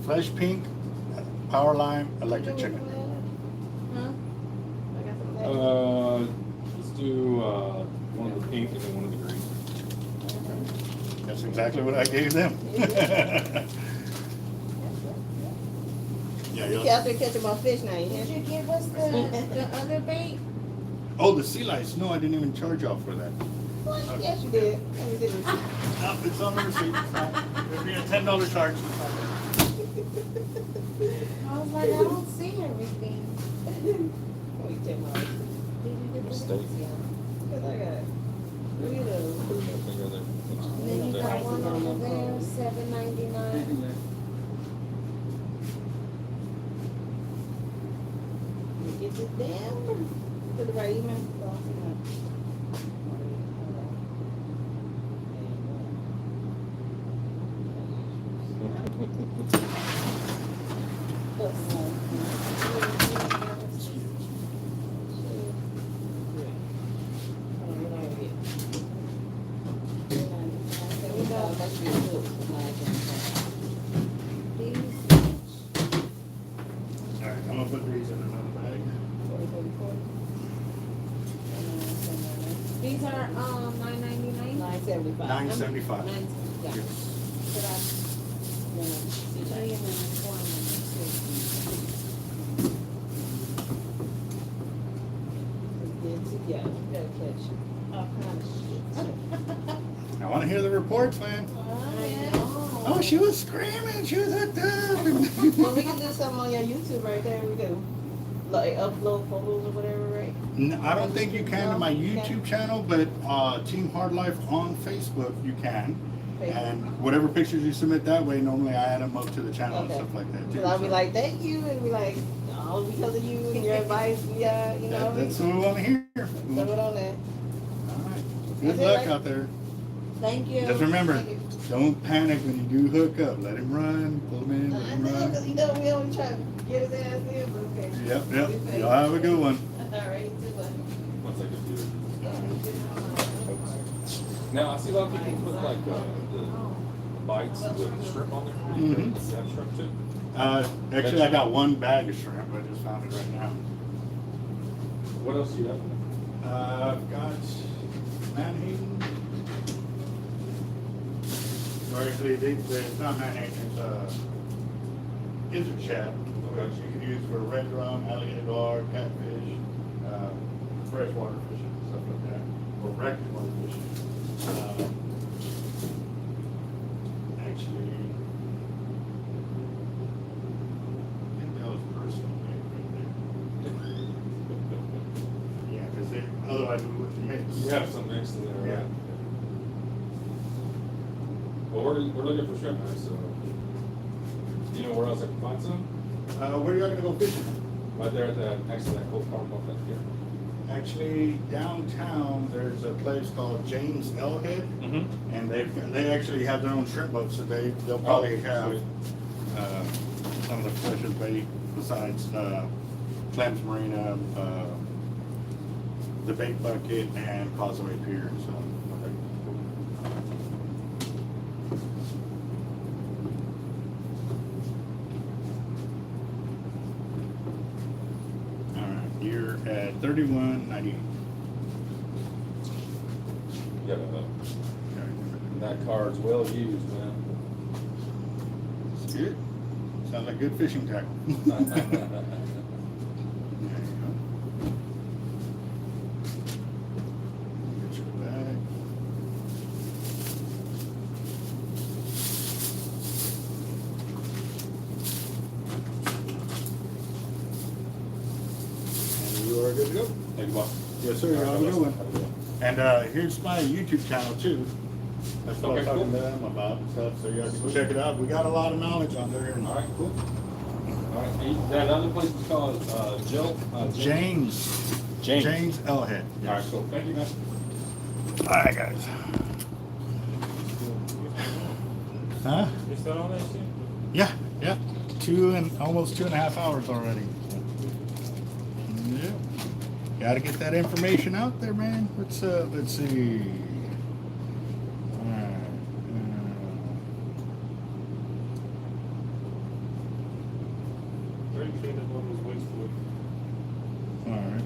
Flesh pink, power lime, electric chicken. Huh? I got some legs. Let's do one of the pink and then one of the green. That's exactly what I gave them. Yeah, You yeah. out there catching my fish now, you Did hear? you give us the other bait? Oh, the sea lice. No, I didn't even charge y'all for that. What? Yes, you did. Let me see the receipt. No, it's on the receipt. It'll be a $10 charge. I was like, I don't see everything. Let me check my receipt. Did you get the Mistake. yeah. Cause I got 3 of those. And then you got one over there, $7.99. Let me get this damn to the right email. All right, I'm gonna put these in another bag. These are $9.99. $9.75. Yeah. Should I tell you the one? Yeah, you gotta catch all kind of shit. I want to hear the reports, man. Oh, she was screaming. She was hooked up. Well, we can do something on your YouTube right there. We can like upload photos or whatever, right? No, I don't think you can to my YouTube channel, but Team Hard Life on Facebook you can. And whatever pictures you submit that way, normally I add them up to the channel and Okay. stuff like that too. Because I'll be So like, thank you, and be like, all because of you and your advice. Yeah, you know. that's what we want to hear. Throw it on there. All right. Good That's it, luck right? out there. Thank you. Just remember, Thank you. don't panic when you do hook up. Let him run. Pull him in. Let I him know, run. because you know we always try to get his ass in, but okay. Yep. Y'all have a good one. All right, too much. Once I get to it. Now, I see a lot of people put like the bites with shrimp on there. Mhm. Does that have shrimp too? Actually, I got one bag of shrimp. I just found it right now. What else do you have? I've got Manhattan. Or actually, it's not Manhattan, it's gizzard shad, which you can use for red drum, alligator gar, catfish, freshwater fishing, stuff like that, or freshwater fishing. Actually, I think that was personal made right there. Yeah, because otherwise we wouldn't mix. You have some mixed in there, Yeah. right? Well, we're looking for shrimp now, so do you know where else I can find some? Where are you gonna go fishing? Right there at that, next to that whole park off that pier. Actually, downtown, there's a place called James Elhead, Mm-hmm. and they actually have their own shrimp boats, so they'll probably have sweet. some of the freshest bait besides Clem's Marina, the Bait Bucket, and Causeway Pier. So, all right, you're at 31.98. Yeah, that card's well used, man. It's good. Sounds like good fishing tackle. There you go. Get your bag. And you are good to go. Thank you, boss. Yes, sir. You have a good one. And here's my YouTube channel too. That's what I was Okay, talking cool. to them about and stuff. So you guys can check it out. We got a lot of knowledge on there. All right, cool. All right, that other place is called Jill. James. James. James Elhead. All right, cool. Thank you, man. All right, guys. Huh? You still on that shit? Yeah, yeah. Almost 2.5 hours already. Yeah. Gotta get that information out there, man. Let's see. All right. Very clean as one was wasteful. All right.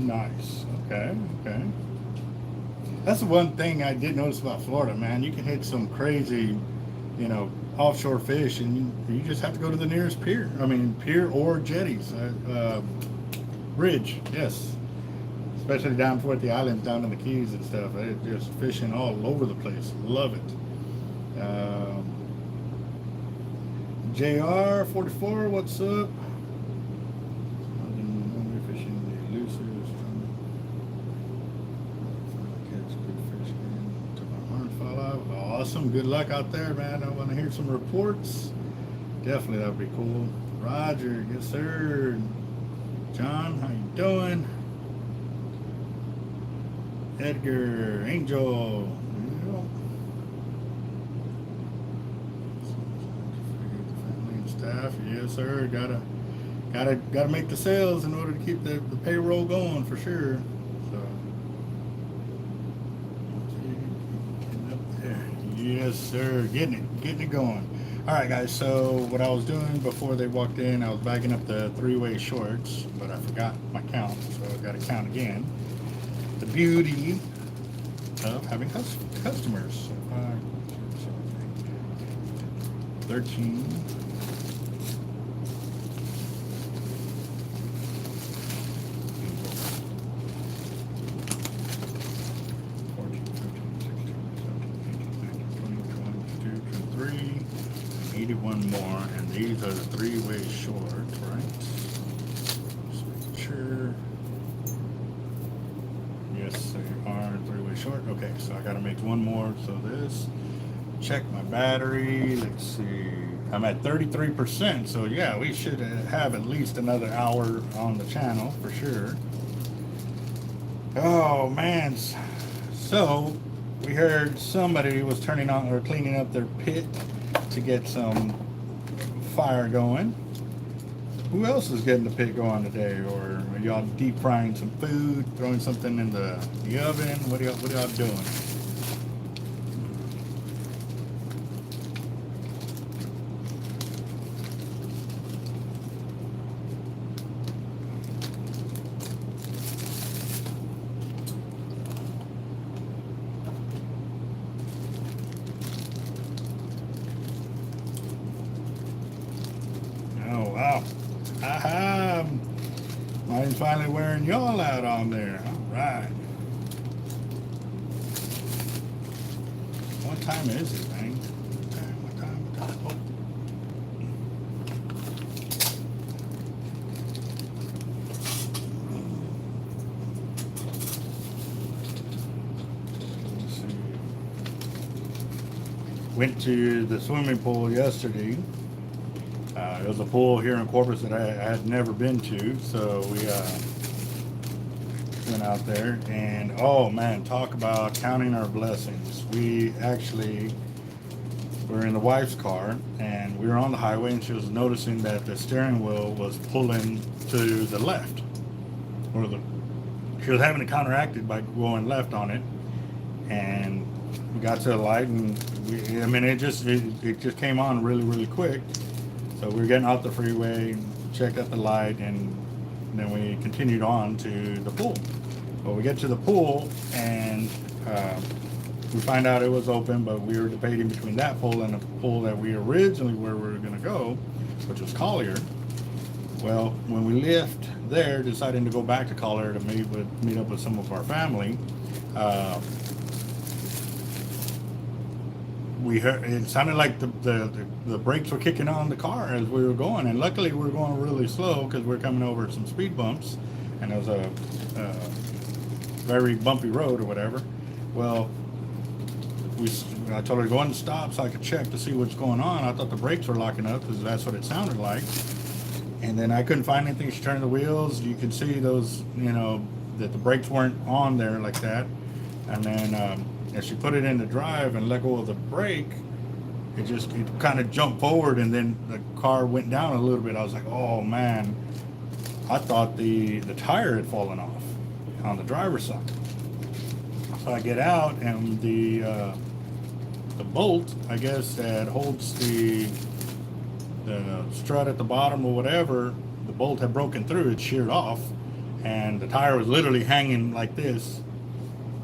Nice. Okay. Okay. That's the one thing I did notice about Florida, man. You can hit some crazy, offshore fish, and you just have to go to the nearest pier. I mean, pier or jetties. Bridge, yes. Especially down toward the islands, down in the Keys and stuff. They're just fishing all over the place. Love it. JR 44, what's up? Awesome. Good luck out there, man. I want to hear some reports. Definitely, that would be cool. Roger, yes sir. John, how you doing? Edgar, Angel. Family and staff, yes sir. Gotta make the sales in order to keep the payroll going for sure. Yes, sir. Getting it going. All right, guys. So what I was doing before they walked in, I was bagging up the 3-way shorts, but I forgot my count, so I got to count again. The beauty of having customers. 13. 81 more, and these are the 3-way shorts, right? Just making sure. Yes, they are 3-way short. Okay, so I gotta make one more. So this, check my battery. Let's see. I'm at 33%, so yeah, we should have at least another hour on the channel for sure. Oh man, so we heard somebody was turning on or cleaning up their pit to get some fire going. Who else is getting the pit going today? Or are y'all deep frying some food, throwing something in the oven? What are y'all doing? Mine's finally wearing y'all out on there. All right. What time is it, man? What time? Oh. Let's see. Went to the swimming pool yesterday. There was a pool here in Corpus that I had never been to, so we went out there, and oh man, talk about counting our blessings. We actually were in the wife's car, and we were on the highway, and she was noticing that the steering wheel was pulling to the left, she was having it counteracted by going left on it, and we got to the light, and it just came on really, really quick. So we were getting out the freeway, checked out the light, and then we continued on to the pool. Well, we get to the pool, and we find out it was open, but we were debating between that pool and the pool that we originally where we were going to go, which was Collier. Well, when we left there, deciding to go back to Collier to meet up with some of our family, we heard it sounded like the brakes were kicking on the car as we were going, and luckily we were going really slow because we were coming over some speed bumps, and it was a very bumpy road or whatever. Well, I told her to go and stop so I could check to see what's going on. I thought the brakes were locking up because that's what it sounded like. And then I couldn't find anything. She turned the wheels. You could see those, you know, that the brakes weren't on there like that. And then as she put it in the drive and let go of the brake, it kind of jumped forward, and then the car went down a little bit. I was like, oh man, I thought the tire had fallen off on the driver's side. So I get out, and the bolt, I guess, that holds the strut at the bottom or whatever, the bolt had broken through. It sheared off, and the tire was literally hanging like this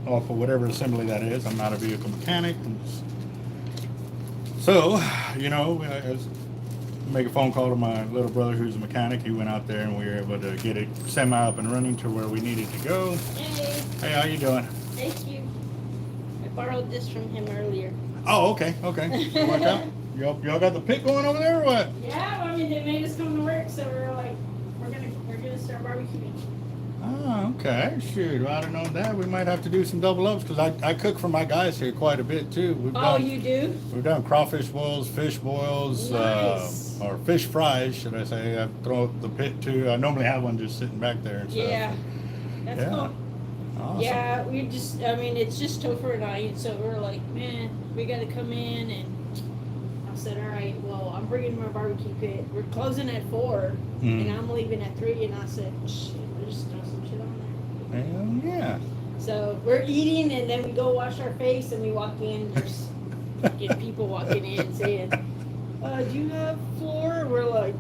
off of whatever assembly that is. I'm not a vehicle mechanic. So, you know, I make a phone call to my little brother who's a mechanic. He went out there, and we were able to get it semi up and running to where we needed to go. Hey, Hey, how you doing? thank you. I borrowed this from him earlier. Oh, okay. So work out. Y'all got the pit going over there or what? Yeah, I mean, they made us come to work, so we're like, we're gonna start barbecuing. Oh, okay. Shoot, well, I don't know that. We might have to do some double ups because I cook for my guys here quite a bit too. You do? We've done crawfish boils, fish boils, Nice. or fish fries, should I say. I throw the pit too. I normally have one just sitting back there and stuff. Yeah. That's Yeah. cool. Awesome. Yeah, it's just Topher and I, so we're like, man, we gotta come in, and I said, all right, well, I'm bringing my barbecue pit. We're closing at 4, and I'm leaving at 3, and I said, shit, we'll just throw some shit on there. Hell yeah. So we're eating, and then we go wash our face, and we walk in, there's get people walking in saying, do you have floor? We're like,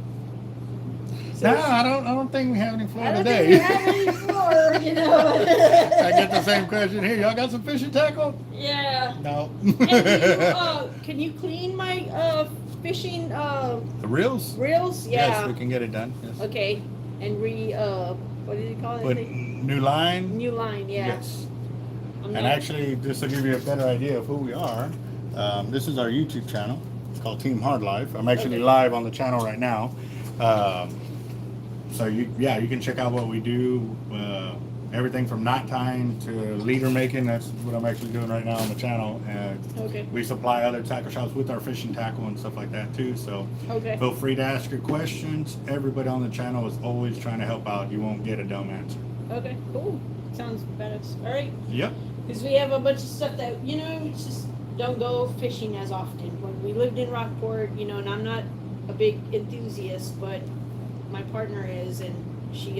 so No, I don't think we have any floor I don't today. think we have any floor, you know. I get the same question here. Y'all got some fishing tackle? Yeah. No. And can you clean my fishing The reels? reels? Yeah. Yes, we can get it done. Yes. Okay. And what did you call it? Put new line? New line, yeah. Yes. I'm And not- actually, just to give you a better idea of who we are, this is our YouTube channel. It's called Team Hard Life. I'm actually Okay. live on the channel right now. So you can check out what we do. Everything from knot tying to leader making. That's what I'm actually doing right now on the channel. Okay. We supply other tackle shops with our fishing tackle and stuff like that too. So Okay. feel free to ask your questions. Everybody on the channel is always trying to help out. You won't get a dumb answer. Okay, cool. Sounds badass. All right. Yep. Because we have a bunch of stuff that, we just don't go fishing as often. When we lived in Rockport, and I'm not a big enthusiast, but my partner is, and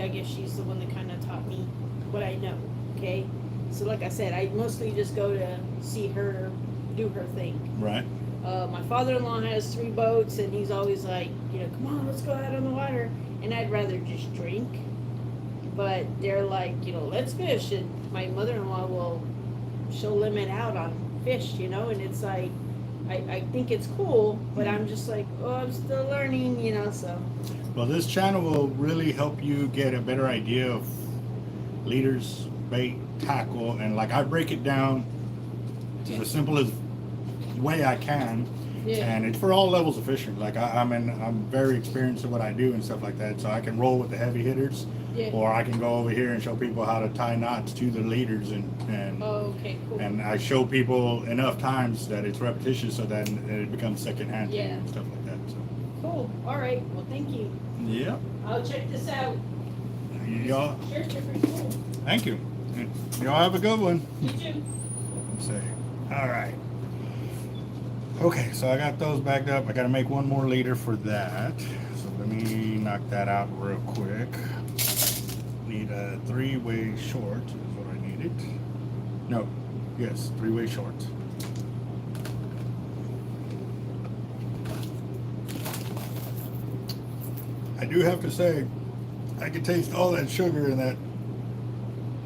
I guess she's the one that kind of taught me what I know, okay? So like I said, I mostly just go to see her do her thing. Right. My father-in-law has 3 boats, and he's always like, come on, let's go out on the water. And I'd rather just drink. But they're like, let's fish. And my mother-in-law she'll limit out on fish, and it's like, I think it's cool, but I'm just like, I'm still learning, so. Well, this channel will really help you get a better idea of leaders, bait, tackle, and like I break it down to the simplest way I can. Yeah. And it's for all levels of fishing. Like I'm very experienced in what I do and stuff like that. So I can roll with the heavy hitters, Yeah. or I can go over here and show people how to tie knots to the leaders, and Oh, okay, cool. and I show people enough times that it's repetitious, so that it becomes secondhand to you Yeah. and stuff like that. So Cool. All right. Well, thank you. yeah, I'll check this out. y'all. Shirts are pretty cool. Thank you. Y'all have a good one. You too. Let's see. All right. Okay, so I got those backed up. I got to make one more leader for that. So let me knock that out real quick. Need a 3-way short is what I needed. No, yes, 3-way short. I do have to say, I can taste all that sugar in that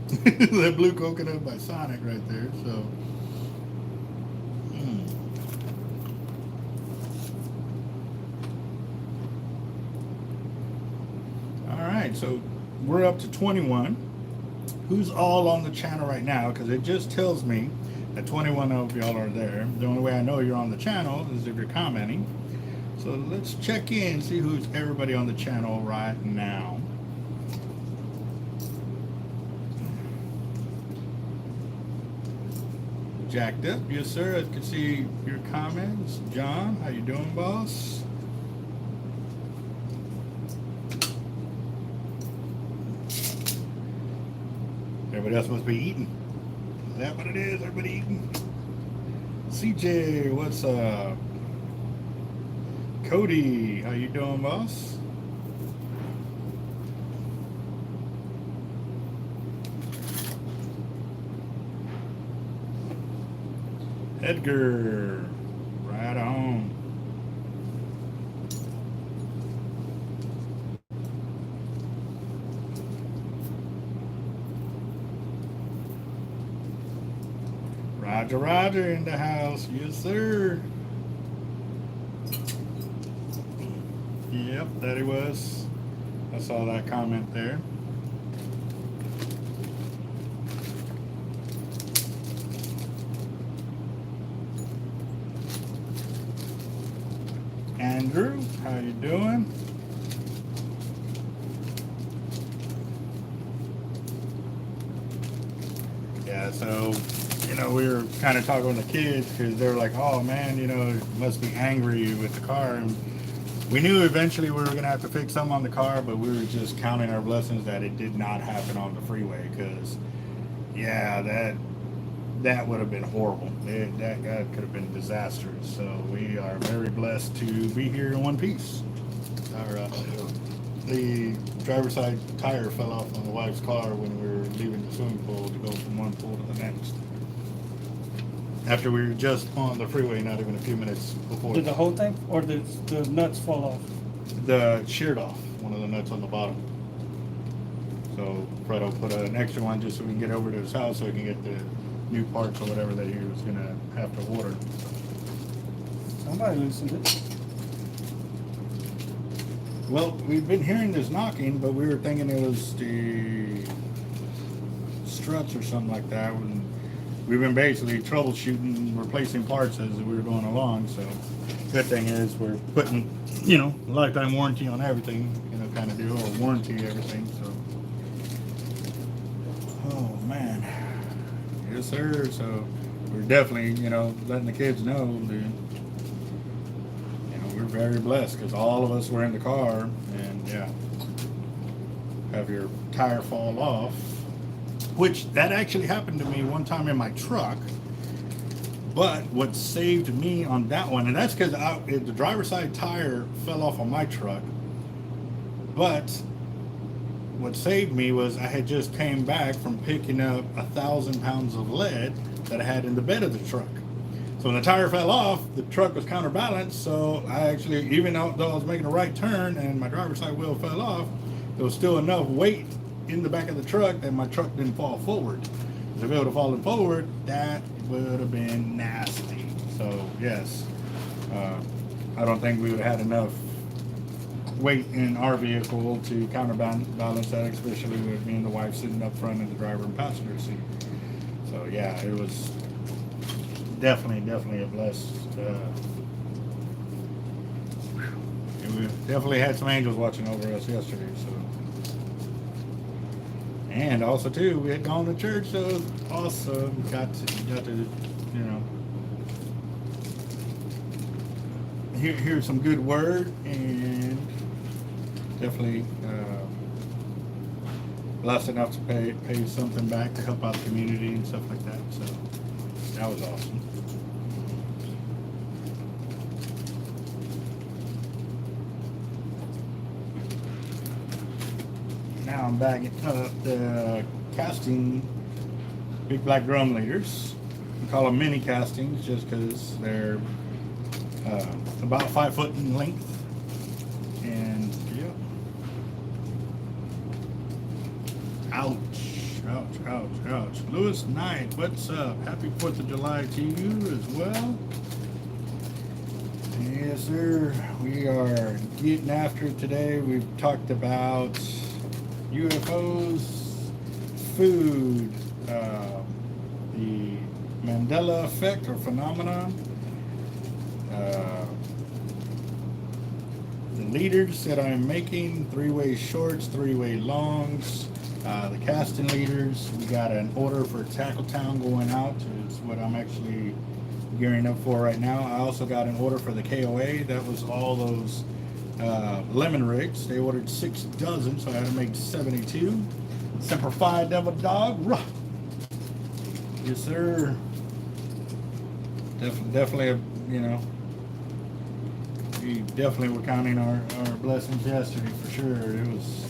that blue coconut by Sonic right there. So, all right. So we're up to 21. Who's all on the channel right now? Because it just tells me that 21 of y'all are there. The only way I know you're on the channel is if you're commenting. So let's check in, see who's everybody on the channel right now. jacked up. Yes, sir. I can see your comments. John, how you doing, boss? Everybody else must be eating. Is that what it is? Everybody eating? CJ, what's up? Cody, how you doing, boss? Edgar, right on. Roger in the house. Yes, sir. Yep, that he was. I saw that comment there. Andrew, how you doing? Yeah, so, we were kind of talking with the kids because they were like, oh man, must be angry with the car. And we knew eventually we were going to have to fix something on the car, but we were just counting our blessings that it did not happen on the freeway because, yeah, that would have been horrible. That could have been disastrous. So we are very blessed to be here in one piece. The driver's side tire fell off on the wife's car when we were leaving the swimming pool to go from one pool to the next. After we were just on the freeway, not even a few minutes before. Did the whole thing, or did the nuts fall off? The sheared off, one of the nuts on the bottom. So Fredo put an extra one just so we can get over to his house so he can get the new parts or whatever that he was gonna have to order. Somebody loosened it. Well, we've been hearing this knocking, but we were thinking it was the struts or something like that. And we've been basically troubleshooting, replacing parts as we were going along. So, good thing is we're putting, lifetime warranty on everything, kind of deal, or warranty everything. So, oh man, yes sir. So we're definitely, letting the kids know that, we're very blessed because all of us were in the car, and yeah, have your tire fall off. Which, that actually happened to me one time in my truck. But what saved me on that one, and that's because the driver's side tire fell off on my truck. But what saved me was I had just came back from picking up 1,000 pounds of lead that I had in the bed of the truck. So when the tire fell off, the truck was counterbalanced. So I actually, even though I was making a right turn and my driver's side wheel fell off, there was still enough weight in the back of the truck that my truck didn't fall forward. If it would have fallen forward, that would have been nasty. So yes, I don't think we would have had enough weight in our vehicle to counterbalance that, especially with me and the wife sitting up front in the driver and passenger seat. So yeah, it was definitely a blessed. We definitely had some angels watching over us yesterday. So. And also too, we had gone to church, so it was awesome. Got to hear some good word, and definitely blessed enough to pay something back to help out the community and stuff like that. So that was awesome. Now I'm bagging up the casting big black drum leaders. We call them mini castings just because they're about 5 foot in length. And yeah. Ouch. Lewis Knight, what's up? Happy 4th of July to you as well. Yes, sir. We are getting after it today. We've talked about UFOs, food, the Mandela effect or phenomenon, the leaders that I'm making, 3-way shorts, 3-way longs, The casting leaders, we got an order for Tackle Town going out. It's what I'm actually gearing up for right now. I also got an order for the KOA. That was all those lemon rigs. They ordered 6 dozen, so I had to make 72. Semper Fi Devil Dog. Ruh. Yes, sir. Definitely, you know, we definitely were counting our blessings yesterday for sure. It was,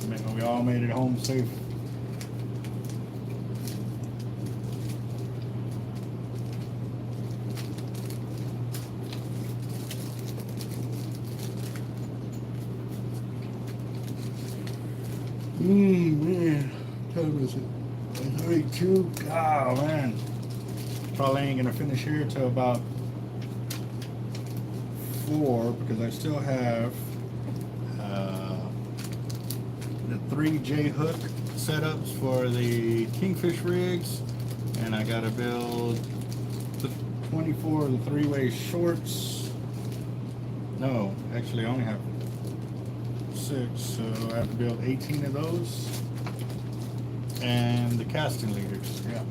I mean, we all made it home safe. Man, what time is it? 32. Oh man, probably ain't gonna finish here till about 4 because I still have the 3 J hook setups for the kingfish rigs, and I gotta build the 24 of the 3-way shorts. No, actually I only have 6, so I have to build 18 of those, and the casting leaders. Yeah,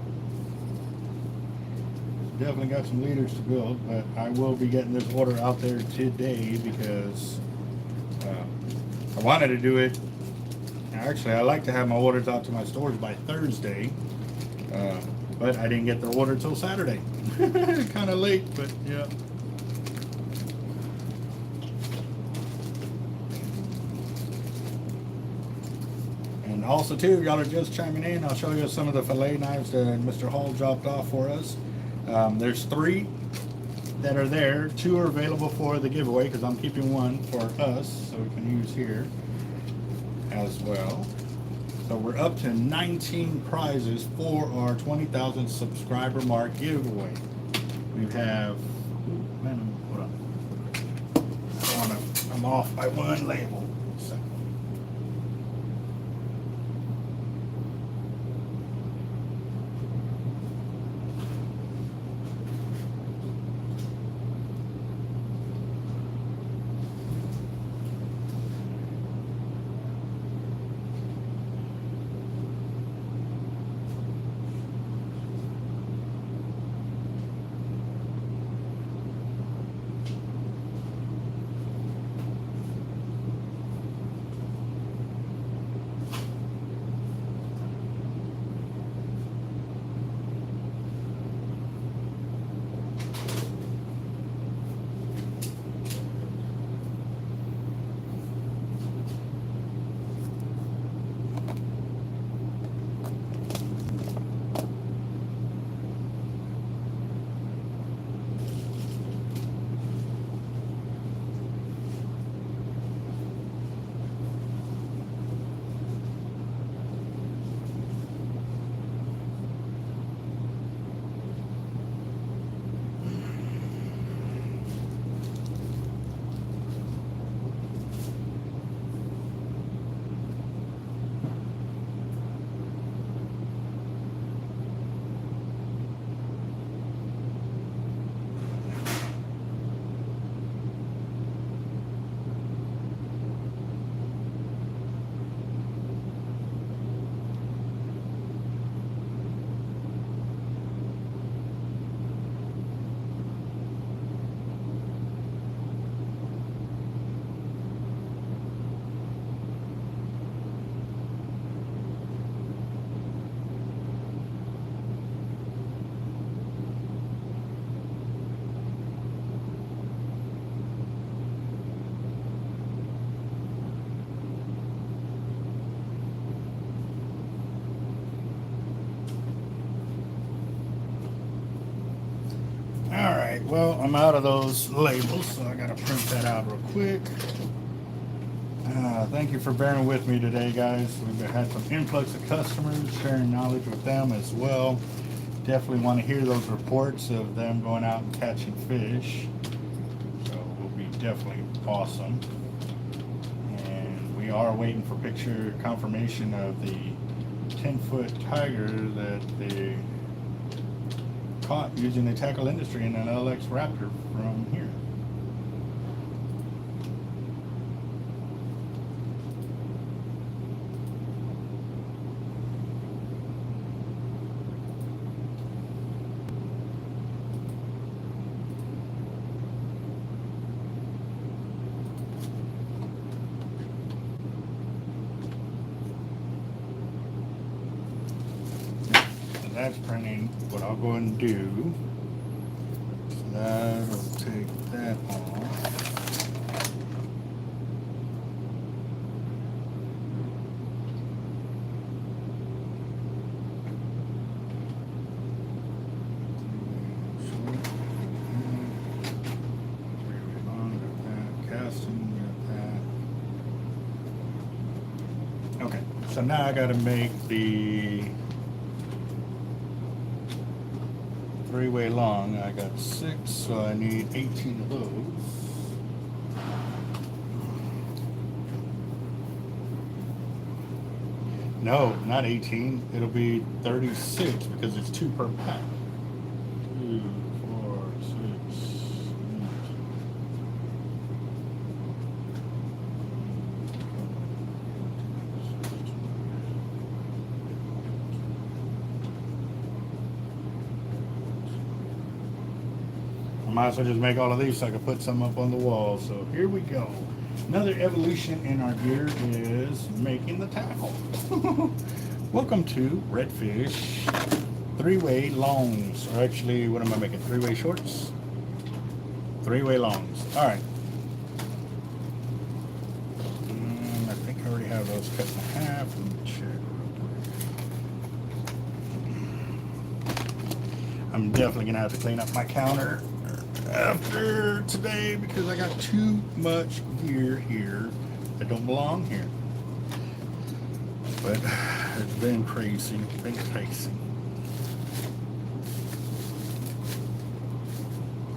definitely got some leaders to build, but I will be getting this order out there today because I wanted to do it. Actually, I like to have my orders out to my stores by Thursday, but I didn't get the order till Saturday. Kind of late, but yeah. And also too, y'all are just chiming in, I'll show you some of the fillet knives that Mr. Hall dropped off for us. There's 3 that are there. 2 are available for the giveaway because I'm keeping 1 for us, so we can use here as well. So we're up to 19 prizes for our 20,000 subscriber mark giveaway. We have, man, hold on. I'm off by 1 label. So. Well, I'm out of those labels, so I gotta print that out real quick. Thank you for bearing with me today, guys. We've had some influx of customers, sharing knowledge with them as well. Definitely want to hear those reports of them going out and catching fish. So it will be definitely awesome. And we are waiting for picture confirmation of the 10-foot tiger that they caught using the tackle industry in an LX Raptor from here. that's printing, what I'll go and do, so that'll take that off. Okay, so now I got to make the 3-way long. I got 6, so I need 18 of those. No, not 18. It'll be 36 because it's 2 per pack. 2, 4, 6, 8. I might as well just make all of these so I can put some up on the wall. So here we go. Another evolution in our gear is making the tackle. Welcome to Redfish 3-way longs. Or actually, what am I making? 3-way shorts? 3-way longs. All right. I think I already have those cut in half. Let me check real quick. I'm definitely gonna have to clean up my counter after today because I got too much gear here that don't belong here. But it's been crazy,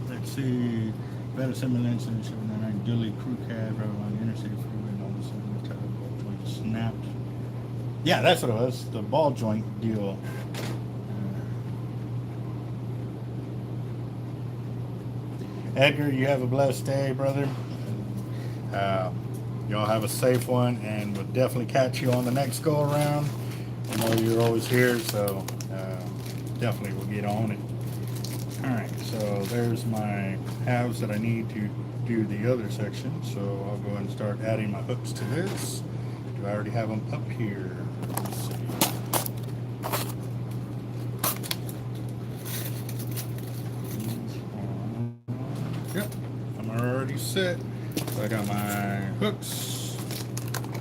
Let's see. Better semblance and 799 Dilly crew cab driving on the interstate freeway and all of a sudden the tire ball joint snapped. Yeah, that's what it was. The ball joint deal. Edgar, you have a blessed day, brother. Y'all have a safe one, and we'll definitely catch you on the next go around. I know you're always here, so definitely we'll get on it. All right, so there's my halves that I need to do the other section. So I'll go and start adding my hooks to this. Do I already have them up here? Let's see. Yep, I'm already set. So I got my hooks,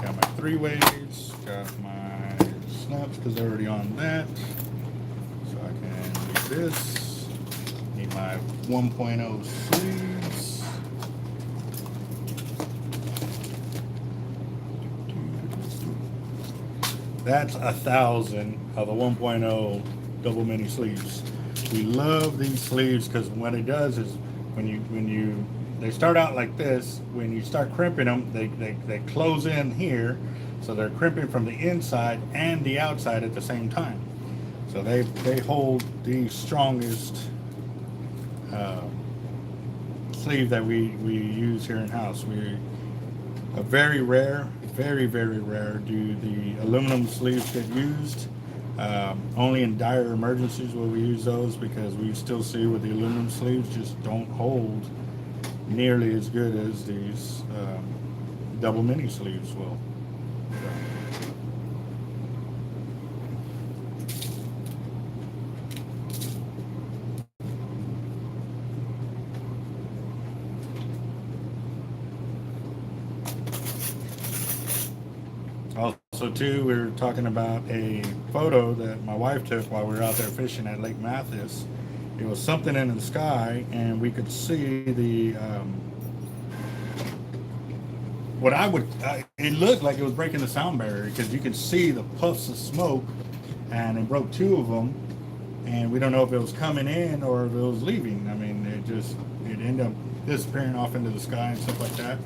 got my 3-ways, got my snaps because they're already on that. So I can do this. Need my 1.0 sleeves. That's 1,000 of the 1.0 double mini sleeves. We love these sleeves because what it does is they start out like this. When you start crimping them, they close in here, so they're crimping from the inside and the outside at the same time. So they hold the strongest sleeve that we use here in house. We are very rare do the aluminum sleeves get used. Only in dire emergencies will we use those, because we still see with the aluminum sleeves just don't hold nearly as good as these double mini sleeves will. Also, too, we were talking about a photo that my wife took while we were out there fishing at Lake Mathis. It was something in the sky, and we could see the it looked like it was breaking the sound barrier, because you could see the puffs of smoke, and it broke 2 of them, and we don't know if it was coming in or if it was leaving. I mean, it ended up disappearing off into the sky and stuff like that.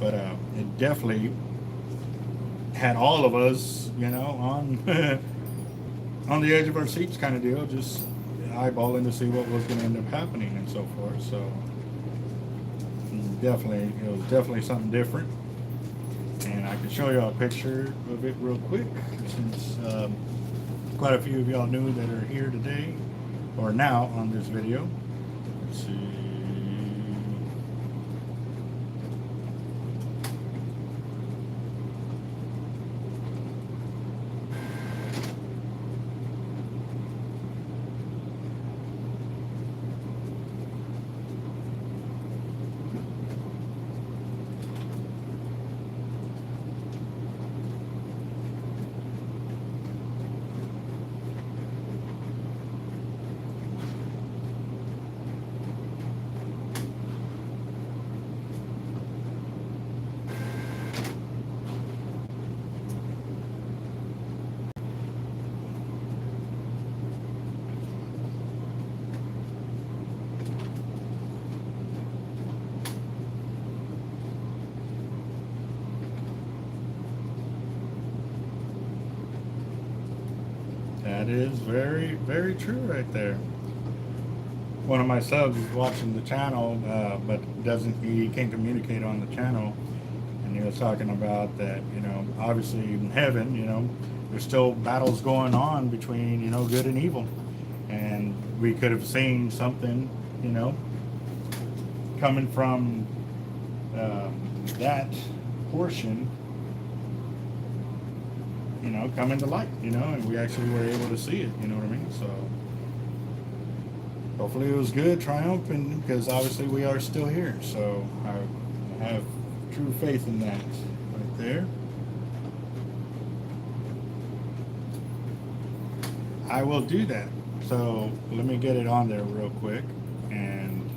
But it definitely had all of us, on on the edge of our seats, kind of deal, just eyeballing to see what was going to end up happening and so forth. So it was definitely something different, and I can show you a picture of it real quick, since quite a few of y'all knew that are here today or now on this video. Let's see. That is very, very true right there. One of my subs is watching the channel, but he can't communicate on the channel. And he was talking about that, you know, obviously in heaven, you know, there's still battles going on between, you know, good and evil. And we could have seen something, you know, coming from that portion, you know, come into light, you know, and we actually were able to see it, you know what I mean? So hopefully it was good, triumphant, because obviously we are still here. So I have true faith in that right there. I will do that. So let me get it on there real quick. And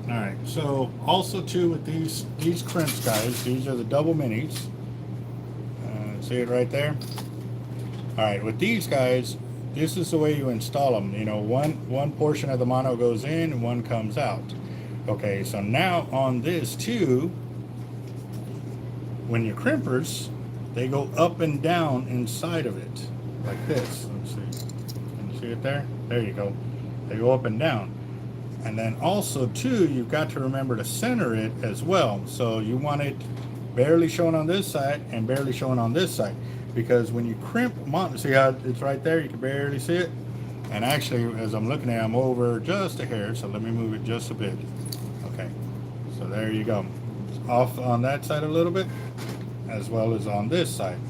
all right, so also too with these crimps, guys, these are the double minis. See it right there? All right, with these guys, this is the way you install them. You know, one portion of the mono goes in and one comes out. Okay, so now on this too, when your crimpers, they go up and down inside of it, like this. Let's see, can you see it there? There you go. They go up and down. And then also too, you've got to remember to center it as well. So you want it barely showing on this side and barely showing on this side, because when you crimp, see how it's right there, you can barely see it. And actually, as I'm looking at it, I'm over just a hair, so let me move it just a bit. Okay, so there you go. It's off on that side a little bit, as well as on this side,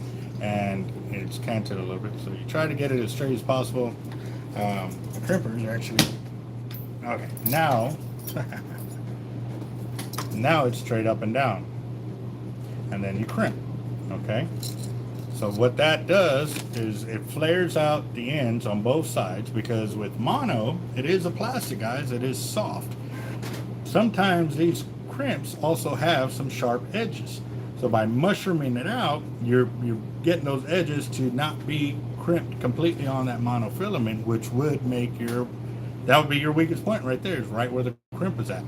and it's canted a little bit. So you try to get it as straight as possible. The crimpers are actually okay. Now, now it's straight up and down, and then you crimp. Okay. So what that does is it flares out the ends on both sides, because with mono, it is a plastic, guys. It is soft. Sometimes these crimps also have some sharp edges. So by mushrooming it out, you're getting those edges to not be crimped completely on that monofilament, which would make that would be your weakest point right there, is right where the crimp is at.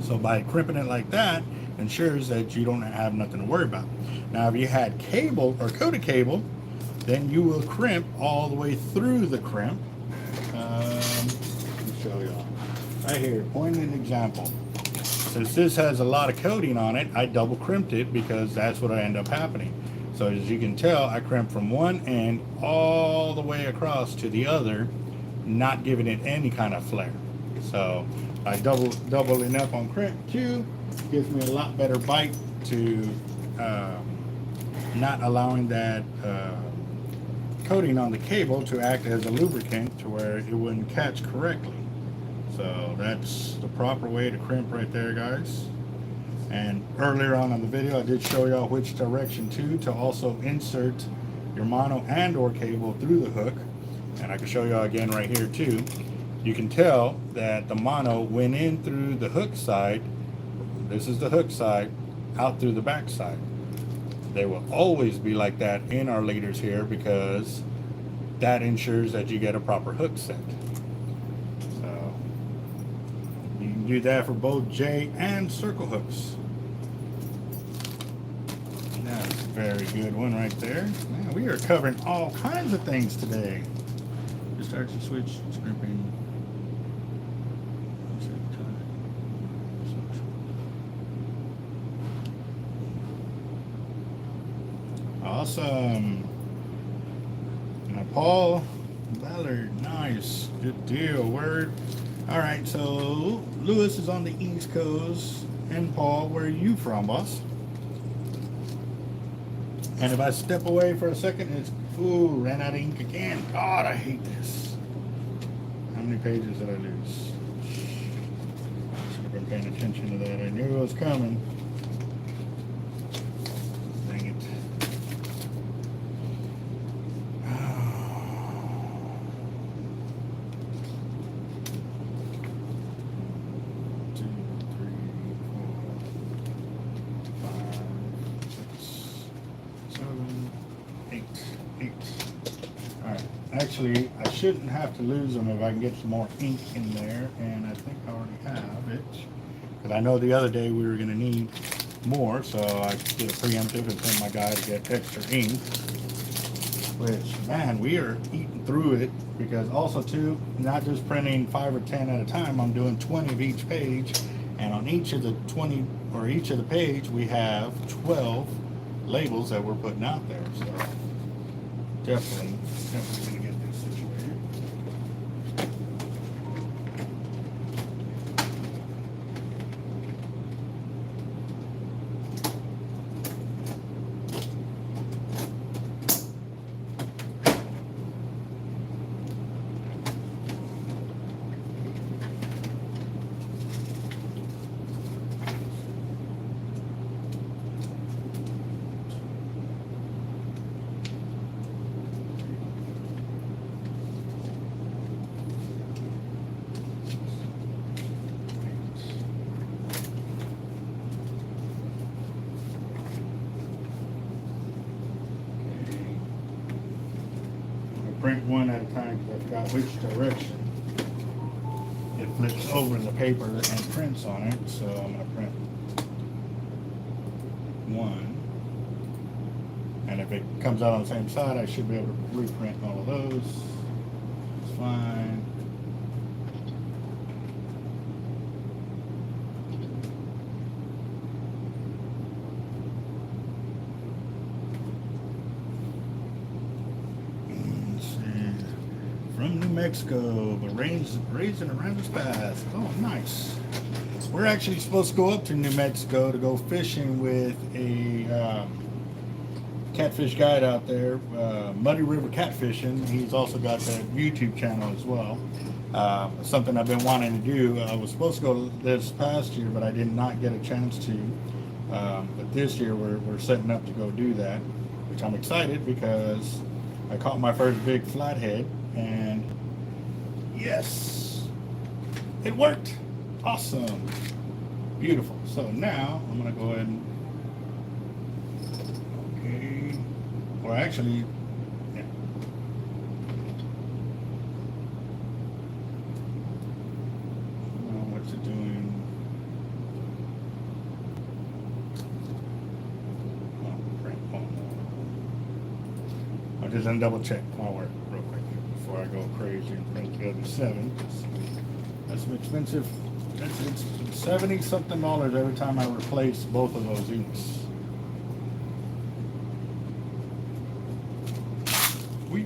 So by crimping it like that, ensures that you don't have nothing to worry about. Now, if you had cable or coated cable, then you will crimp all the way through the crimp. Let me show y'all. Right here, pointing example. Since this has a lot of coating on it, I double crimped it because that's what I end up happening. So as you can tell, I crimped from one end all the way across to the other, not giving it any kind of flare. So I doubling up on crimp too, gives me a lot better bite to not allowing that coating on the cable to act as a lubricant to where it wouldn't catch correctly. So that's the proper way to crimp right there, guys. And earlier on in the video, I did show y'all which direction to also insert your mono and or cable through the hook. And I can show y'all again right here too. You can tell that the mono went in through the hook side. This is the hook side, out through the back side. They will always be like that in our leaders here, because that ensures that you get a proper hook set. So you can do that for both J and circle hooks. That's a very good one right there. Man, we are covering all kinds of things today. Just start to switch crimping. Awesome. Now, Paul Ballard, nice, good deal. Word. All right, so Lewis is on the East Coast, and Paul, where are you from, boss? And if I step away for a second, it's ran out of ink again. God, I hate this. How many pages did I lose? Should have been paying attention to that. I knew it was coming. Dang it. 2, 3, 4, 5, 6, 7, 8. Alright, actually, I shouldn't have to lose them if I can get some more ink in there, and I think I already have it. Because I know the other day we were going to need more, so I did a preemptive and sent my guy to get extra ink. Which, man, we are eating through it, because also too, not just printing 5 or 10 at a time, I'm doing 20 of each page, and on each of the 20 or each of the page we have 12 labels that we're putting out there. So definitely gonna get this situated. Print one at a time because I forgot which direction it flips over the paper and prints on it. So I'm going to print one, and if it comes out on the same side, I should be able to reprint all of those. It's fine. From New Mexico, but raised in Hernandez Pass. Oh, nice. We're actually supposed to go up to New Mexico to go fishing with a catfish guide out there, Muddy River Catfishing. He's also got that YouTube channel as well. Something I've been wanting to do. I was supposed to go this past year, but I did not get a chance to. But this year we're setting up to go do that, which I'm excited because I caught my first big flathead. And yes, it worked. Awesome. Beautiful. So now I'm going to go ahead and, okay, or actually, yeah. What's it doing? Oh, print one more. I'll just double check my work real quick before I go crazy and print the other 7. That's some expensive. It's $70 something every time I replace both of those inks. We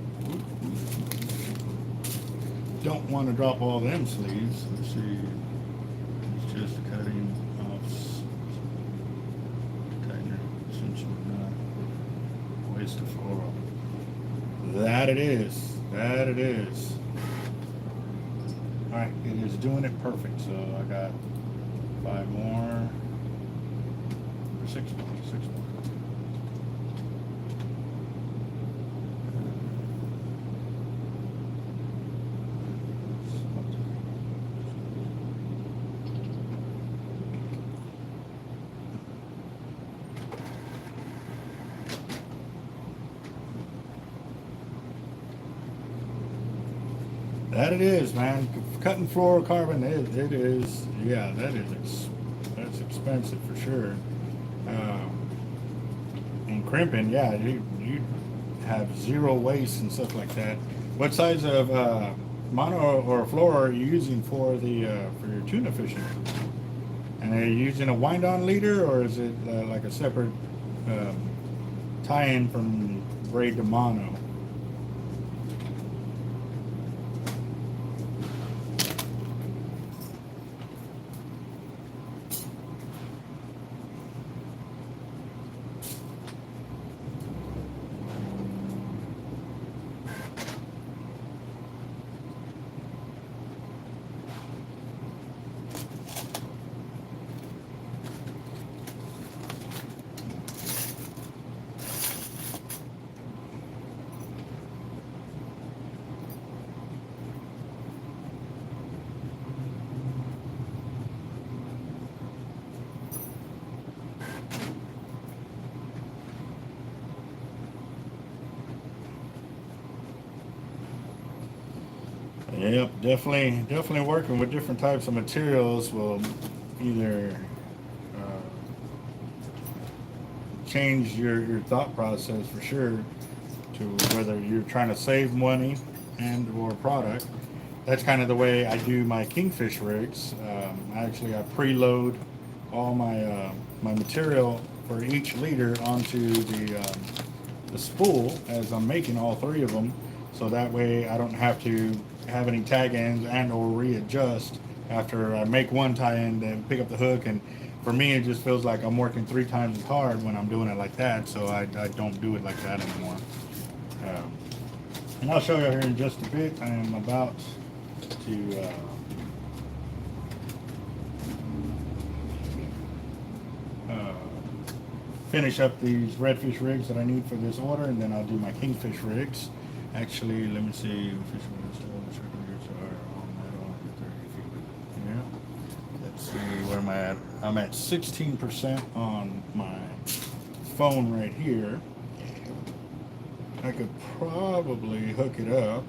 don't want to drop all them sleeves. Let's see. It's just cutting off. Tighten it since we're not waste of oil. That it is. That it is. Alright, it is doing it perfect. So I got 5 more. Or 6 more. 6 more. That it is, man. Cutting fluorocarbon, it is, yeah, that's expensive for sure. And crimping, yeah, you have 0 waste and stuff like that. What size of mono or fluoro are you using for the for your tuna fishing? And are you using a wind-on leader, or is it like a separate tie-in from braid to mono? Yep, definitely working with different types of materials will either change your thought process for sure to whether you're trying to save money and or product. That's kind of the way I do my kingfish rigs. I preload all my my material for each leader onto the spool as I'm making all three of them, so that way I don't have to have any tag ends and or readjust after I make one tie-in, then pick up the hook. And for me, it just feels like I'm working 3 times as hard when I'm doing it like that, so I don't do it like that anymore. And I'll show you here in just a bit. I am about to finish up these redfish rigs that I need for this order, and then I'll do my kingfish rigs. Actually, let me see. Yeah. Let's see where am I at. I'm at 16% on my phone right here. I could probably hook it up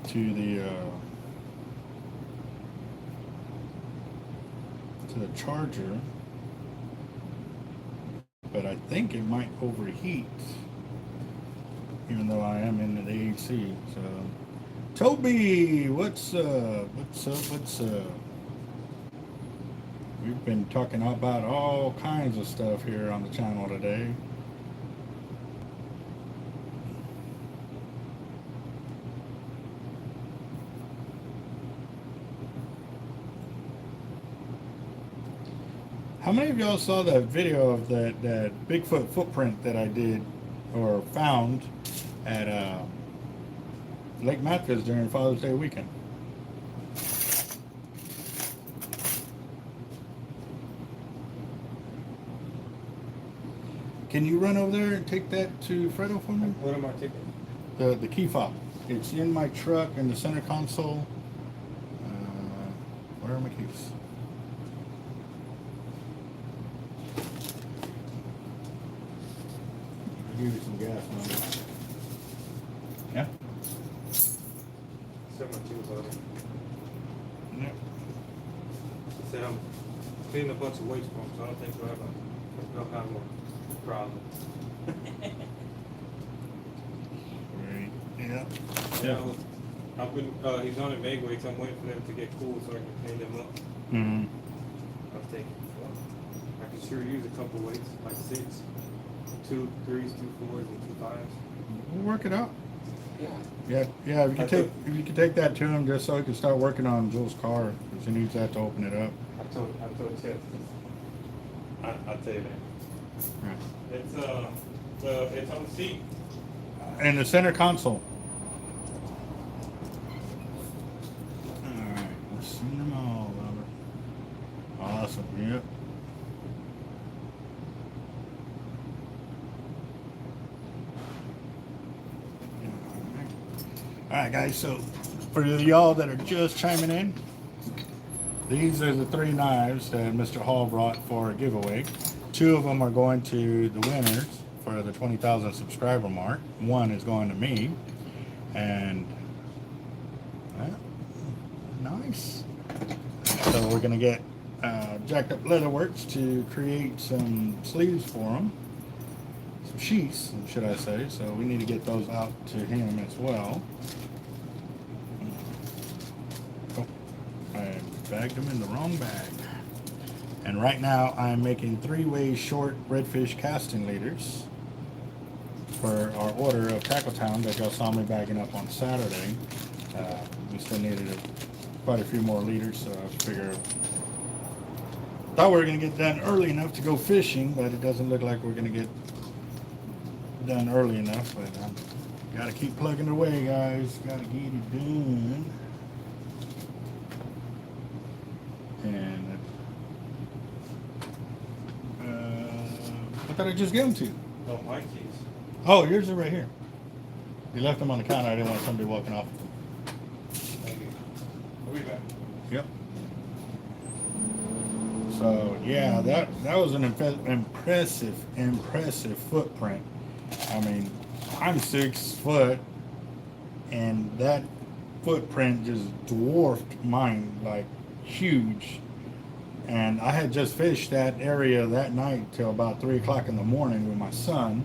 to the charger, but I think it might overheat, even though I am in the AC. So, Toby, what's up? We've been talking about all kinds of stuff here on the channel today. How many of y'all saw that video of that Bigfoot footprint that I did or found at Lake Mathis during Father's Day weekend? Can you run over there and take that to Fredo for me? What am I taking? The key fob. It's in my truck in the center console. Where are my keys? I'll give you some gas money. Yeah? Set my tools on it. Yeah. Said I'm cleaning a bunch of waste from, so I don't think we'll have more problem. Right. Yeah. Yeah. I've been, he's on the meg weights. I'm waiting for them to get cool so I can clean them up. Mm-hmm. I'm taking, I can sure use a couple weights, like 6, 2 3s, 2 4s, and 2 5s. We'll work it out. Yeah. Yeah. If you could take that to him just so he can start working on Jules' car, because he needs that to open it up. I told Chip. I'll tell you that. Right. It's on the seat. And the center console. Alright, we've seen them all, Robert. Awesome, yep. Alright guys, so for y'all that are just chiming in, these are the 3 knives that Mr. Hall brought for a giveaway. 2 of them are going to the winners for the 20,000 subscriber mark. 1 is going to me. And nice. So we're going to get Jacked Up Leatherworks to create some sleeves for them. Some sheaths, should I say. So we need to get those out to him as well. Oh, I bagged them in the wrong bag. And right now I'm making 3-way short redfish casting leaders for our order of Tackle Town that y'all saw me bagging up on Saturday. We still needed quite a few more leaders, so I figured, thought we were going to get done early enough to go fishing, but it doesn't look like we're going to get done early enough. But got to keep plugging away, guys. Got to get it done. And what did I just give them to? Oh, my keys. Oh, yours are right here. You left them on the counter. I didn't want somebody walking off. Thank you. I'll be back. Yep. So yeah, that was an impressive footprint. I mean, I'm 6 foot, and that footprint just dwarfed mine, like huge. And I had just fished that area that night till about 3 o'clock in the morning with my son.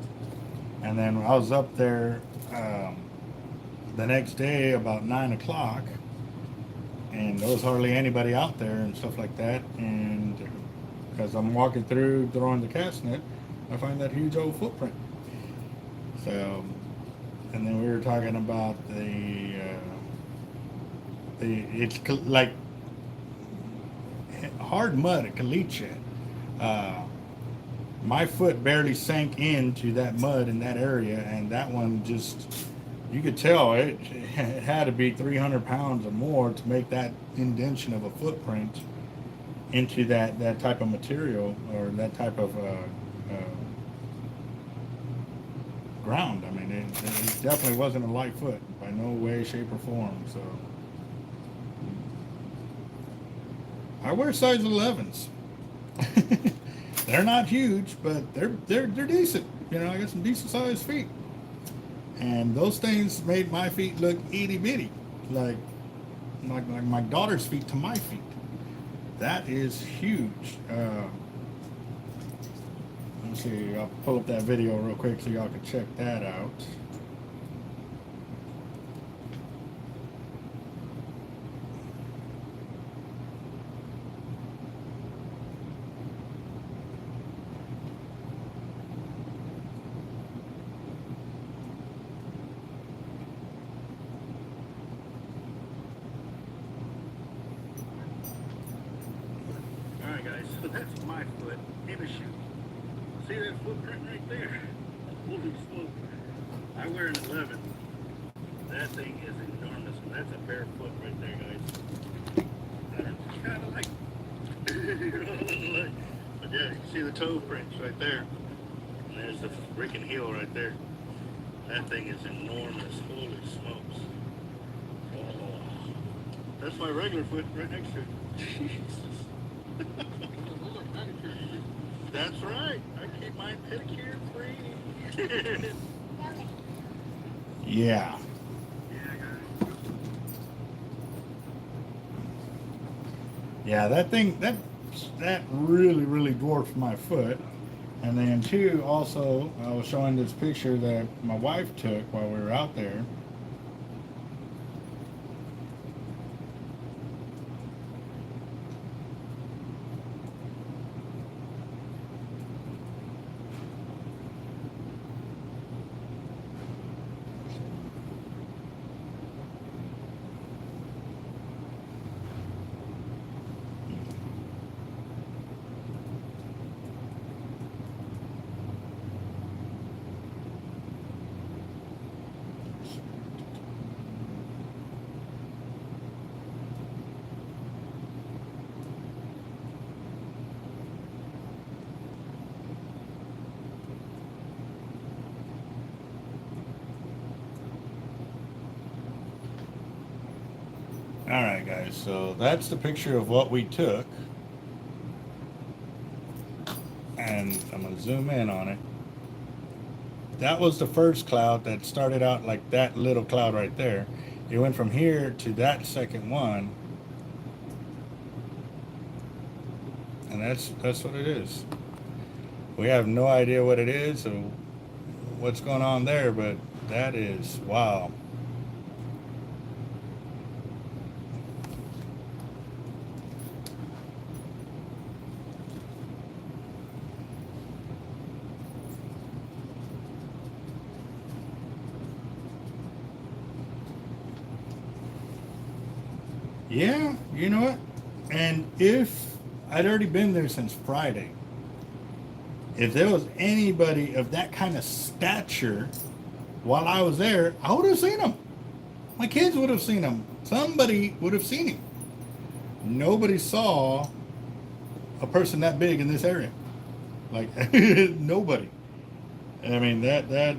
And then I was up there the next day about 9 o'clock, and there was hardly anybody out there and stuff like that. And because I'm walking through throwing the cast net, I find that huge old footprint. So, and then we were talking about it's like hard mud, a caliche. My foot barely sank into that mud in that area, and that one just, you could tell it had to be 300 pounds or more to make that indention of a footprint into that type of material, or that type of ground. I mean, it definitely wasn't a light foot by no way, shape, or form. So I wear size 11s. They're not huge, but they're decent. You know, I got some decent sized feet, and those things made my feet look itty bitty, like my daughter's feet to my feet. That is huge. Let's see, I'll pull up that video real quick so y'all can check that out. Alright guys, so that's my foot in a shoe. See that footprint right there? Holy smoke. I wear an 11. That thing is enormous. That's a bare foot right there, guys. It's kind of like, but yeah, you can see the toe prints right there. And there's the freaking heel right there. That thing is enormous. Holy smokes. Oh, that's my regular foot right next to it. Jesus. That's right. I keep my pedicure free. Yeah. Yeah, that thing, that really dwarfs my foot. And then too, also, I was showing this picture that my wife took while we were out there. Alright guys, so that's the picture of what we took. And I'm going to zoom in on it. That was the first cloud that started out like that little cloud right there. It went from here to that second one. And that's what it is. We have no idea what it is or what's going on there, but that is, wow. Yeah, you know what? And if I'd already been there since Friday, if there was anybody of that kind of stature while I was there, I would have seen him. My kids would have seen him. Somebody would have seen him. Nobody saw a person that big in this area. Like, nobody. I mean, that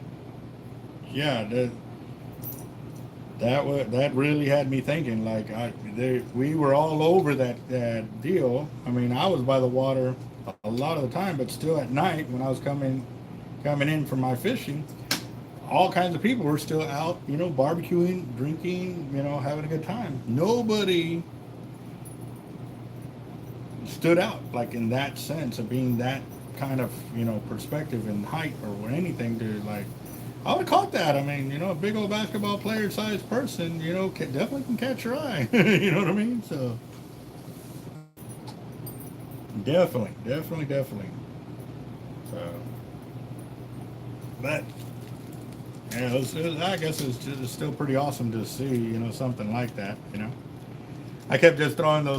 really had me thinking. Like, we were all over that deal. I mean, I was by the water a lot of the time, but still at night when I was coming in for my fishing, all kinds of people were still out, you know, barbecuing, drinking, you know, having a good time. Nobody stood stood out, like in that sense of being that kind of, perspective and height or anything to like, I would have caught that. I mean, a big old basketball player sized person, definitely can catch your eye. You know what I mean? So definitely. So, but yeah, I guess it's still pretty awesome to see, something like that, I kept just throwing the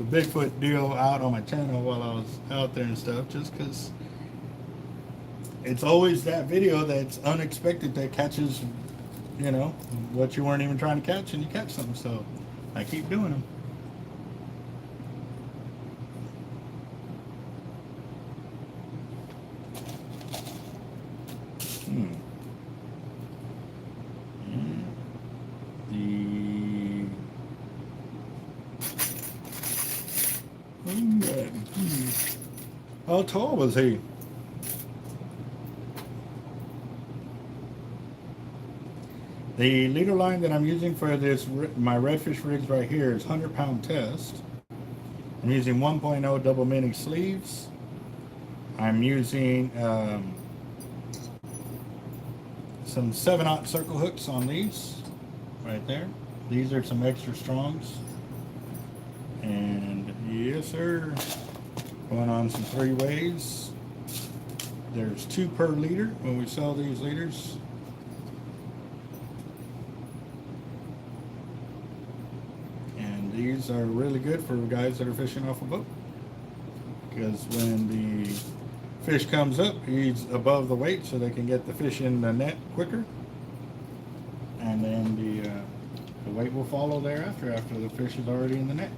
Bigfoot deal out on my channel while I was out there and stuff, just because it's always that video that's unexpected that catches, what you weren't even trying to catch, and you catch something. So I keep doing them. How tall was he? The leader line that I'm using for my redfish rigs right here is 100-pound test. I'm using 1.0 double mini sleeves. I'm using some 7/0 circle hooks on these right there. These are some extra strongs. And yes, sir. Going on some 3-ways. There's 2 per leader when we sell these leaders. And these are really good for guys that are fishing off a boat. Because when the fish comes up, he's above the weight so they can get the fish in the net quicker. And then the weight will follow thereafter after the fish is already in the net.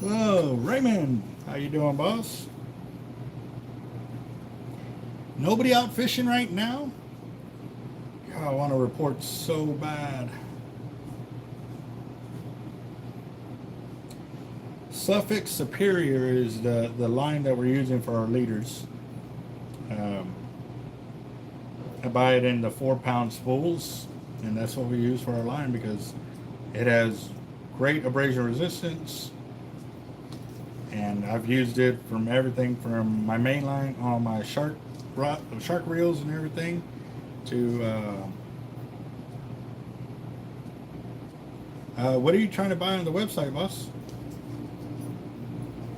Oh, Raymond, how you doing, boss? Nobody out fishing right now? God, I want to report so bad. Suffolk Superior is the line that we're using for our leaders. I buy it in the 4-pound spools, and that's what we use for our line because it has great abrasion resistance, and I've used it from everything from my main line on my shark reels and everything to what are you trying to buy on the website, boss?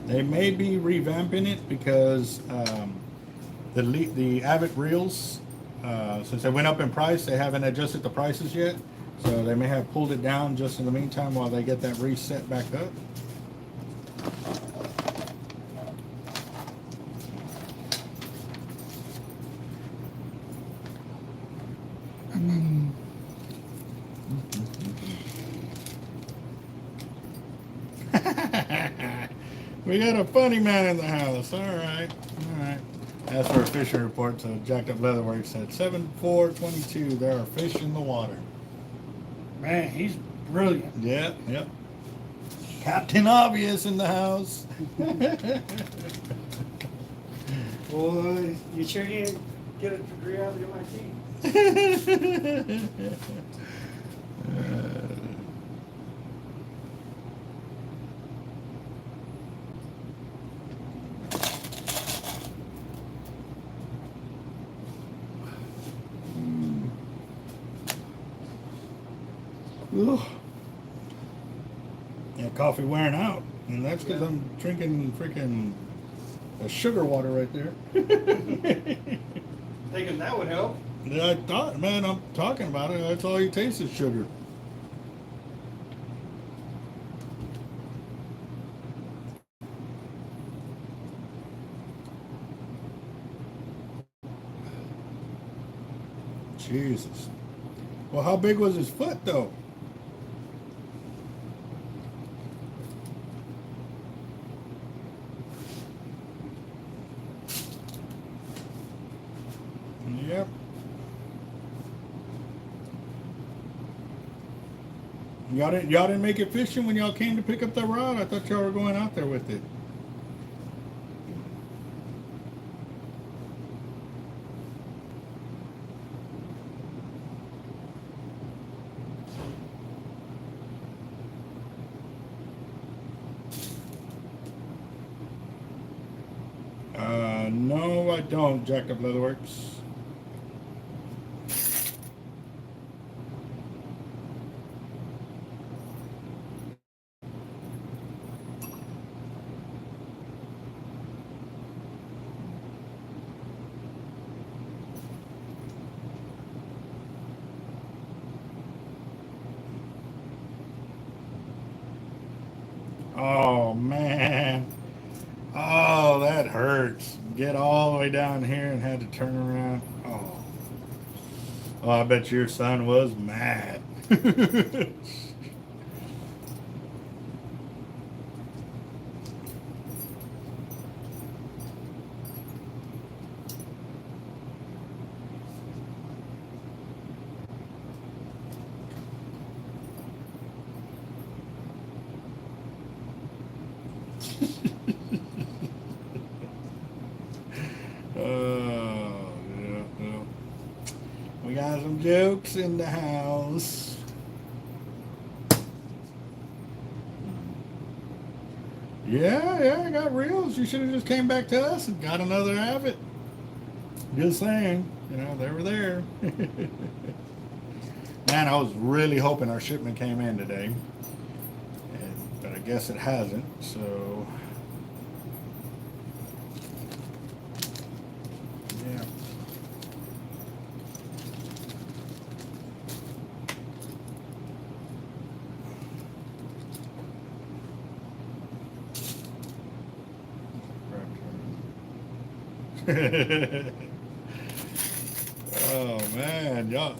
They may be revamping it because the avet reels, since they went up in price, they haven't adjusted the prices yet. So they may have pulled it down just in the meantime while they get that reset back up. We got a funny man in the house. All right. As for a fishing report, so Jacked Up Leatherworks said 7/4/22. There are fish in the water. Man, he's brilliant. Yeah, yep. Captain Obvious in the house. Boy, you sure didn't get a degree out of MIT. Yeah, coffee wearing out, and that's because I'm drinking freaking sugar water right there. Thinking that would help. I thought, man, I'm talking about it. That's all you taste is sugar. Jesus. Well, how big was his foot, though? Yep. Y'all didn't make it fishing when y'all came to pick up the rod? I thought y'all were going out there with it. No, I don't, Jacked Up Leatherworks. Oh, man. Oh, that hurts. Get all the way down here and had to turn around. Oh. Oh, I bet your son was mad. Oh, yeah. We got some jokes in the house. Yeah, I got reels. You should have just came back to us and got another avet. Just saying, they were there. Man, I was really hoping our shipment came in today, but I guess it hasn't, so yeah. Oh man, y'all.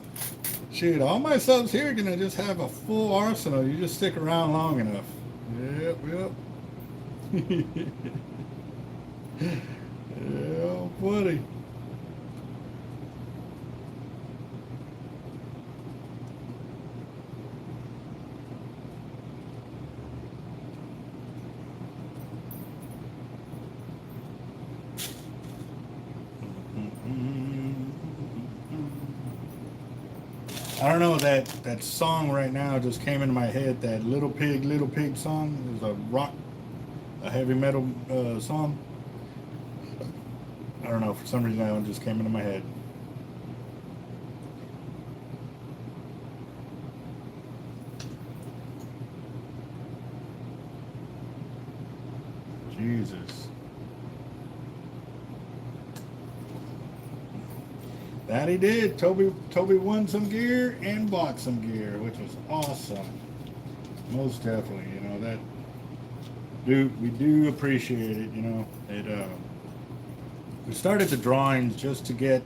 Shoot, all my subs here are gonna just have a full arsenal. You just stick around long enough. Yep. Yeah, buddy. I don't know, that song right now just came into my head, that Little Pig song. It was a heavy metal song. I don't know, for some reason that one just came into my head. Jesus. That he did. Toby won some gear and bought some gear, which was awesome. Most definitely, we do appreciate it. We started the drawings just to get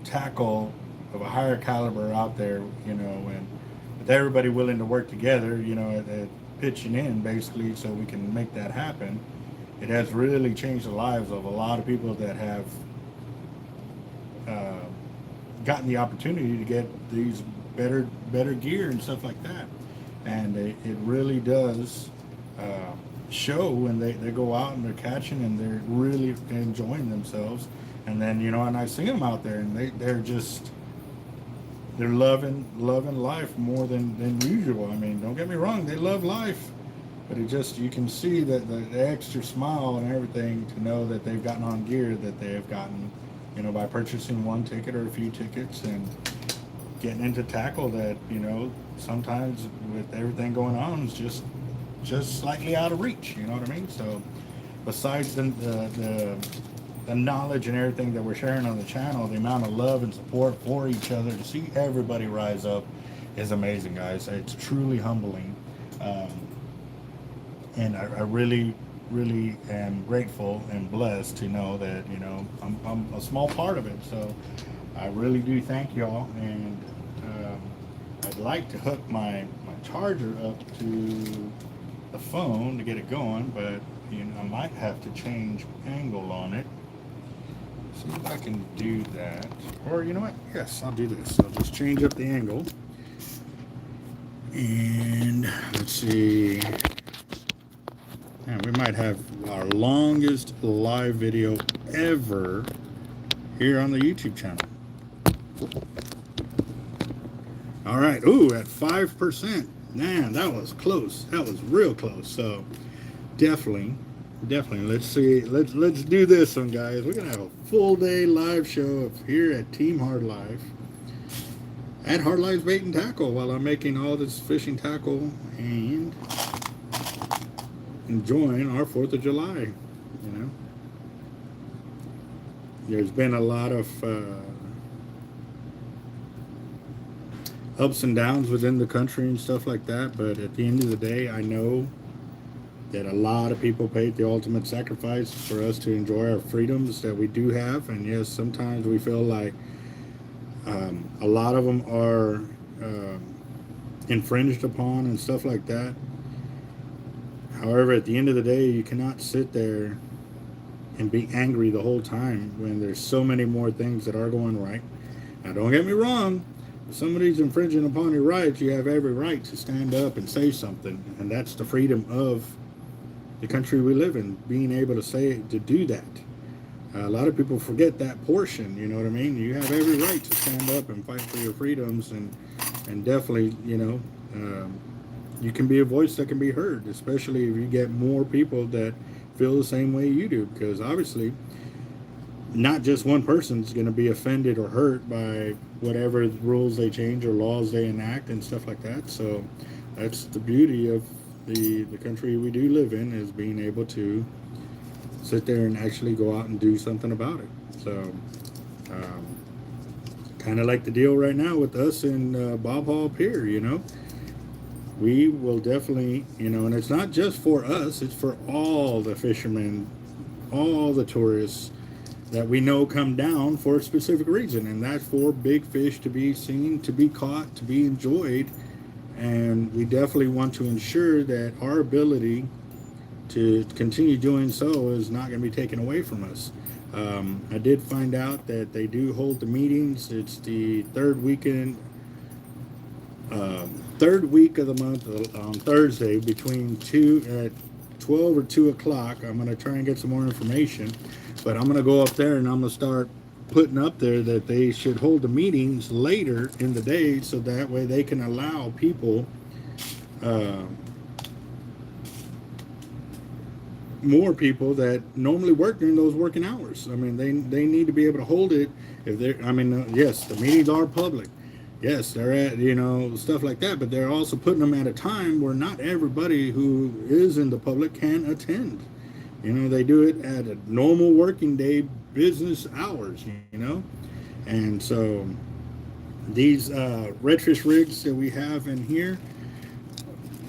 tackle of a higher caliber out there, and with everybody willing to work together, at pitching in basically, so we can make that happen. It has really changed the lives of a lot of people that have gotten the opportunity to get these better gear and stuff like that, and it really does show when they go out and they're catching and they're really enjoying themselves. And then and I see them out there and they're loving life more than usual. I mean, don't get me wrong, they love life, but you can see that the extra smile and everything to know that they've gotten on gear that they have gotten by purchasing one ticket or a few tickets and getting into tackle that, sometimes with everything going on is just slightly out of reach, you know what I mean? So besides the knowledge and everything that we're sharing on the channel, the amount of love and support for each other, to see everybody rise up is amazing, guys. It's truly humbling. And I really am grateful and blessed to know that I'm a small part of it. So I really do thank y'all, and I'd like to hook my charger up to the phone to get it going, but I might have to change angle on it. See if I can do that, or you know what? Yes, I'll do this. I'll just change up the angle, and let's see. And we might have our longest live video ever here on the YouTube channel. All right. Ooh, at 5%. Man, that was close. That was real close. So definitely Definitely. Let's see. Let's do this one, guys. We're gonna have a full day live show up here at Team Hard Life at Hard Life Bait and Tackle while I'm making all this fishing tackle and enjoying our 4th of July. You know, there's been a lot of ups and downs within the country and stuff like that, but at the end of the day, I know that a lot of people paid the ultimate sacrifice for us to enjoy our freedoms that we do have. And yes, sometimes we feel like a lot of them are infringed upon and stuff like that. However, at the end of the day, you cannot sit there and be angry the whole time when there's so many more things that are going right. Now, don't get me wrong. If somebody's infringing upon your rights, you have every right to stand up and say something. And that's the freedom of the country we live in, being able to do that. A lot of people forget that portion, you know what I mean? You have every right to stand up and fight for your freedoms, and definitely, you know, you can be a voice that can be heard, especially if you get more people that feel the same way you do, because obviously not just one person's going to be offended or hurt by whatever rules they change or laws they enact and stuff like that. So that's the beauty of the country we do live in, is being able to sit there and actually go out and do something about it. So kind of like the deal right now with us in Bob Hall Pier, you know, we will definitely, you know, and it's not just for us, it's for all the fishermen, all the tourists that we know come down for a specific reason, and that's for big fish to be seen, to be caught, to be enjoyed. And we definitely want to ensure that our ability to continue doing so is not going to be taken away from us. I did find out that they do hold the meetings. It's the third week of the month on Thursday between 12 or 2 o'clock. I'm going to try and get some more information, but I'm going to go up there and I'm going to start putting up there that they should hold the meetings later in the day, so that way they can allow people more people that normally work during those working hours. I mean, they need to be able to hold it. If they're, I mean, yes, the meetings are public. Yes, they're at, you know, stuff like that, but they're also putting them at a time where not everybody who is in the public can attend. You know, they do it at a normal working day business hours, you know. And so these redfish rigs that we have in here,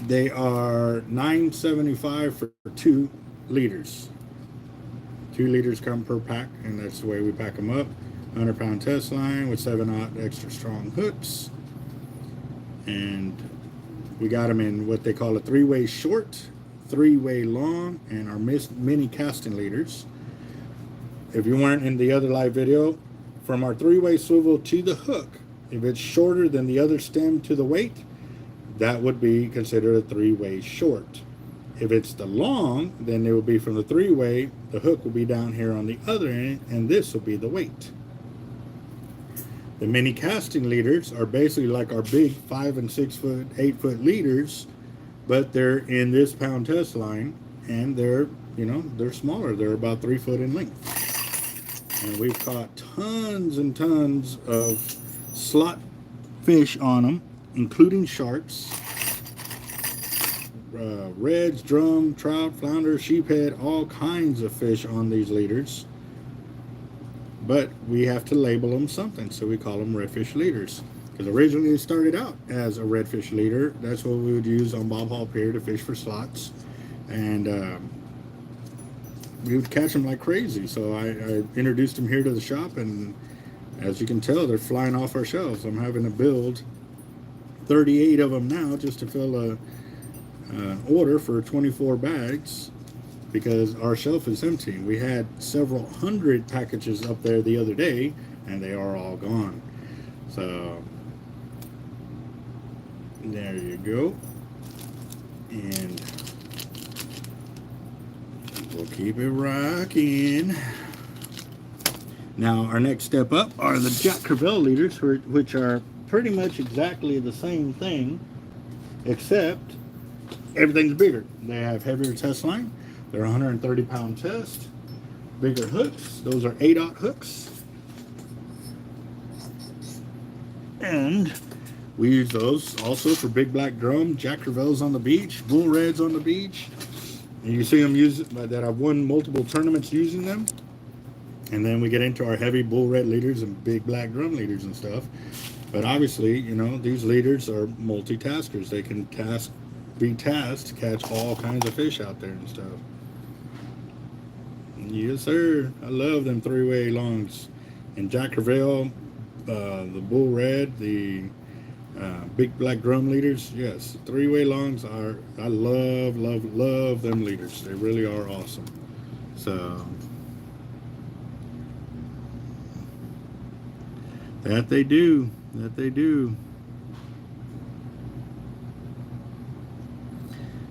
they are $9.75 for 2 liters. 2 liters come per pack, and that's the way we pack them up. 100-pound test line with 7/0 extra strong hooks, and we got them in what they call a 3-way short, 3-way long, and our mini casting leaders. If you weren't in the other live video, from our 3-way swivel to the hook, if it's shorter than the other stem to the weight, that would be considered a 3-way short. If it's the long, then it will be from the 3-way, the hook will be down here on the other end, and this will be the weight. The mini casting leaders are basically like our big 5 and 6 foot, 8 foot leaders, but they're in this pound test line, and they're, you know, they're smaller. They're about 3 foot in length. And we've caught tons and tons of slot fish on them, including sharks, reds, drum, trout, flounder, sheephead, all kinds of fish on these leaders. But we have to label them something, so we call them redfish leaders. Because originally it started out as a redfish leader. That's what we would use on Bob Hall Pier to fish for slots. And we would catch them like crazy. So I introduced them here to the shop, and as you can tell, they're flying off our shelves. I'm having to build 38 of them now just to fill an order for 24 bags, because our shelf is empty. We had several hundred packages up there the other day, and they are all gone. So there you go. And we'll keep it rocking. Now our next step up are the Jack Crevalle leaders, which are pretty much exactly the same thing, except everything's bigger. They have heavier test line. They're 130-pound test. Bigger hooks. Those are 8/0 hooks. And we use those also for big black drum, Jack Crevalles on the beach, bull reds on the beach. And you see them use it, that I've won multiple tournaments using them. And then we get into our heavy bull red leaders and big black drum leaders and stuff. But obviously, you know, these leaders are multitaskers. They can be tasked to catch all kinds of fish out there and stuff. Yes, sir. I love them 3-way longs. And Jack Crevalle, the bull red, the big black drum leaders. Yes, 3-way longs are, I love them leaders. They really are awesome. So that they do.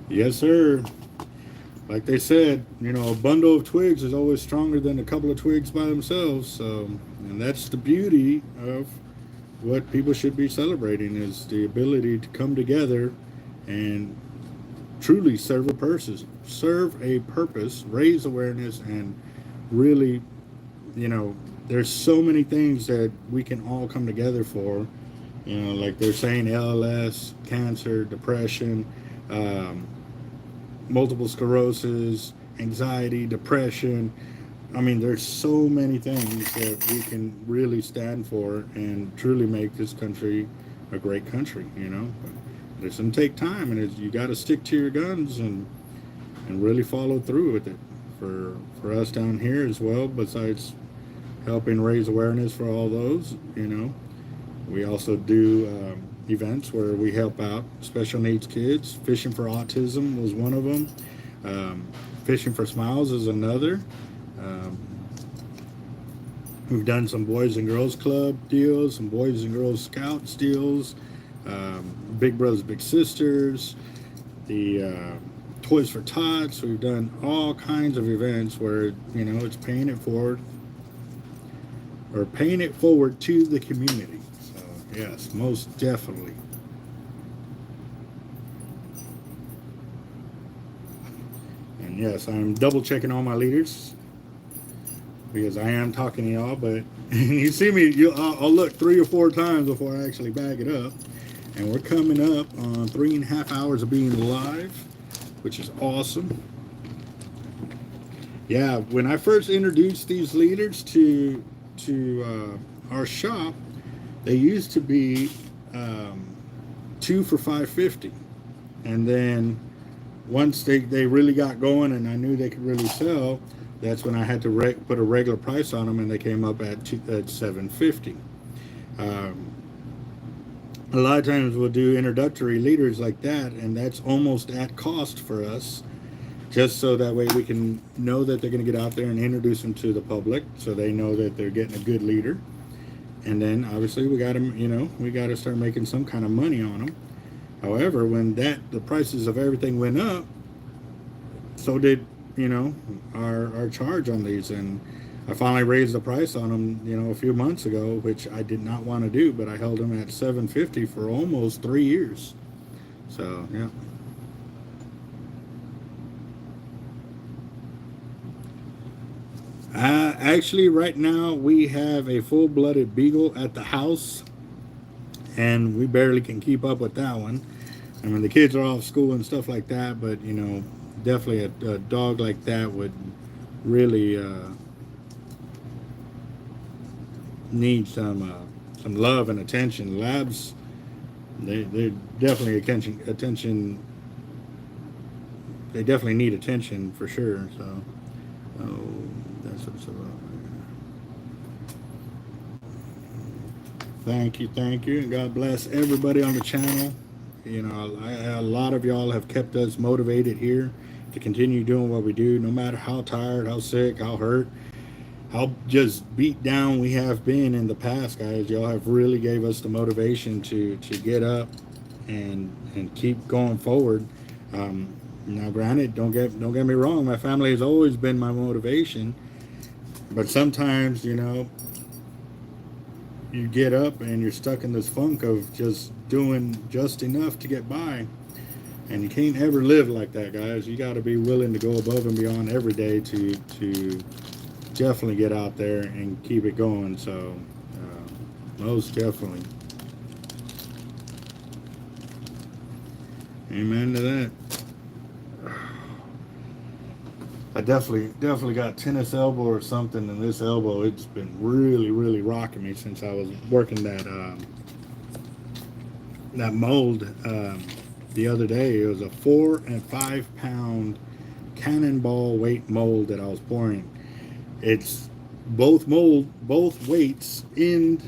Yes, sir. Like they said, you know, a bundle of twigs is always stronger than a couple of twigs by themselves. So, and that's the beauty of what people should be celebrating, is the ability to come together and truly serve a purpose, raise awareness, and really, you know, there's so many things that we can all come together for. You know, like they're saying LLS, cancer, depression, multiple sclerosis, anxiety, depression. I mean, there's so many things that we can really stand for and truly make this country a great country, you know. But it's going to take time, and you got to stick to your guns and really follow through with it. For us down here as well, besides helping raise awareness for all those, you know, we also do events where we help out special needs kids. Fishing for Autism was one of them. Fishing for Smiles is another. We've done some Boys and Girls Club deals, some Boys and Girls Scouts deals, Big Brothers Big Sisters, the Toys for Tots. We've done all kinds of events where, you know, it's paying it forward to the community. So yes, most definitely. And yes, I'm double checking all my leaders because I am talking to y'all, but you see me, I'll look 3 or 4 times before I actually bag it up. And we're coming up on 3.5 hours of being live, which is awesome. Yeah, when I first introduced these leaders to our shop, they used to be 2 for $5.50, and then once they really got going and I knew they could really sell, that's when I had to put a regular price on them, and they came up at $7.50. A lot of times we'll do introductory leaders like that, and that's almost at cost for us, just so that way we can know that they're going to get out there and introduce them to the public, so they know that they're getting a good leader. And then obviously we got them, you know, we got to start making some kind of money on them. However, when the prices of everything went up, so did, you know, our charge on these. And I finally raised the price on them, you know, a few months ago, which I did not want to do, but I held them at $7.50 for almost 3 years. So yeah. Actually, right now we have a full-blooded beagle at the house, and we barely can keep up with that one. I mean, the kids are off school and stuff like that, but, you know, definitely a dog like that would really need some love and attention. Labs, they're definitely attention. They definitely need attention for sure. So, that's what's about. Thank you, and God bless everybody on the channel. You know, a lot of y'all have kept us motivated here to continue doing what we do, no matter how tired, how sick, how hurt, how just beat down we have been in the past, guys. Y'all have really gave us the motivation to get up and keep going forward. Now, granted, don't get me wrong, my family has always been my motivation, but sometimes, you know, you get up and you're stuck in this funk of just doing just enough to get by. And you can't ever live like that, guys. You got to be willing to go above and beyond every day to definitely get out there and keep it going. So, most definitely. Amen to that. I definitely got tennis elbow or something in this elbow. It's been really rocking me since I was working that mold the other day. It was a 4 and 5 pound cannonball weight mold that I was pouring. It's both weights in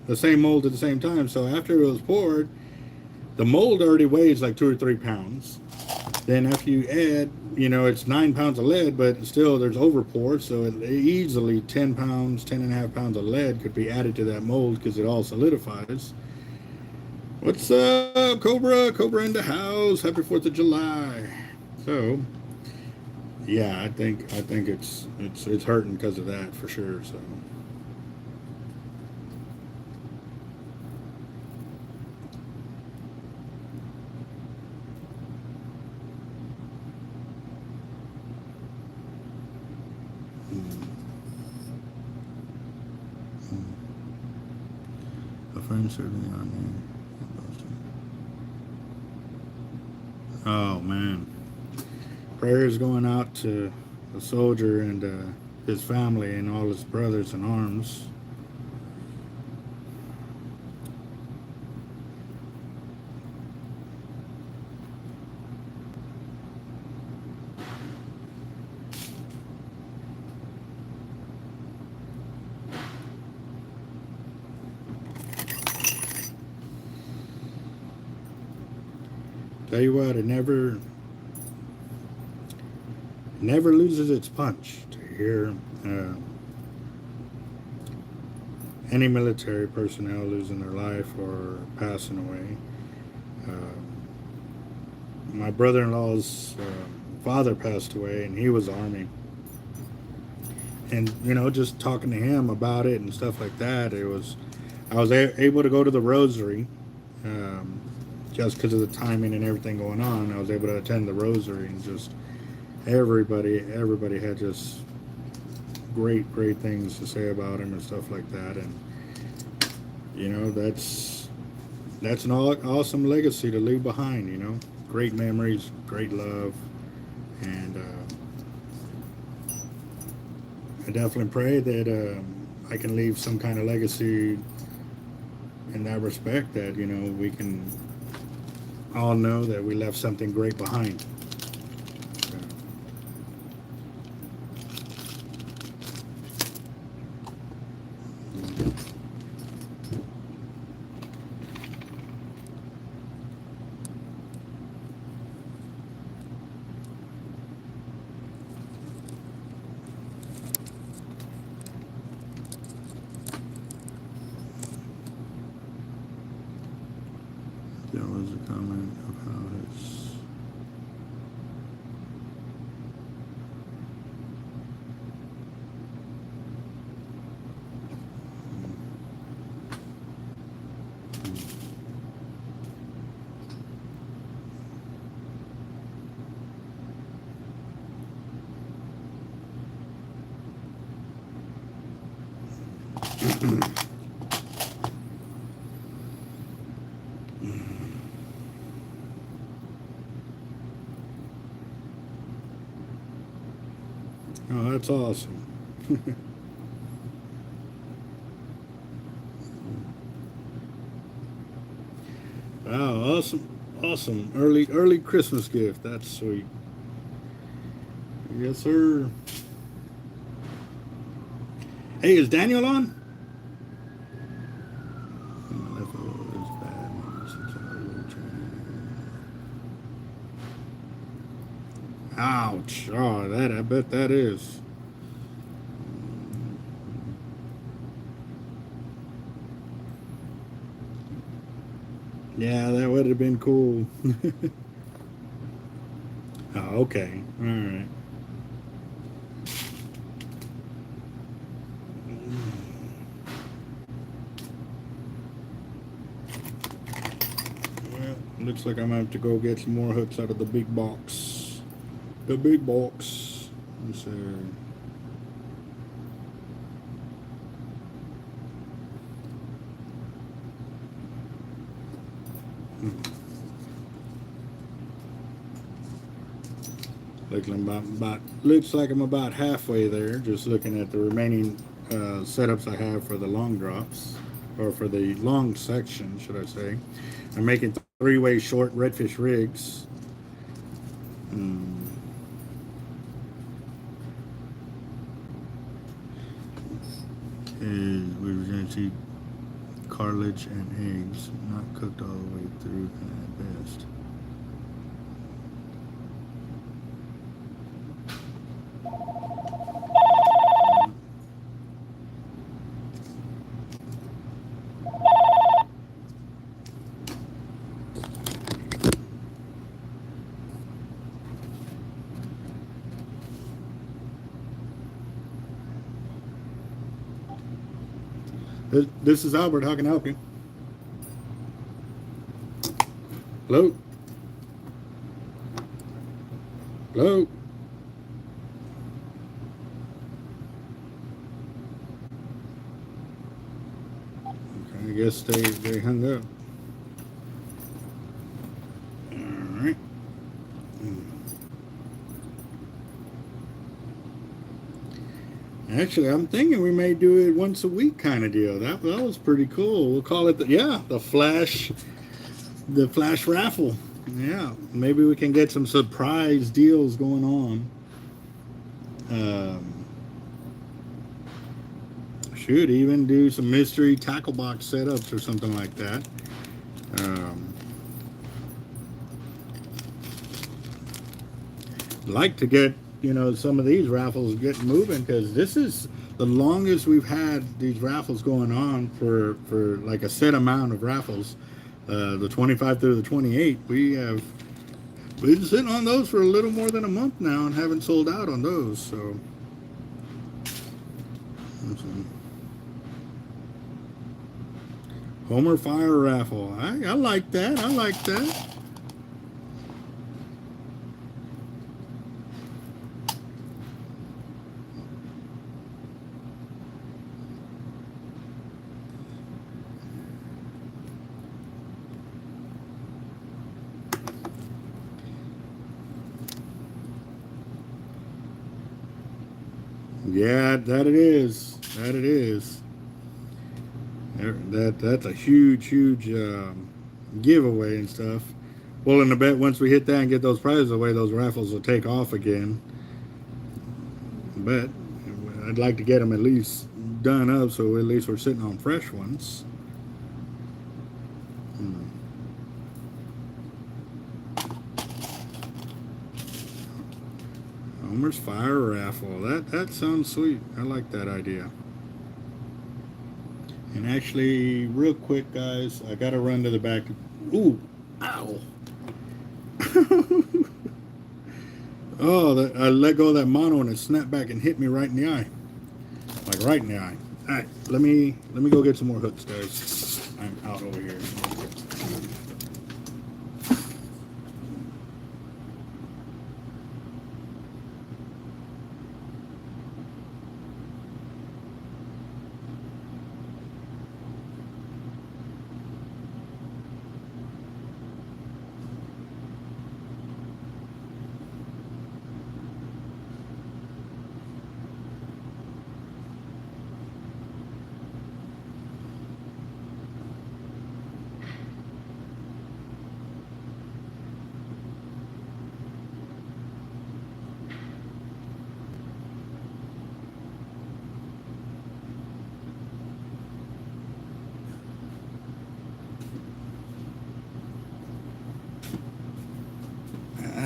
the same mold at the same time. So after it was poured, the mold already weighs like 2 or 3 pounds. Then after you add, it's 9 pounds of lead, but still there's overpour, so easily 10 pounds, 10.5 pounds of lead could be added to that mold because it all solidifies. What's up, Cobra? Cobra in the house. Happy 4th of July. So, yeah, I think it's hurting because of that for sure. So. A friend certainly on there. Oh man, prayers going out to the soldier and his family and all his brothers in arms. Tell you what, it never loses its punch to hear any military personnel losing their life or passing away. My brother-in-law's father passed away, and he was Army. And just talking to him about it and stuff like that, I was able to go to the Rosary. Just because of the timing and everything going on, I was able to attend the Rosary, and just everybody had just great things to say about him and stuff like that. And that's an awesome legacy to leave behind. Great memories, great love, and I definitely pray that I can leave some kind of legacy in that respect, that we can all know that we left something great behind. There was a comment about his Oh, that's awesome. Wow, awesome. Early Christmas gift. That's sweet. Yes, sir. Hey, is Daniel on? Ouch. Oh, I bet that is. Yeah, that would have been cool. Oh, okay. All right. Well, looks like I'm gonna have to go get some more hooks out of the big box. The big box. Let's see. Looks like I'm about halfway there, just looking at the remaining setups I have for the long drops, or for the long section, should I say. I'm making 3-way short redfish rigs. We're going to see cartilage and eggs, not cooked all the way through at best. This is Albert. How can I help you? Hello? Hello? Okay, I guess they hung up. All right. Actually, I'm thinking we may do it once a week kind of deal. That was pretty cool. We'll call it the flash raffle. Yeah, maybe we can get some surprise deals going on. Should even do some mystery tackle box setups or something like that. Like to get some of these raffles getting moving, because this is the longest we've had these raffles going on for like a set amount of raffles. The 25 through the 28, we've been sitting on those for a little more than a month now and haven't sold out on those. So Homer Fire raffle, I like that. I like that. Yeah, that it is. That it is. That's a huge giveaway and stuff. Well, and I bet once we hit that and get those prizes away, those raffles will take off again. But I'd like to get them at least done up, so at least we're sitting on fresh ones. Homer's Fire raffle. That sounds sweet. I like that idea. And actually, real quick, guys, I gotta run to the back. Ooh, ow! Oh, I let go of that mono and it snapped back and hit me right in the eye, like right in the eye. All right, let me go get some more hooks, guys. I'm out over here.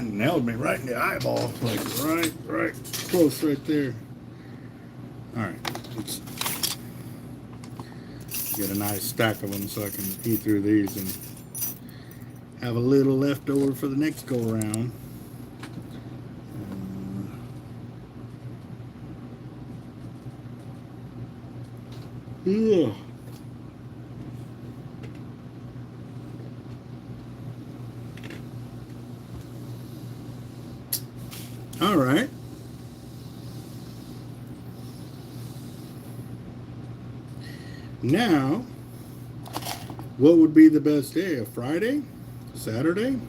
Nailed me right in the eyeball, like right close right there. All right, let's get a nice stack of them so I can eat through these and have a little left over for the next go around. Yeah. All right. Now, what would be the best day? A Friday? Saturday?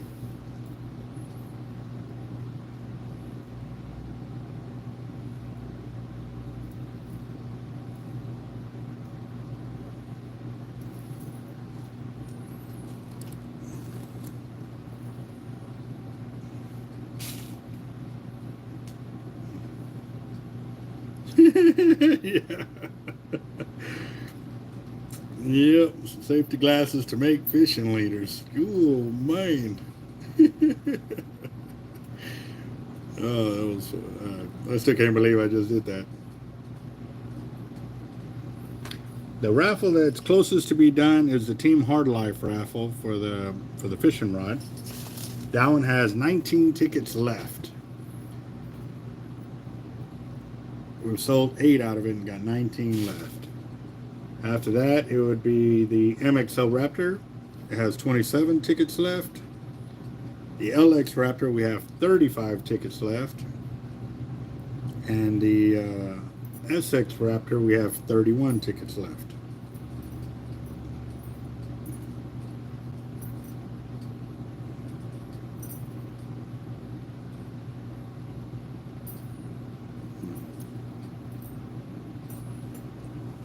Yeah. Yep, safety glasses to make fishing leaders. Oh man. Oh, that was. I still can't believe I just did that. The raffle that's closest to be done is the Team Hard Life raffle for the fishing rod. That one has 19 tickets left. We've sold 8 out of it and got 19 left. After that, it would be the MXL Raptor. It has 27 tickets left. The LX Raptor, we have 35 tickets left. And the SX Raptor, we have 31 tickets left.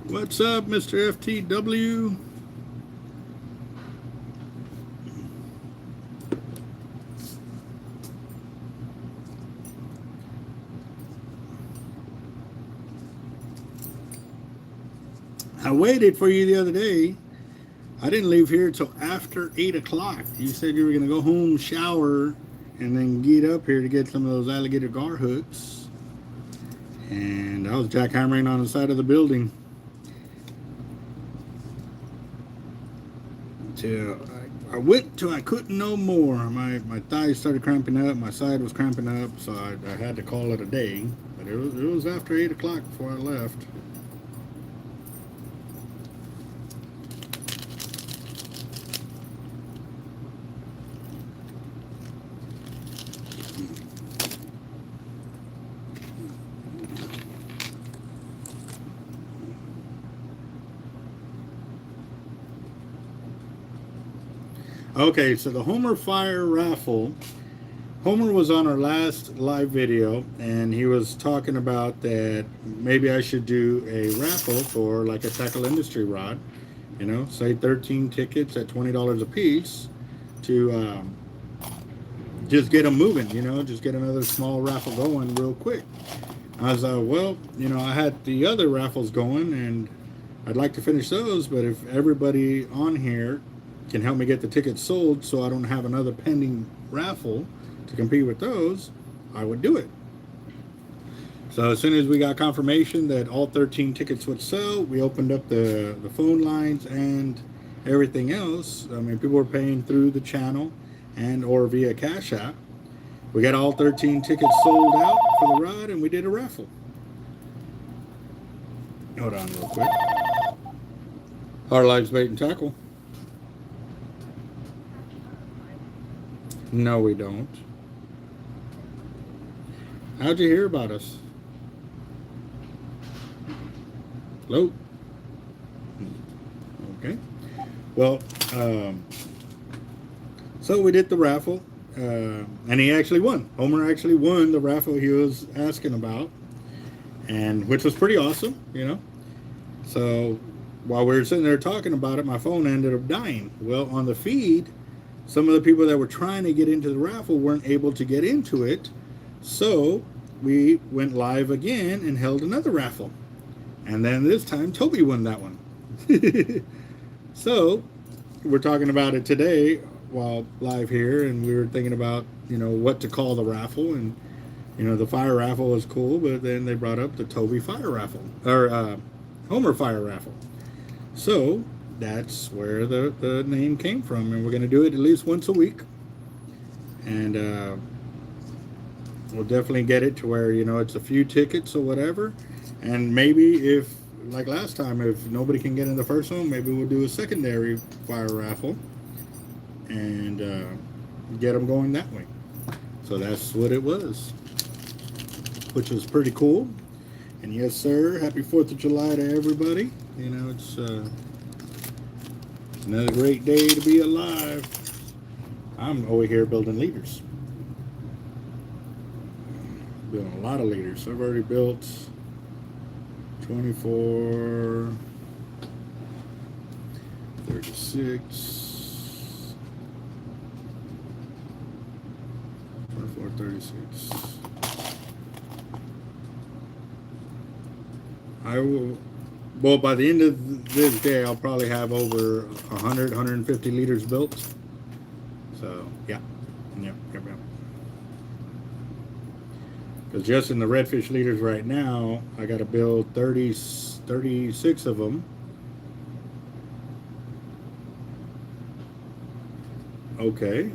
What's up, Mr. FTW? I waited for you the other day. I didn't leave here until after 8 o'clock. You said you were going to go home, shower, and then get up here to get some of those alligator gar hooks. And I was jackhammering on the side of the building. Till I went till I couldn't no more. My thighs started cramping up. My side was cramping up, so I had to call it a day. But it was after 8 o'clock before I left. Okay, so the Homer Fire Raffle. Homer was on our last live video, and he was talking about that maybe I should do a raffle for like a tackle industry rod. You know, say 13 tickets at $20 a piece to just get them moving, you know, just get another small raffle going real quick. I was well, you know, I had the other raffles going, and I'd like to finish those, but if everybody on here can help me get the tickets sold so I don't have another pending raffle to compete with those, I would do it. So as soon as we got confirmation that all 13 tickets would sell, we opened up the phone lines and everything else. I mean, people were paying through the channel and or via Cash App. We got all 13 tickets sold out for the ride, and we did a raffle. Hold on real quick. Hard Lives Bait and Tackle. No, we don't. How'd you hear about us? Hello? Okay. Well, so we did the raffle, and he actually won. Homer actually won the raffle he was asking about, and which was pretty awesome, you know. So while we were sitting there talking about it, my phone ended up dying. Well, on the feed, some of the people that were trying to get into the raffle weren't able to get into it. So we went live again and held another raffle. And then this time, Toby won that one. So we're talking about it today while live here. And we were thinking about, you know, what to call the raffle. And, you know, the fire raffle was cool. But then they brought up the Toby fire raffle. Or Homer fire raffle. So that's where the name came from, and we're going to do it at least once a week, and we'll definitely get it to where, you know, it's a few tickets or whatever, and maybe if, like last time, if nobody can get in the first one, maybe we'll do a secondary fire raffle and get them going that way. So that's what it was. which is pretty cool. And yes, sir, happy 4th of July to everybody. You know, it's another great day to be alive. I'm over here building leaders. Building a lot of leaders. I've already built 24, 36, 24, 36. I will, well, by the end of this day, I'll probably have over 100, 150 liters built. So, yeah. Yep. Because just in the redfish leaders right now, I got to build 36 of them. Okay.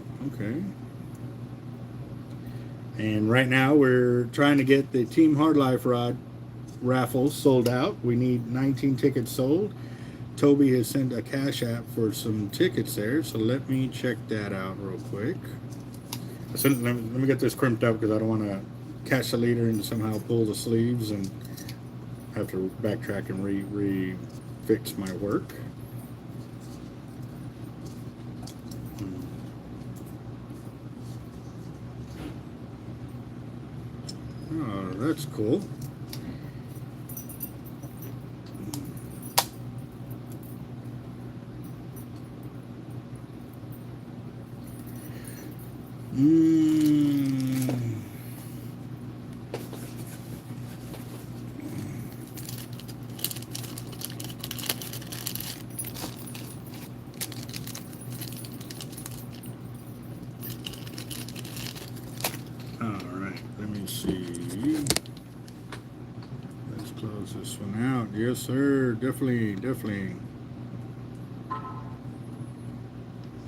And right now we're trying to get the Team Hard Life Rod raffles sold out. We need 19 tickets sold. Toby has sent a cash app for some tickets there, so let me check that out real quick. Let me get this crimped up because I don't want to catch the leader and somehow pull the sleeves and have to backtrack and re-fix my work. Oh, that's cool. All right, let me see. Let's close this one out. Yes, sir. Definitely. There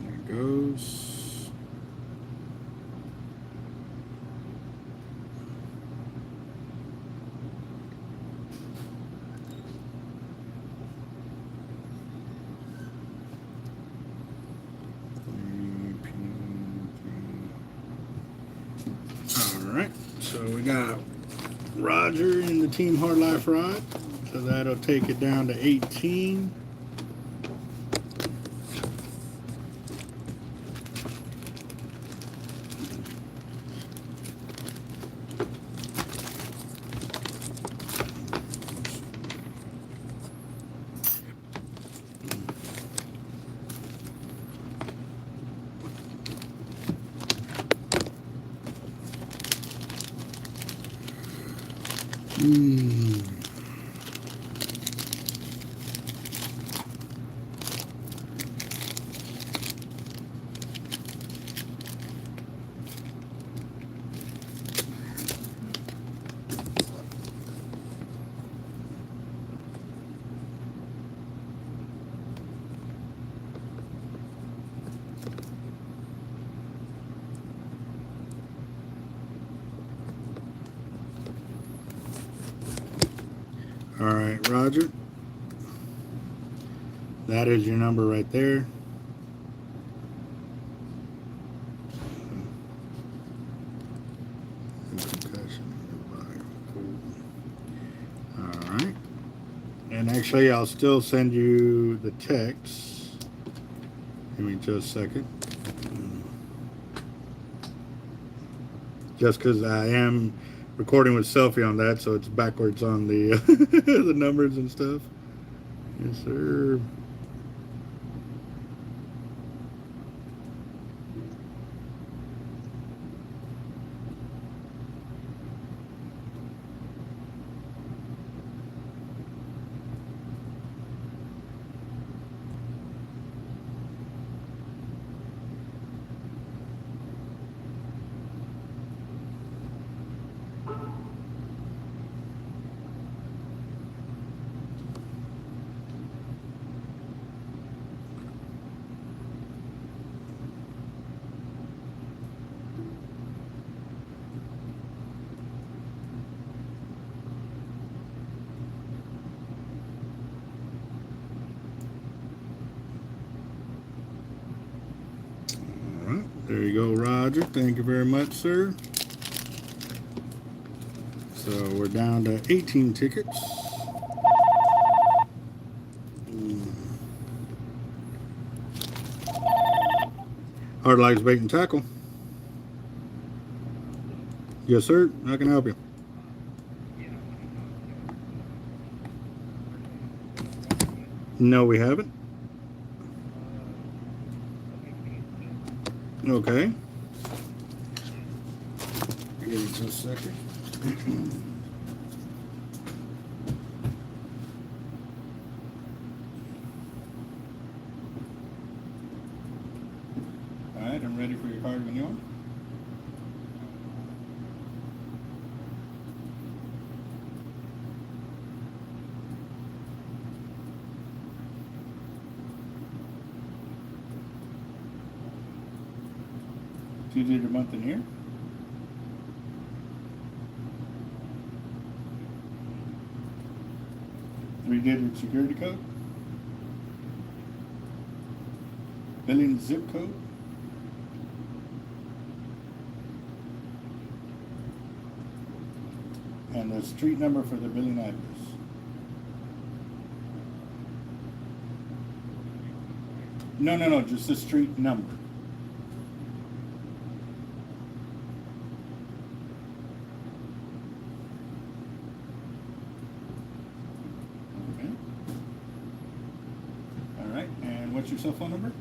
it goes. Alright, so we got Roger in the Team Hard Life Rod, so that'll take it down to 18. All right, Roger. That is your number right there. All right. And actually, I'll still send you the text. Give me just a second. Just because I am recording with selfie on that, so it's backwards on the the numbers and stuff. Yes, sir. There you go, Roger. Thank you very much, sir. So we're down to 18 tickets. Hard Lights Bait and Tackle. Yes, sir. How can I help you? No, we haven't. Okay. Give me just a second. All right, I'm ready for your card when you are. Two-digit month and year. Three-digit security code. Billing zip code. And the street number for the billing address. No, just the street number. Okay. All right, and what's your cell phone number?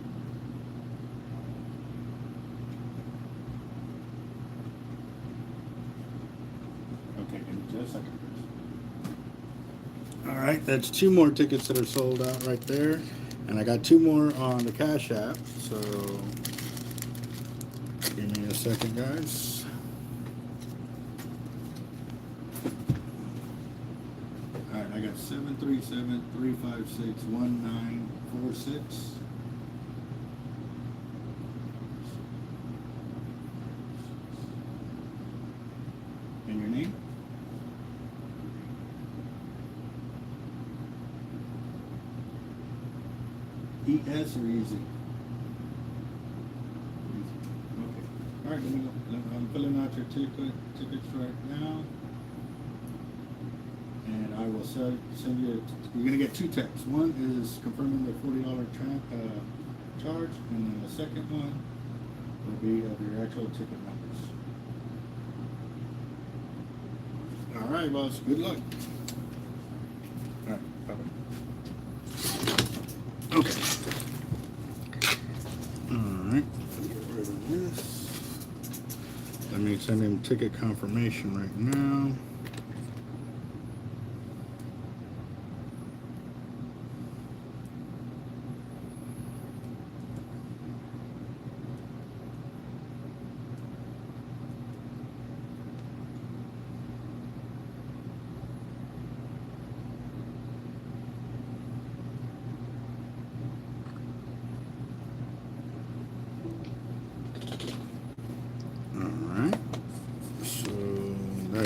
Okay, give me just a second, please. All right, that's two more tickets that are sold out right there. And I got two more on the Cash App, so give me a second, guys. All right, I got 737-356-1946. And your name? ES or easy? Okay. All right, let me go. I'm filling out your tickets right now. And I will send you, you're going to get two texts. One is confirming the $40 charge, and then the second one will be of your actual ticket numbers. All right, boss. Good luck. All right, bye-bye. Okay. Alright, get rid of this. Let me send him ticket confirmation right now.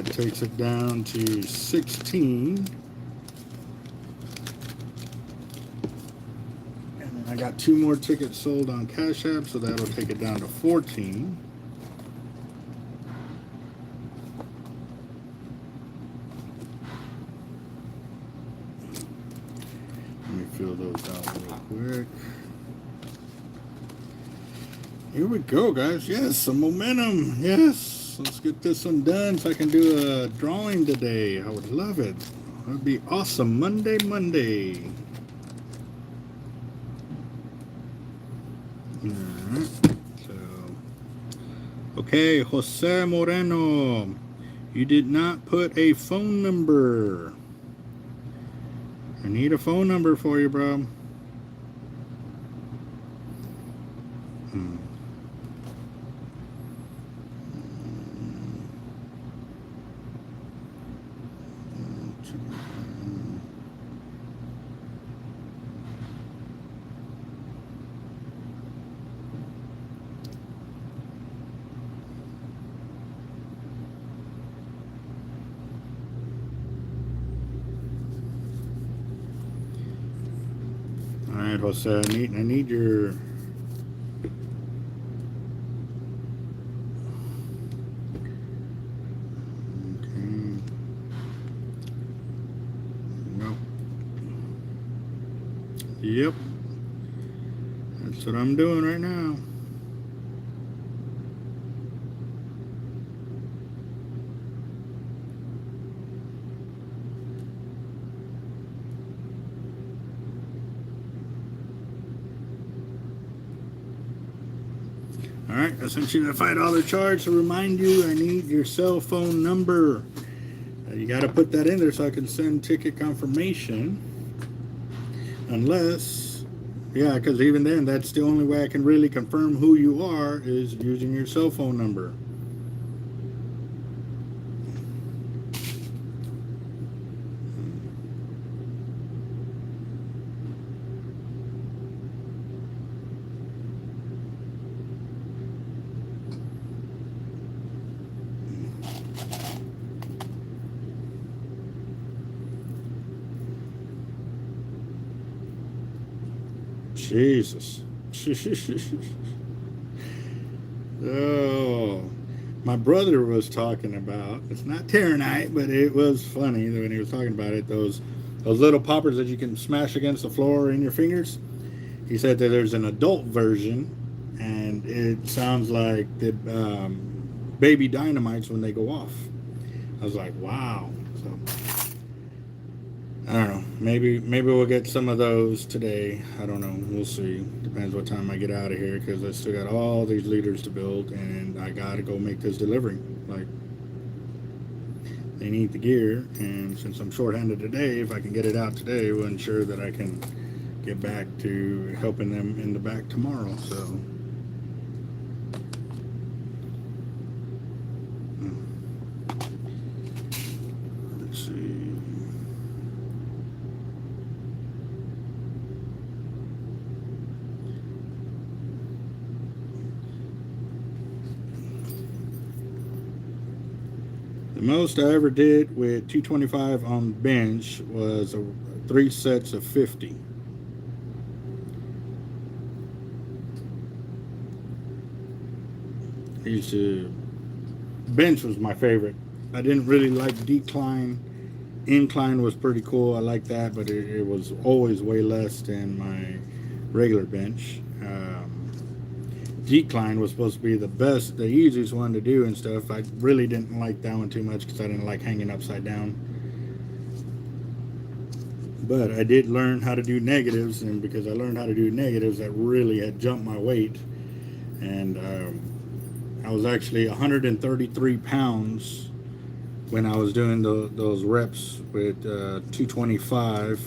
Takes it down to 16. And then I got two more tickets sold on Cash App, so that'll take it down to 14. Let me fill those out real quick. Here we go, guys. Yes, some momentum. Yes. Let's get this one done so I can do a drawing today. I would love it. That would be awesome. Monday. Alright. So, okay, Jose Moreno. You did not put a phone number. I need a phone number for you, bro. Alright, Jose, I need your okay. Yep. That's what I'm doing right now. Alright, I sent you that $5 charge to remind you I need your cell phone number. You got to put that in there so I can send ticket confirmation. Unless, yeah, because even then, that's the only way I can really confirm who you are is using your cell phone number. Jesus. Oh, my brother was talking about, it's not Terranite, but it was funny when he was talking about it, those little poppers that you can smash against the floor in your fingers. He said that there's an adult version, and it sounds like the baby dynamites when they go off. I was like, wow. So I don't know. Maybe we'll get some of those today. I don't know. We'll see. Depends what time I get out of here, because I still got all these leaders to build, and I got to go make this delivery. Like, they need the gear, and since I'm short-handed today, if I can get it out today, we'll ensure that I can get back to helping them in the back tomorrow. So. Let's see. The most I ever did with 225 on the bench was 3 sets of 50. Bench was my favorite. I didn't really like decline. Incline was pretty cool. I like that, but it was always way less than my regular bench. Decline was supposed to be the best, the easiest one to do and stuff. I really didn't like that one too much because I didn't like hanging upside down. But I did learn how to do negatives, and because I learned how to do negatives, that really had jumped my weight. And I was actually 133 pounds when I was doing those reps with 225.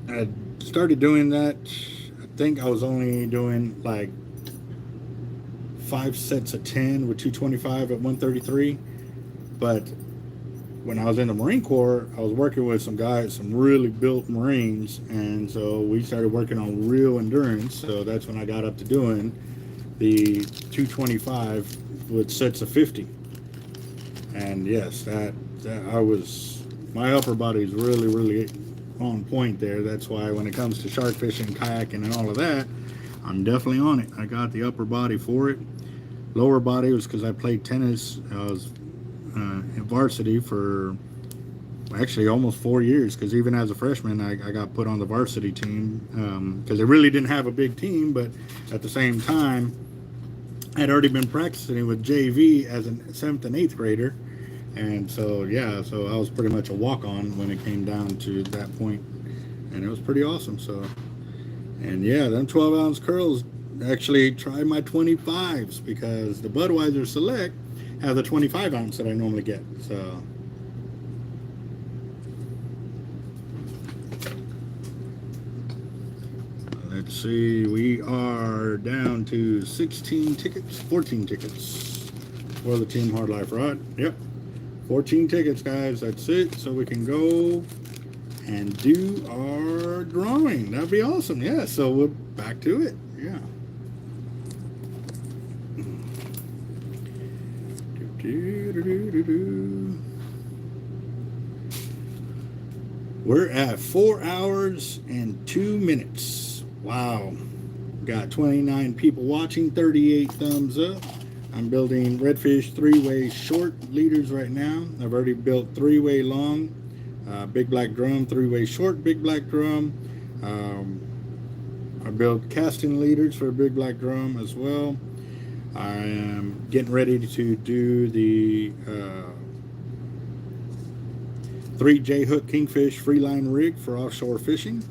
I started doing that. I think I was only doing like 5 sets of 10 with 225 at 133. But when I was in the Marine Corps, I was working with some guys, some really built Marines, and so we started working on real endurance. So that's when I got up to doing the 225 with sets of 50. And yes, that I was, my upper body is really on point there. That's why when it comes to shark fishing, kayaking, and all of that, I'm definitely on it. I got the upper body for it. Lower body was because I played tennis. I was in varsity for actually almost 4 years, because even as a freshman I got put on the varsity team because they really didn't have a big team, but at the same time I'd already been practicing with JV as a 7th and 8th grader. And so, yeah, so I was pretty much a walk-on when it came down to that point, and it was pretty awesome. So, and yeah, them 12-ounce curls, actually try my 25s, because the Budweiser Select have the 25-ounce that I normally get. So, let's see, we are down to 14 tickets for the Team Hard Life Rod. Yep. 14 tickets, guys. That's it. So we can go and do our drawing. That'd be awesome. Yeah. So we're back to it. Yeah. We're at 4 hours and 2 minutes. Wow. Got 29 people watching, 38 thumbs up. I'm building redfish 3-way short leaders right now. I've already built 3-way long big black drum, 3-way short big black drum. I built casting leaders for a big black drum as well. I am getting ready to do the 3 J-hook kingfish freeline rig for offshore fishing.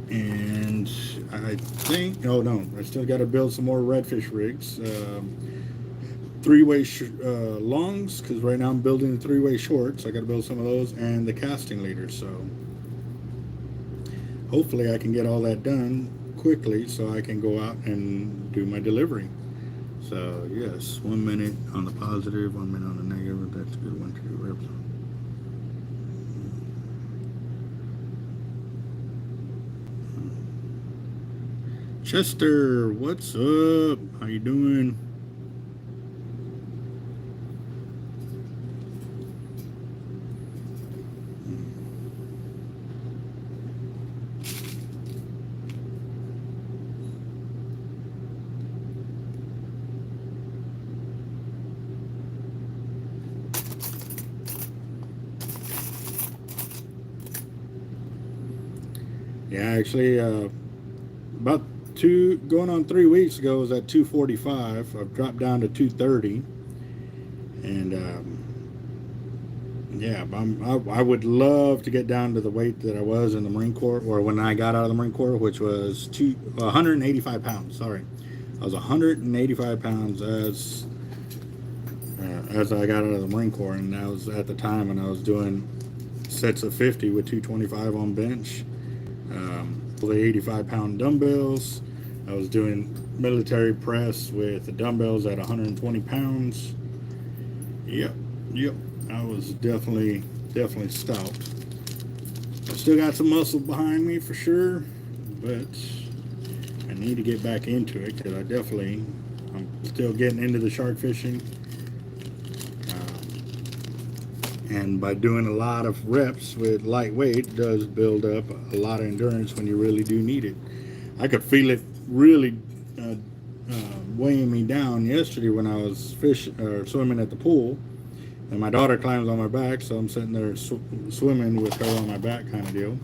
And I think, oh no, I still got to build some more redfish rigs. 3-way longs, because right now I'm building the 3-way shorts. I got to build some of those, and the casting leaders. So hopefully I can get all that done quickly so I can go out and do my delivery. So yes, 1 minute on the positive, 1 minute on the negative. That's a good one to do reps on. Chester, what's up? How you doing? Yeah, actually, about going on 3 weeks ago, was at 245. I've dropped down to 230, and yeah, I would love to get down to the weight that I was in the Marine Corps, or when I got out of the Marine Corps, which was 185 pounds. Sorry, I was 185 pounds as I got out of the Marine Corps, and that was at the time when I was doing sets of 50 with 225 on bench, the 85-pound dumbbells. I was doing military press with the dumbbells at 120 pounds. Yep, I was definitely stout. I still got some muscle behind me for sure, but I need to get back into it, because I'm still getting into the shark fishing. And by doing a lot of reps with lightweight, does build up a lot of endurance when you really do need it. I could feel it really weighing me down yesterday when I was swimming at the pool, and my daughter climbs on my back, so I'm sitting there swimming with her on my back, kind of deal.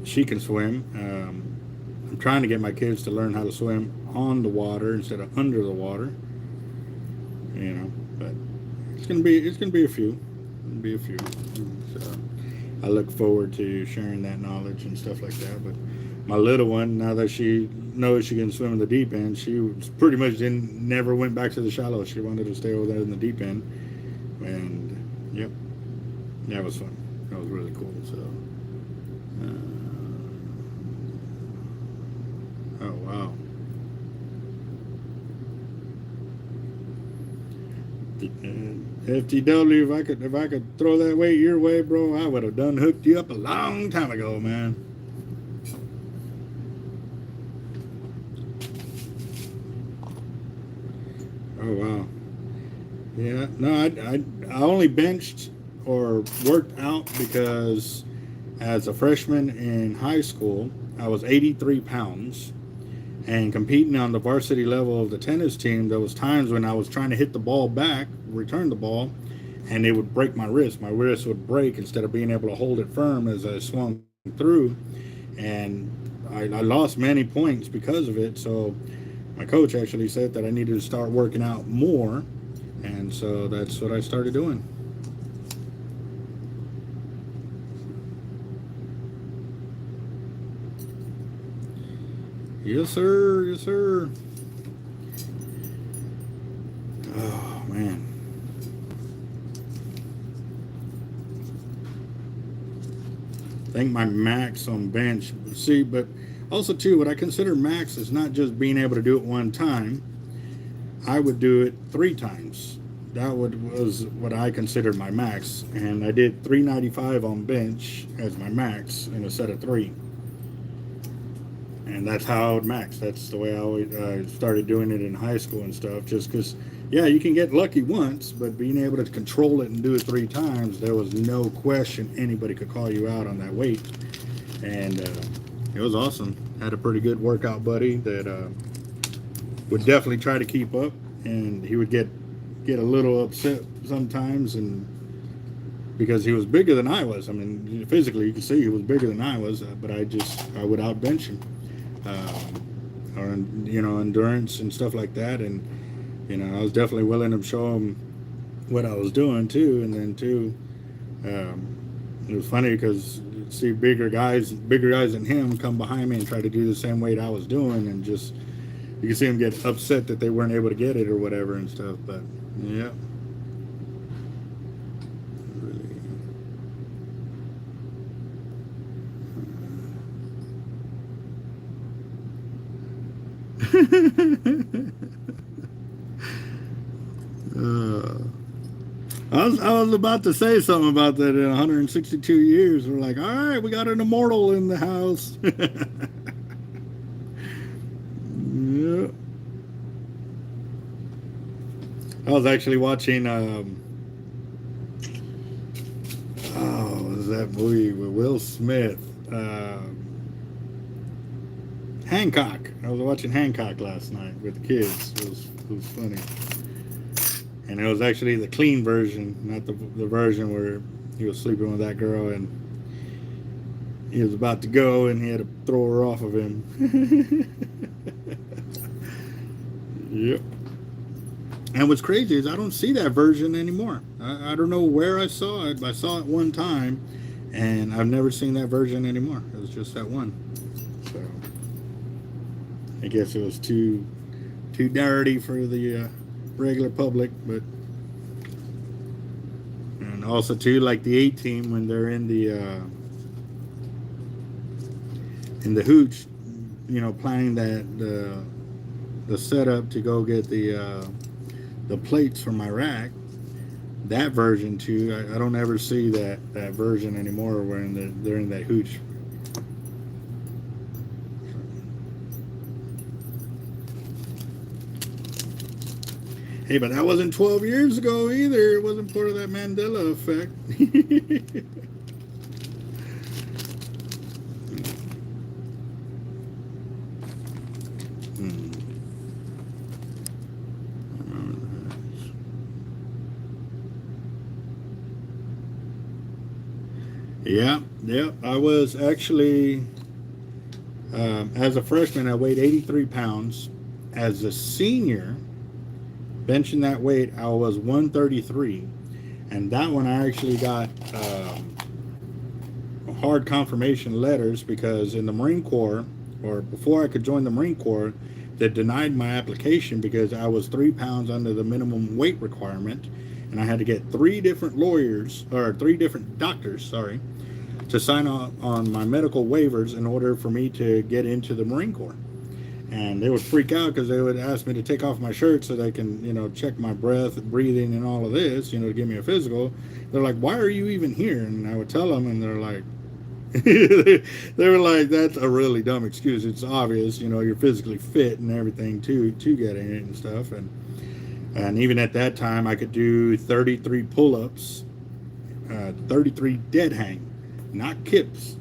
She can swim. I'm trying to get my kids to learn how to swim on the water instead of under the water, but it's gonna be a few. So I look forward to sharing that knowledge and stuff like that. But my little one, now that she knows she can swim in the deep end, she pretty much never went back to the shallow. She wanted to stay over there in the deep end, and yep, that was fun. That was really cool. So, oh wow. FTW, if I could throw that weight your way, bro, I would have done hooked you up a long time ago, man. Oh wow. Yeah, no, I only benched or worked out because as a freshman in high school, I was 83 pounds. And competing on the varsity level of the tennis team, there was times when I was trying to hit the ball back, return the ball, and it would break my wrist. My wrist would break instead of being able to hold it firm as I swung through. And I lost many points because of it. So my coach actually said that I needed to start working out more. And so that's what I started doing. Yes, sir. Yes, sir. Oh, man. I think my max on bench, see, but also too, what I consider max is not just being able to do it one time. I would do it 3 times. That was what I considered my max. And I did 395 on bench as my max in a set of 3. And that's how I would max. That's the way I started doing it in high school and stuff. Just because, yeah, you can get lucky once, but being able to control it and do it 3 times, there was no question anybody could call you out on that weight. And it was awesome. Had a pretty good workout buddy that would definitely try to keep up, and he would get a little upset sometimes and because he was bigger than I was. I mean, physically you can see he was bigger than I was, but I would outbench him, or you know, endurance and stuff like that. And you know, I was definitely willing to show him what I was doing too. And then too, it was funny because see bigger guys than him come behind me and try to do the same weight I was doing, and just you can see him get upset that they weren't able to get it or whatever and stuff. But yeah. I was about to say something about that. In 162 years, we're like, all right, we got an immortal in the house. Yeah. I was actually watching what was that movie with Will Smith? Hancock. I was watching Hancock last night with the kids. It was funny. And it was actually the clean version, not the version where he was sleeping with that girl and he was about to go and he had to throw her off of him. Yep. And what's crazy is I don't see that version anymore. I don't know where I saw it. I saw it one time and I've never seen that version anymore. It was just that one. So I guess it was too dirty for the regular public. But and also too, like the A team when they're in the hooch, you know, planning that the setup to go get the plates from Iraq. That version too, I don't ever see that version anymore where they're in that hooch. Hey, but that wasn't 12 years ago either. It wasn't part of that Mandela effect. Yeah. I was actually, as a freshman, I weighed 83 pounds. As a senior, benching that weight, I was 133. And that one I actually got hard confirmation letters because in the Marine Corps, or before I could join the Marine Corps, they denied my application because I was 3 pounds under the minimum weight requirement. And I had to get 3 different doctors, to sign on my medical waivers in order for me to get into the Marine Corps. And they would freak out because they would ask me to take off my shirt so they can, you know, check my breath, breathing, and all of this, you know, to give me a physical. They're like, why are you even here? And I would tell them, and they're like, they were like, that's a really dumb excuse. It's obvious, you know, you're physically fit and everything to get in it and stuff. And even at that time, I could do 33 pull-ups, 33 dead hang, not kips.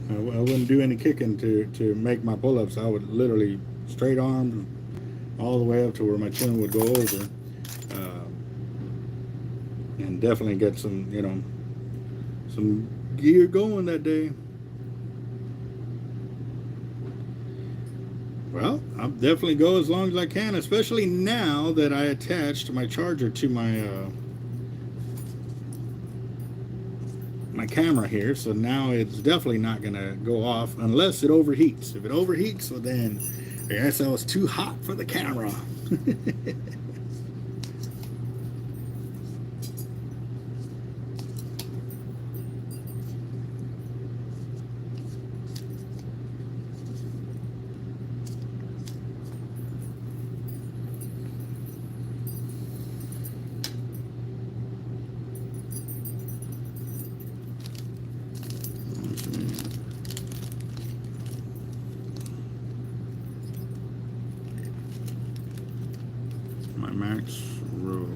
I wouldn't do any kicking to make my pull-ups. I would literally straight arms all the way up to where my chin would go over, and definitely get some, you know, some gear going that day. Well, I'll definitely go as long as I can, especially now that I attached my charger to my my camera here. So now it's definitely not going to go off unless it overheats. If it overheats, well then I guess I was too hot for the camera. Max row.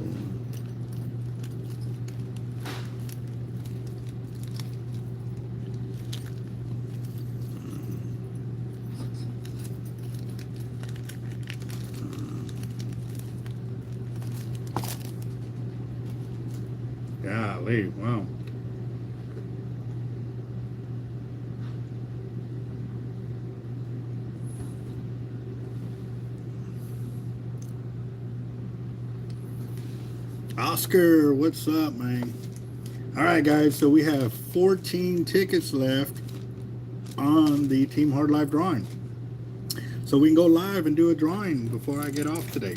Golly, wow. Oscar, what's up, man? All right, guys, so we have 14 tickets left on the Team Hard Life drawing. So we can go live and do a drawing before I get off today.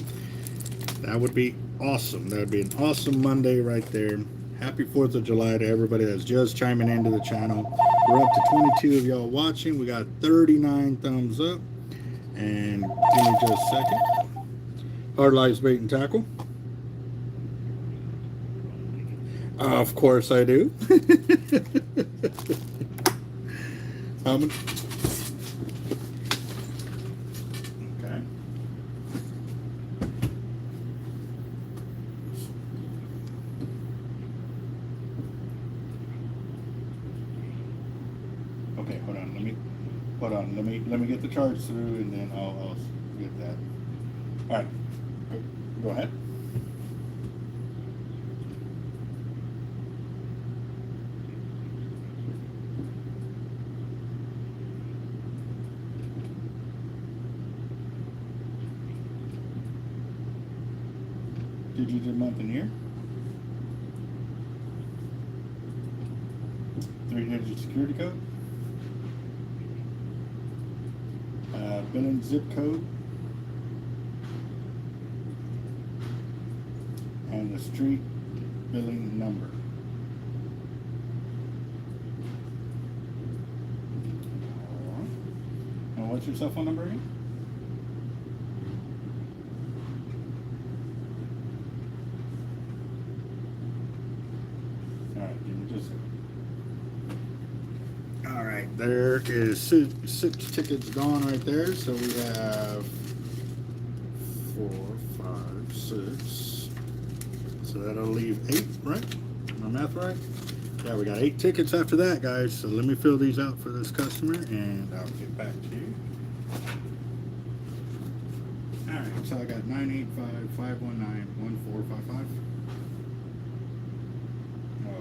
That would be awesome. That would be an awesome Monday right there. Happy 4th of July to everybody that's just chiming into the channel. We're up to 22 of y'all watching. We got 39 thumbs up. And give me just a second. Hard Life's Bait and Tackle. Of course I do. Okay. Okay, hold on. Let me get the charge through, and then I'll get that. All right. Go ahead. Did you do month and year? 3-digit security code? Billing zip code? And the street billing number. And what's your cell phone number again? All right, there is six tickets gone right there. So we have 4, 5, 6. So that'll leave 8, right? My math right? Yeah, we got 8 tickets after that, guys. So let me fill these out for this customer, and I'll get back to you. All right, so I got 985-519-1455.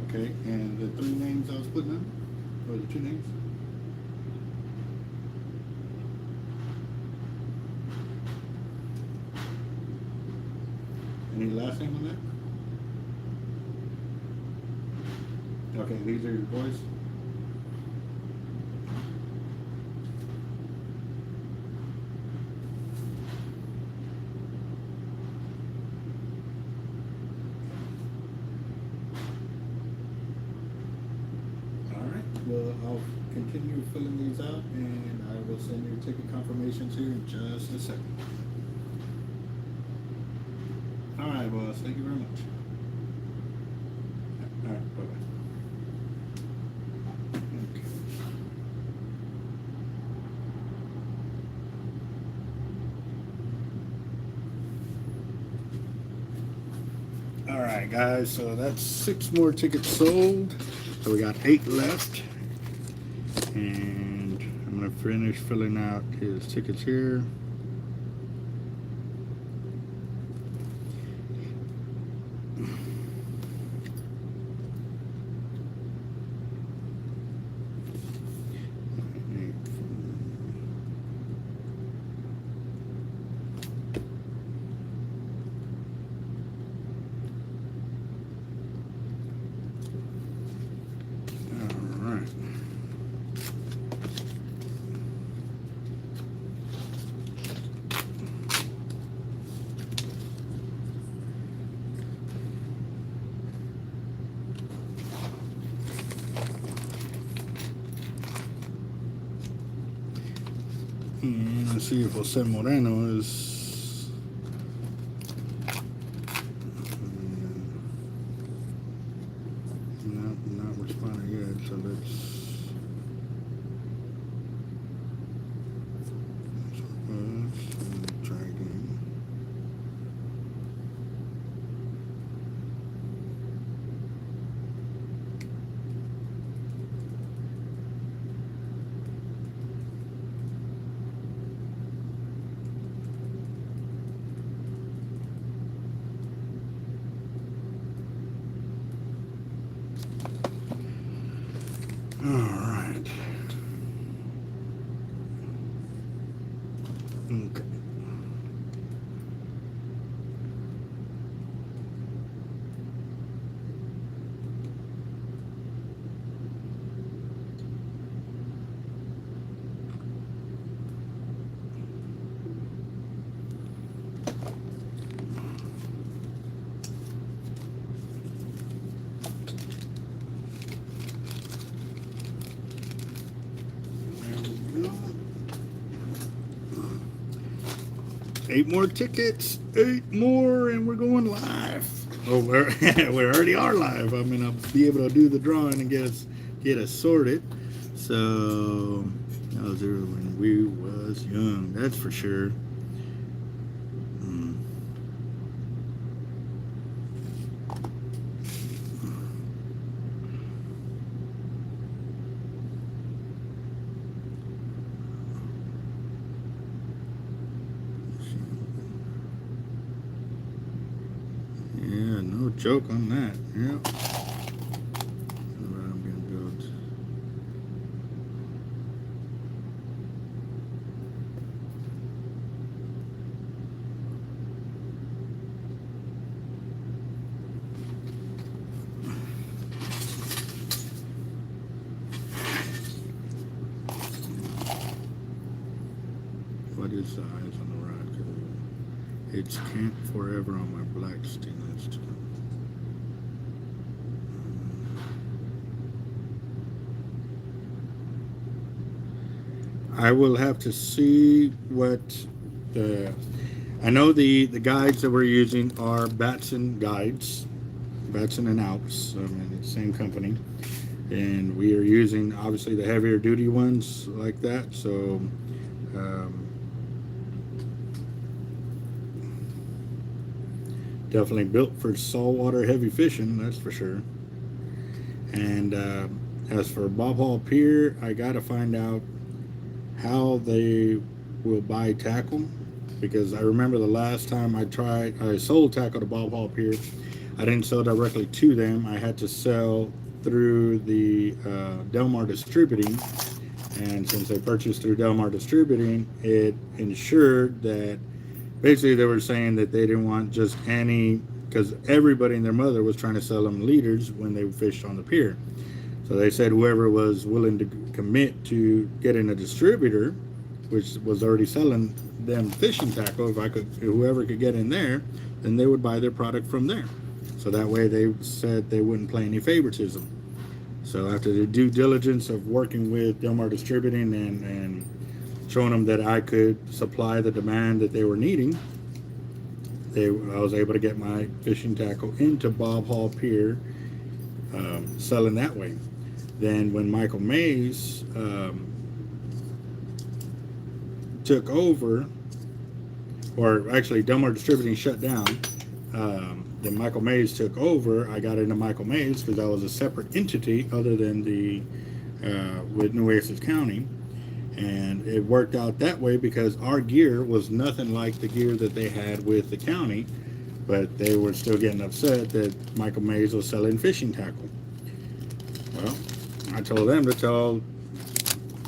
Okay, and the 3 names I was putting in? Or the 2 names? Any last name on that? Okay, these are your boys? Well, I'll continue filling these out, and I will send your ticket confirmations here in just a second. All right, boss. Thank you very much. All right, bye-bye. Okay. All right, guys. So that's 6 more tickets sold. So we got 8 left. And I'm going to finish filling out his tickets here. Let's see if Jose Moreno is not responding yet, so let's try again. 8 more tickets. 8 more, and we're going live. Oh, we already are live. I mean, I'll be able to do the drawing and get us sorted. So that was when we was young. That's for sure. Yeah, no joke on that. Yep. What I'm gonna build. What is the eyes on the rod? 'Cause it's Camp Forever on my black stainless steel. I will have to see what the. I know the guides that we're using are Batson guides, Batson and Alps. I mean, it's the same company, and we are using obviously the heavier duty ones like that. So. Definitely built for saltwater heavy fishing, that's for sure. And as for Bob Hall Pier, I got to find out how they will buy tackle, because I remember the last time I sold tackle to Bob Hall Pier, I didn't sell directly to them. I had to sell through the Delmar Distributing, and since they purchased through Delmar Distributing, it ensured that basically they were saying that they didn't want just any, because everybody and their mother was trying to sell them leaders when they fished on the pier. So they said whoever was willing to commit to getting a distributor, which was already selling them fishing tackle, whoever could get in there, then they would buy their product from there. So that way they said they wouldn't play any favoritism. So after the due diligence of working with Delmar Distributing and showing them that I could supply the demand that they were needing, I was able to get my fishing tackle into Bob Hall Pier, selling that way. Then when Michael Mays took over, or actually Delmar Distributing shut down, then Michael Mays took over. I got into Michael Mays because I was a separate entity other than with New Essex County. And it worked out that way because our gear was nothing like the gear that they had with the county, but they were still getting upset that Michael Mays was selling fishing tackle. Well, I told them to tell,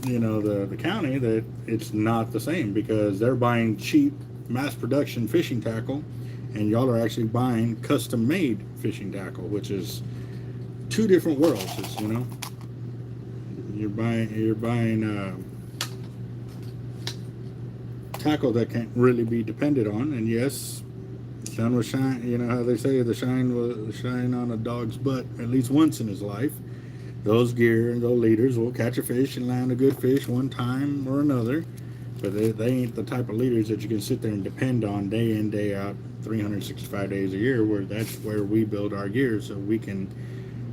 the county that it's not the same, because they're buying cheap mass production fishing tackle, and y'all are actually buying custom made fishing tackle, which is 2 different worlds. You're buying tackle that can't really be depended on. And yes, the sun will shine, how they say the shine will shine on a dog's butt at least once in his life. Those gear and those leaders will catch a fish and land a good fish one time or another, but they ain't the type of leaders that you can sit there and depend on day in, day out, 365 days a year, where that's where we build our gear so we can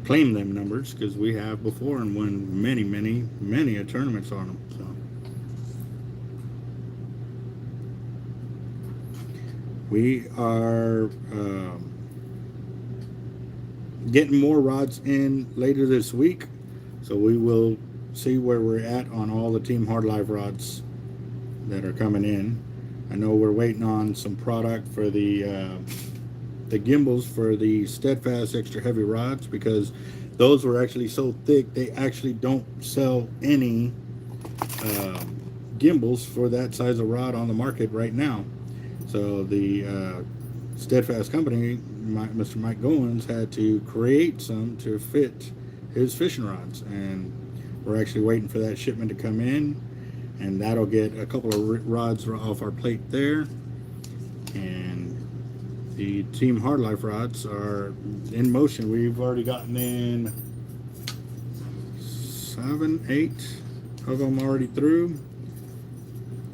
claim them numbers, because we have before and won many tournaments on them. So we are getting more rods in later this week, so we will see where we're at on all the Team Hard Live rods that are coming in. I know we're waiting on some product for the gimbals for the Steadfast extra heavy rods, because those were actually so thick they actually don't sell any gimbals for that size of rod on the market right now. So the Steadfast company, Mr. Mike Goins, had to create some to fit his fishing rods, and we're actually waiting for that shipment to come in, and that'll get a couple of rods off our plate there. And the Team Hard Life rods are in motion. We've already gotten in 7, 8 of them already through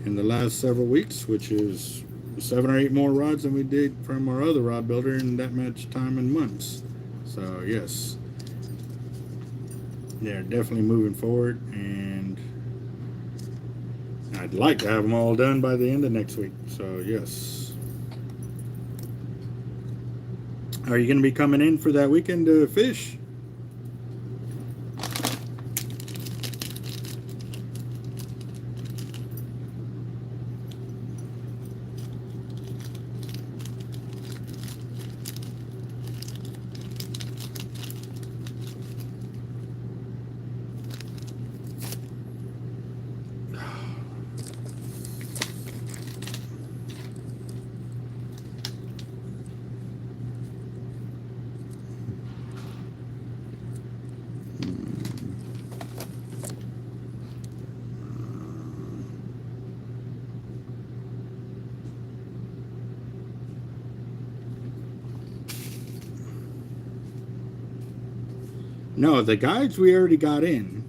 in the last several weeks, which is 7 or 8 more rods than we did from our other rod builder in that much time and months. So yes, they're definitely moving forward, and I'd like to have them all done by the end of next week. So yes. Are you going to be coming in for that weekend to fish? No, the guides we already got in.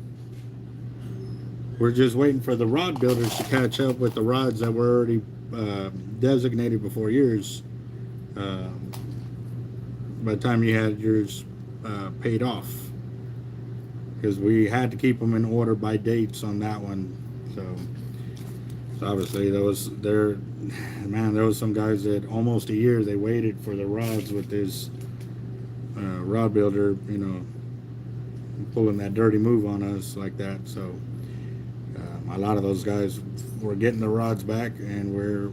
We're just waiting for the rod builders to catch up with the rods that were already designated before yours. By the time you had yours paid off, because we had to keep them in order by dates on that one. So obviously there was some guys that almost a year they waited for the rods with this rod builder, you know, pulling that dirty move on us like that. So a lot of those guys were getting the rods back, and we're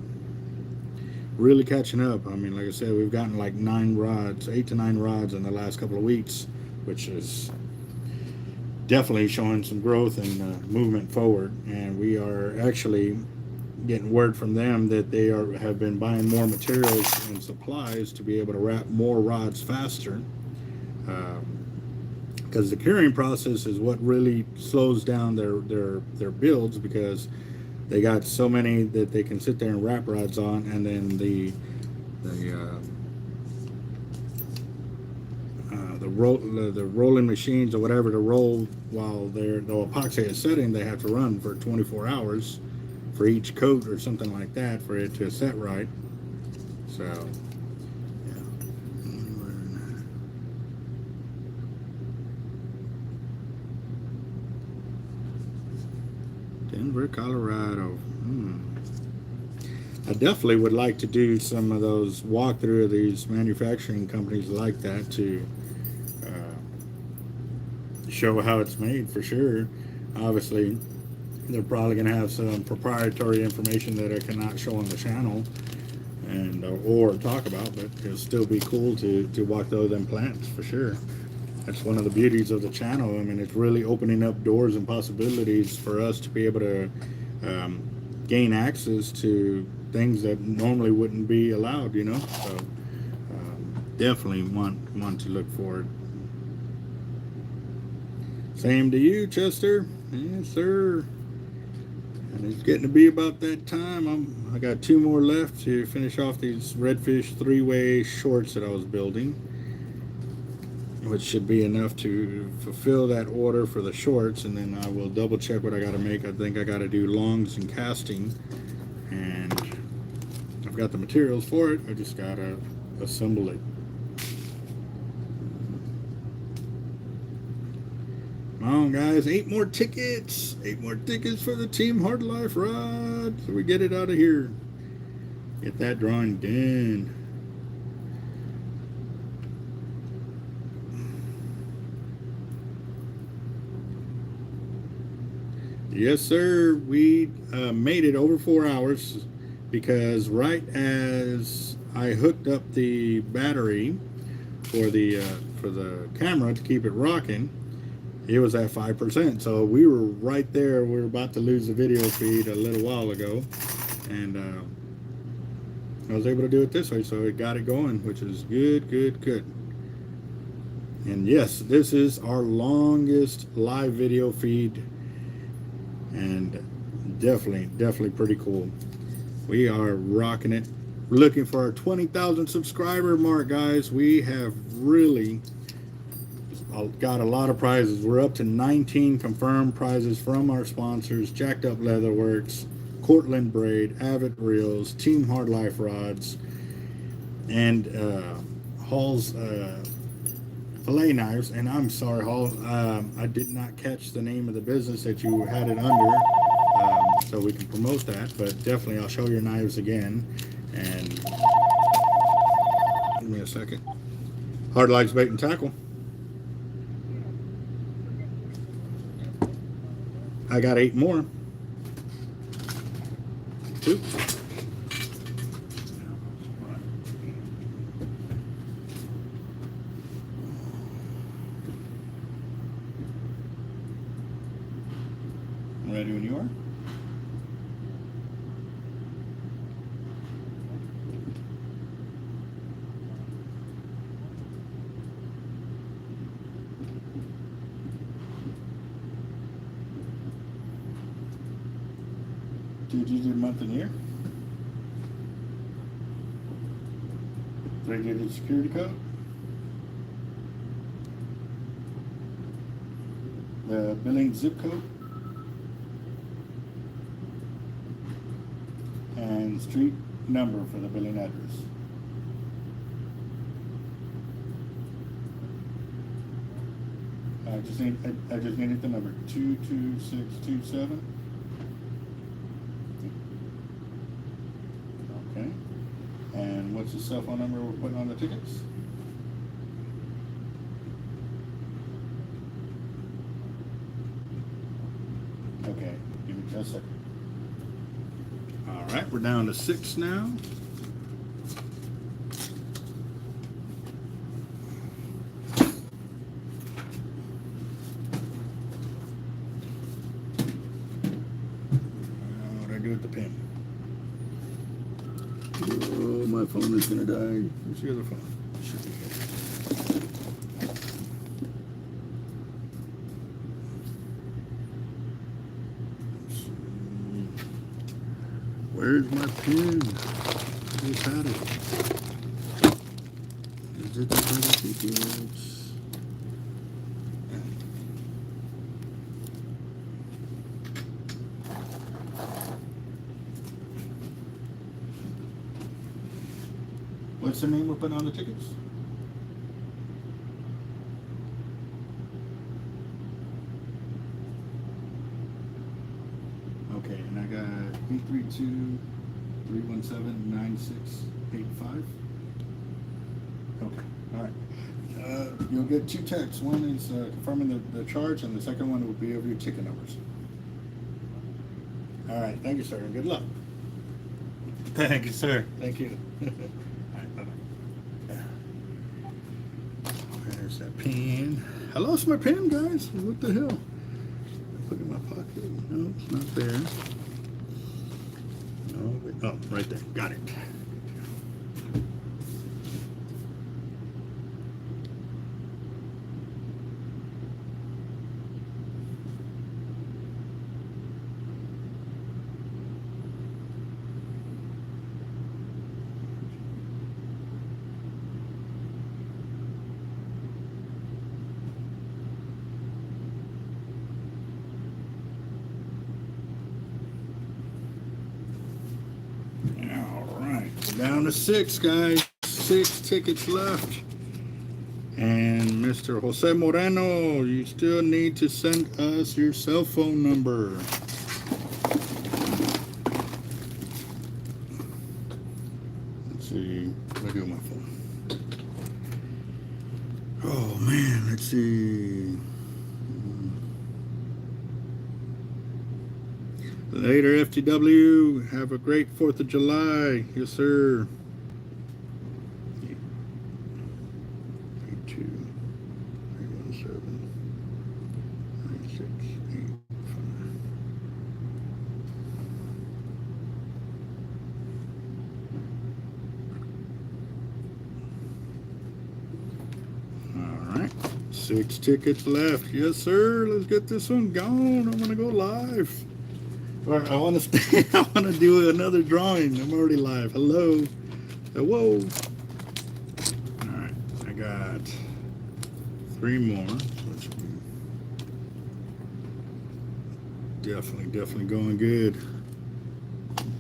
really catching up. I mean, like I said, we've gotten like 8 to 9 rods in the last couple of weeks, which is definitely showing some growth and movement forward. And we are actually getting word from them that they have been buying more materials and supplies to be able to wrap more rods faster. Because the curing process is what really slows down their builds, because they got so many that they can sit there and wrap rods on, and then the rolling machines or whatever to roll while the epoxy is setting, they have to run for 24 hours for each coat or something like that for it to set right. So Denver, Colorado. I definitely would like to do some of those walkthrough of these manufacturing companies like that to show how it's made for sure. Obviously, they're probably going to have some proprietary information that I cannot show on the channel and or talk about, but it'll still be cool to walk through them plants for sure. That's one of the beauties of the channel. I mean, it's really opening up doors and possibilities for us to be able to gain access to things that normally wouldn't be allowed, you know. So definitely want to look forward. Same to you, Chester. Yes, sir. And it's getting to be about that time. I got 2 more left to finish off these redfish 3-way shorts that I was building, which should be enough to fulfill that order for the shorts, and then I will double check what I got to make. I think I got to do longs and casting, and I've got the materials for it. I just got to assemble it. Come on, guys, 8 more tickets. 8 more tickets for the Team Hard Life rod, so we get it out of here. Get that drawing done. Yes, sir. We made it over 4 hours, because right as I hooked up the battery for the camera to keep it rocking, it was at 5%. So we were right there. We were about to lose the video feed a little while ago, and I was able to do it this way, so it got it going, which is good. And yes, this is our longest live video feed, and definitely pretty cool. We are rocking it. We're looking for our 20,000 subscriber mark, guys. We have really got a lot of prizes. We're up to 19 confirmed prizes from our sponsors: Jacked Up Leatherworks, Cortland braid, avet reels, Team Hard Life rods, and Hall's fillet knives. And I'm sorry, Hall, I did not catch the name of the business that you had it under, so we can promote that. But definitely, I'll show your knives again. And give me a second. Hard Lives Bait and Tackle. I got 8 more. 2. Ready when you are. Did you do month and year? 3-digit security code. The billing zip code. And street number for the billing address. I just needed the number 22627. Okay. And what's the cell phone number we're putting on the tickets? Okay, give me just a second. All right, we're down to 6 now. What do I do with the pin? Oh, my phone is gonna die. Where's the other phone? Should be here. Where's my pin? I just had it. Is it the tickets? What's the name we're putting on the tickets? Okay, and I got 832-317-9685. Okay, all right. You'll get 2 texts. One is confirming the charge, and the second one will be of your ticket numbers. All right, thank you, sir, and good luck. Thank you, sir. Thank you. All right, bye-bye. There's that pin. I lost my pen, guys. What the hell? Put it in my pocket. No, it's not there. No, wait. Oh, right there. Got it. Down to 6, guys. 6 tickets left. And Mr. Jose Moreno, you still need to send us your cell phone number. Let's see. What do I do with my phone? Oh, man. Let's see. Later, FTW. Have a great 4th of July. Yes, sir. 82-317-9685. All right. 6 tickets left. Yes, sir. Let's get this one going. I'm going to go live. I want to stay. I want to do another drawing. I'm already live. Hello. Whoa. All right. I got 3 more. Let's definitely going good.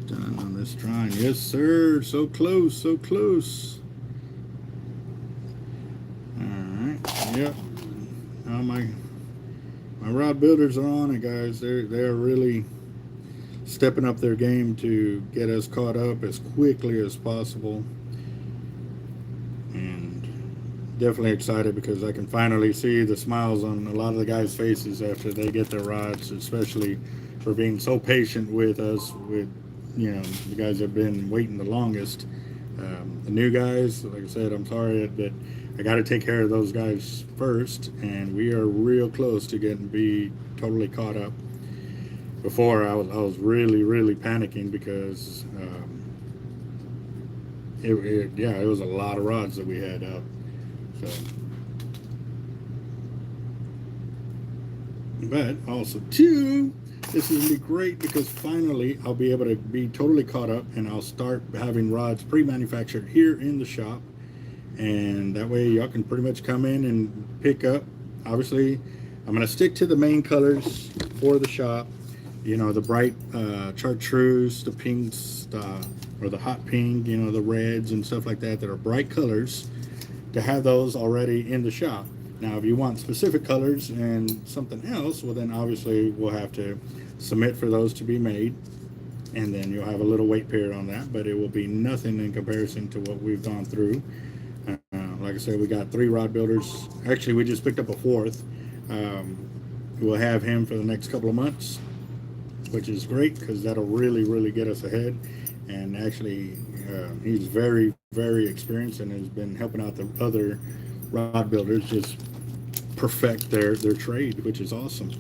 Done on this drawing. Yes, sir. So close, so close. All right. Yep. Now my rod builders are on it, guys. They're really stepping up their game to get us caught up as quickly as possible. And definitely excited because I can finally see the smiles on a lot of the guys' faces after they get their rods, especially for being so patient with us, with, you know, the guys that have been waiting the longest. The new guys, like I said, I'm sorry, but I got to take care of those guys first, and we are real close to be totally caught up. Before I was really panicking because it was a lot of rods that we had out. So, but also too, this is gonna be great because finally I'll be able to be totally caught up, and I'll start having rods pre-manufactured here in the shop, and that way y'all can pretty much come in and pick up. Obviously, I'm gonna stick to the main colors for the shop. You know, the bright chartreuse, the pinks, or the hot pink, you know, the reds and stuff like that are bright colors, to have those already in the shop. Now, if you want specific colors and something else, well, then obviously we'll have to submit for those to be made, and then you'll have a little weight period on that, but it will be nothing in comparison to what we've gone through. Like I said, we got 3 rod builders. Actually, we just picked up a 4th. We'll have him for the next couple of months, which is great because that'll really get us ahead. And actually, he's very experienced and has been helping out the other rod builders just perfect their trade, which is awesome.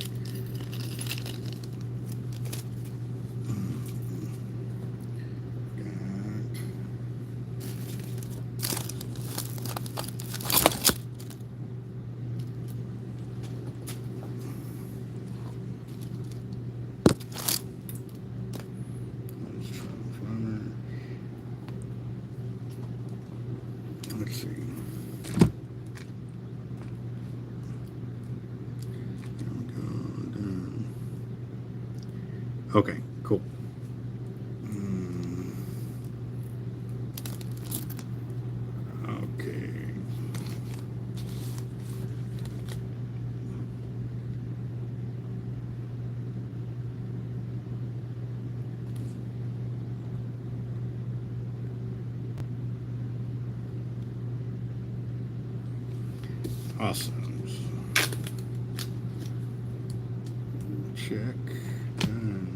Let's see. Okay, cool. Okay. Awesome. Check. Done.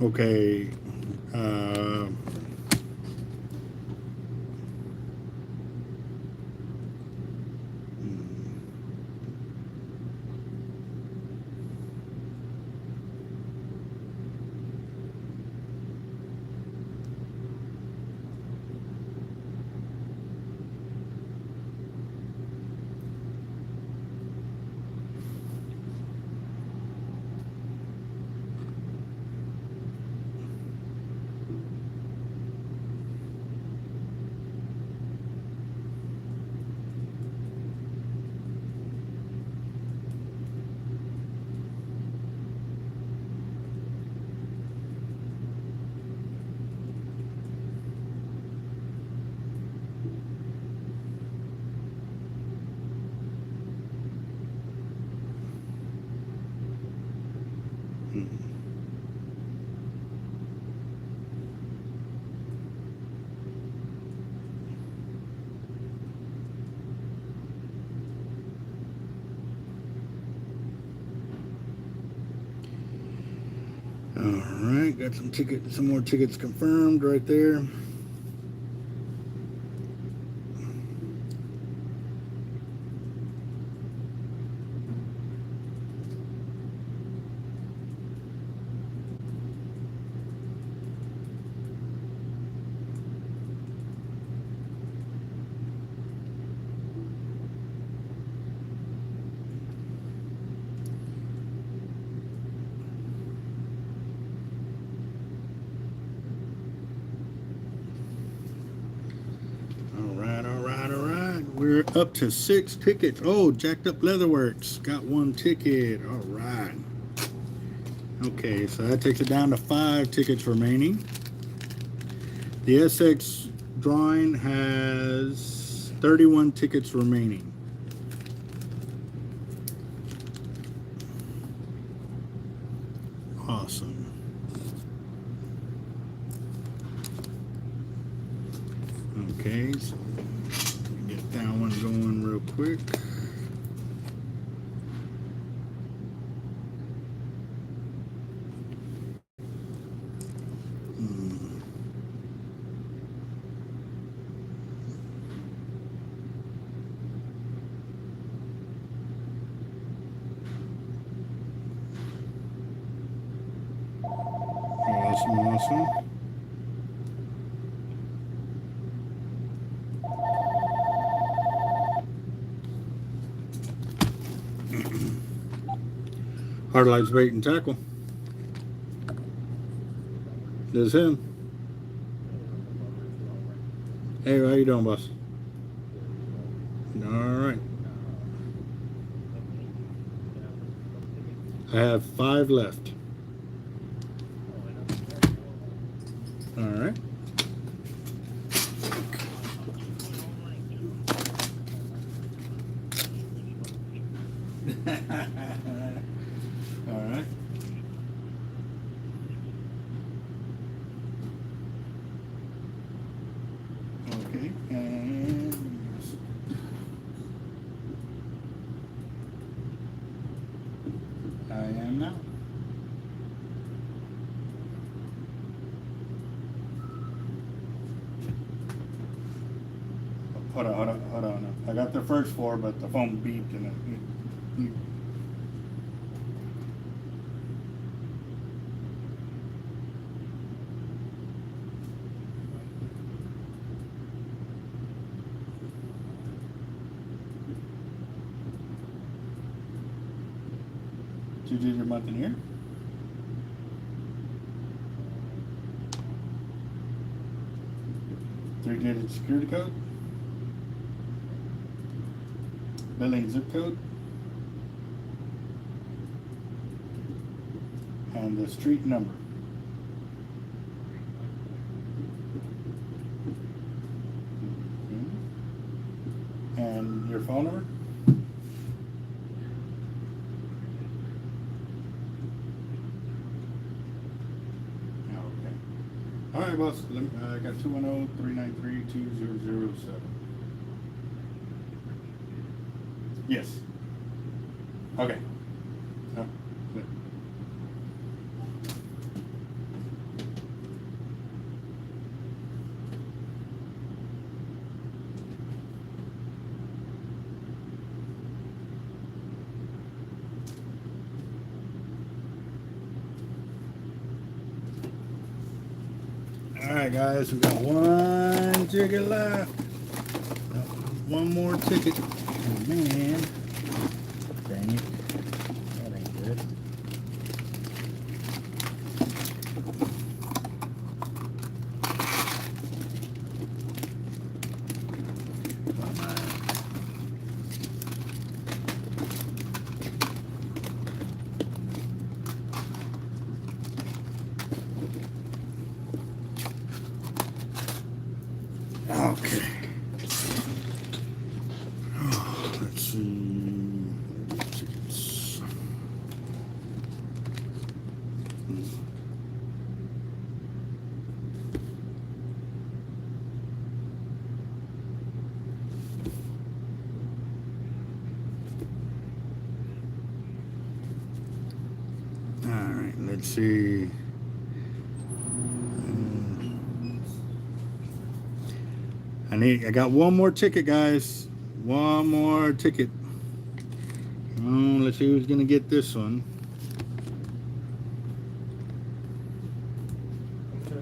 Okay. All right, got some more tickets confirmed right there. we're up to 6 tickets. Oh, Jacked Up Leatherworks got 1 ticket. All right. Okay, so that takes it down to 5 tickets remaining. The SX drawing has 31 tickets remaining. Awesome. Okay, so get that one going real quick. Awesome. Hard Lights Bait and Tackle. There's him. Hey, how you doing, boss? All right. I have 5 left. All right. All right. Okay, and I am now. Hold on. I got the first 4, but the phone beeped and it. Did you do your month in here? Three-digit security code. Billing zip code. And the street number. And your phone number. All right, boss. I got 210-393-2007. Yes. Okay. Oh, good. All right, guys, we got 1 ticket left. 1 more ticket. Oh, man. Dang it. That ain't good. Okay. Oh, let's see. Tickets. All right, let's see. I got 1 more ticket, guys. 1 more ticket. Let's see who's gonna get this one.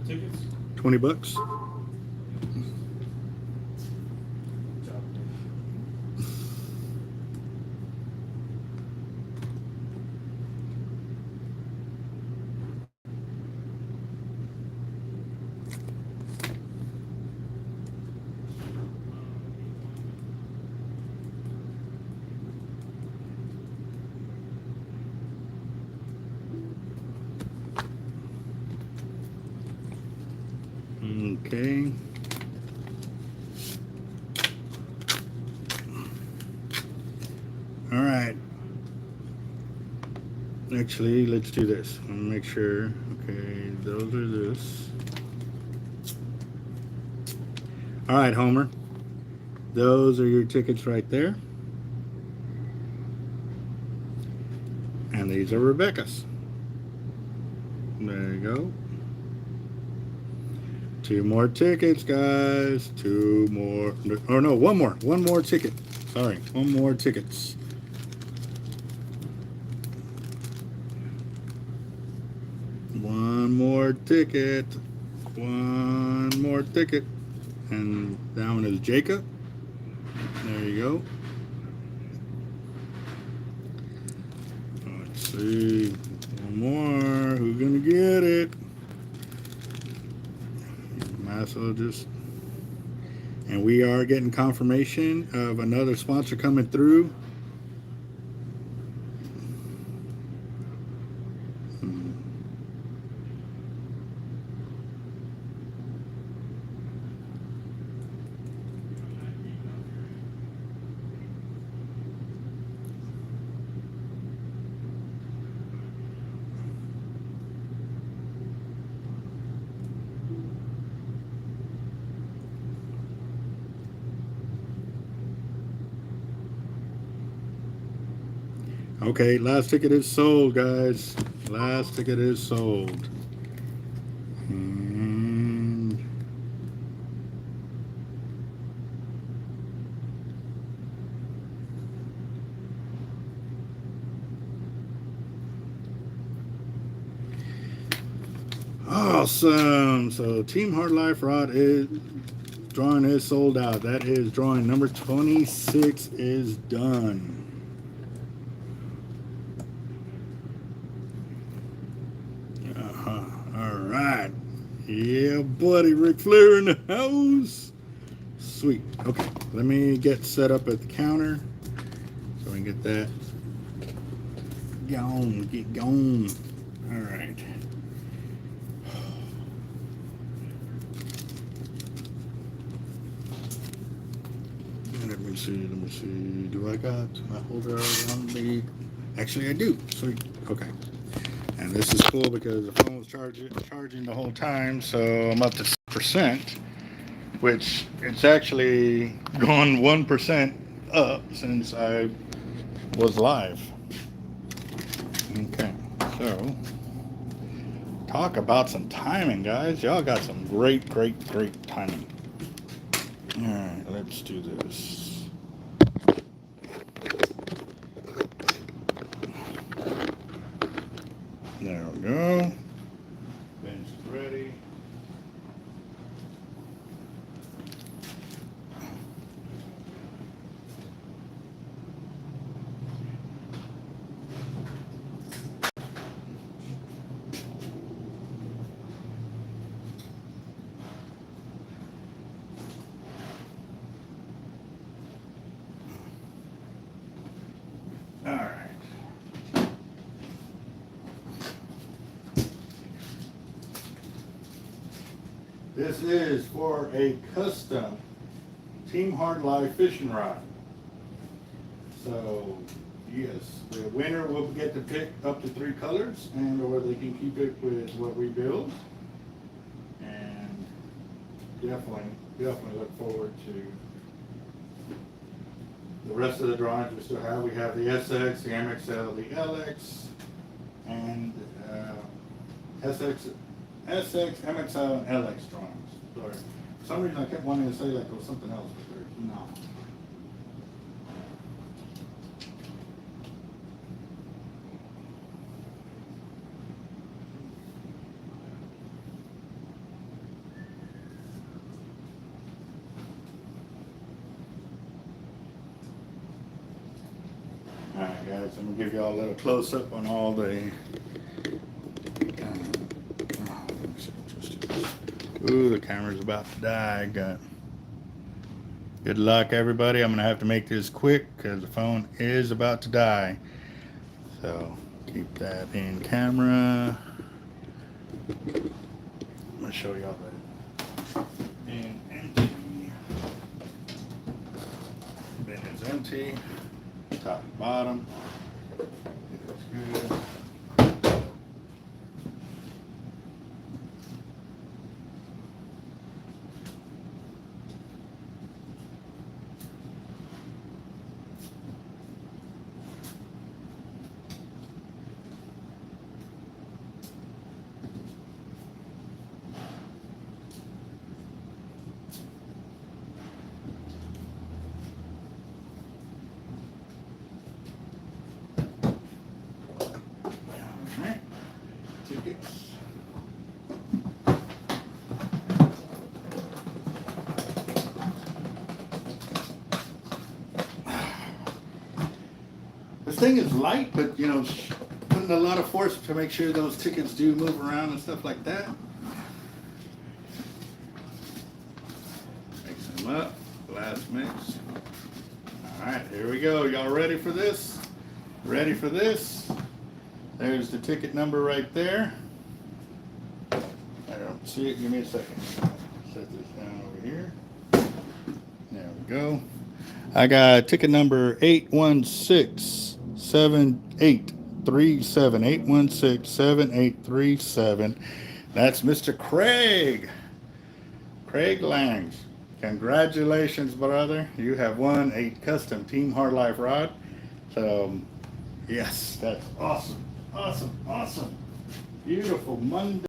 Tickets? $20. Okay. All right. Actually, let's do this. I'll make sure. Okay, those are this. All right, Homer. Those are your tickets right there. And these are Rebecca's. There you go. 2 more tickets, guys. 2 more. Oh, no, 1 more. 1 more ticket. Sorry, 1 more tickets. One more ticket. 1 more ticket. And that one is Jacob. There you go. Let's see. 1 more. Who's gonna get it? So just, and we are getting confirmation of another sponsor coming through. Okay, last ticket is sold, guys. Last ticket is sold. And awesome. So Team Hard Life Rod is drawing is sold out. That is drawing number 26 is done. Yeah, buddy, Ric Flair in the house. Sweet. Okay, let me get set up at the counter so we can get that going. Get going. All right. Let me see. Let me see. Do I got my holder on me? Actually, I do. Sweet. Okay. And this is cool because the phone was charging the whole time, so I'm up to 6%, which it's actually gone 1% up since I was live. Okay, so talk about some timing, guys. Y'all got some great timing. All right, let's do this. There we go. Bench is ready. All right. This is for a custom Team Hard Life fishing rod. So, yes, the winner will get to pick up to 3 colors, and or they can keep it with what we build. And definitely look forward to the rest of the drawings we still have. We have the SX, the MXL, the LX, and SX, MXL, and LX drawings. Sorry. For some reason I kept wanting to say like it was something else, but there's not. Alright guys, I'm going to give you all a little close up on all the ooh, the camera's about to die. Good luck everybody. I'm going to have to make this quick because the phone is about to die. So keep that in camera. I'm going to show y'all that. empty, top to bottom. Looks good. Alright, tickets. This thing is light, but you know, putting a lot of force to make sure those tickets do move around and stuff like that. Mix them up, last mix. Alright, here we go. Y'all ready for this? Ready for this? There's the ticket number right there. I don't see it. Give me a second. Set this down over here. There we go. I got ticket number 816-7837. 816-7837. That's Mr. Craig. Craig Langs. Congratulations, brother. You have won a custom Team Hard Life rod. So, yes, that's awesome. Awesome. Beautiful Monday.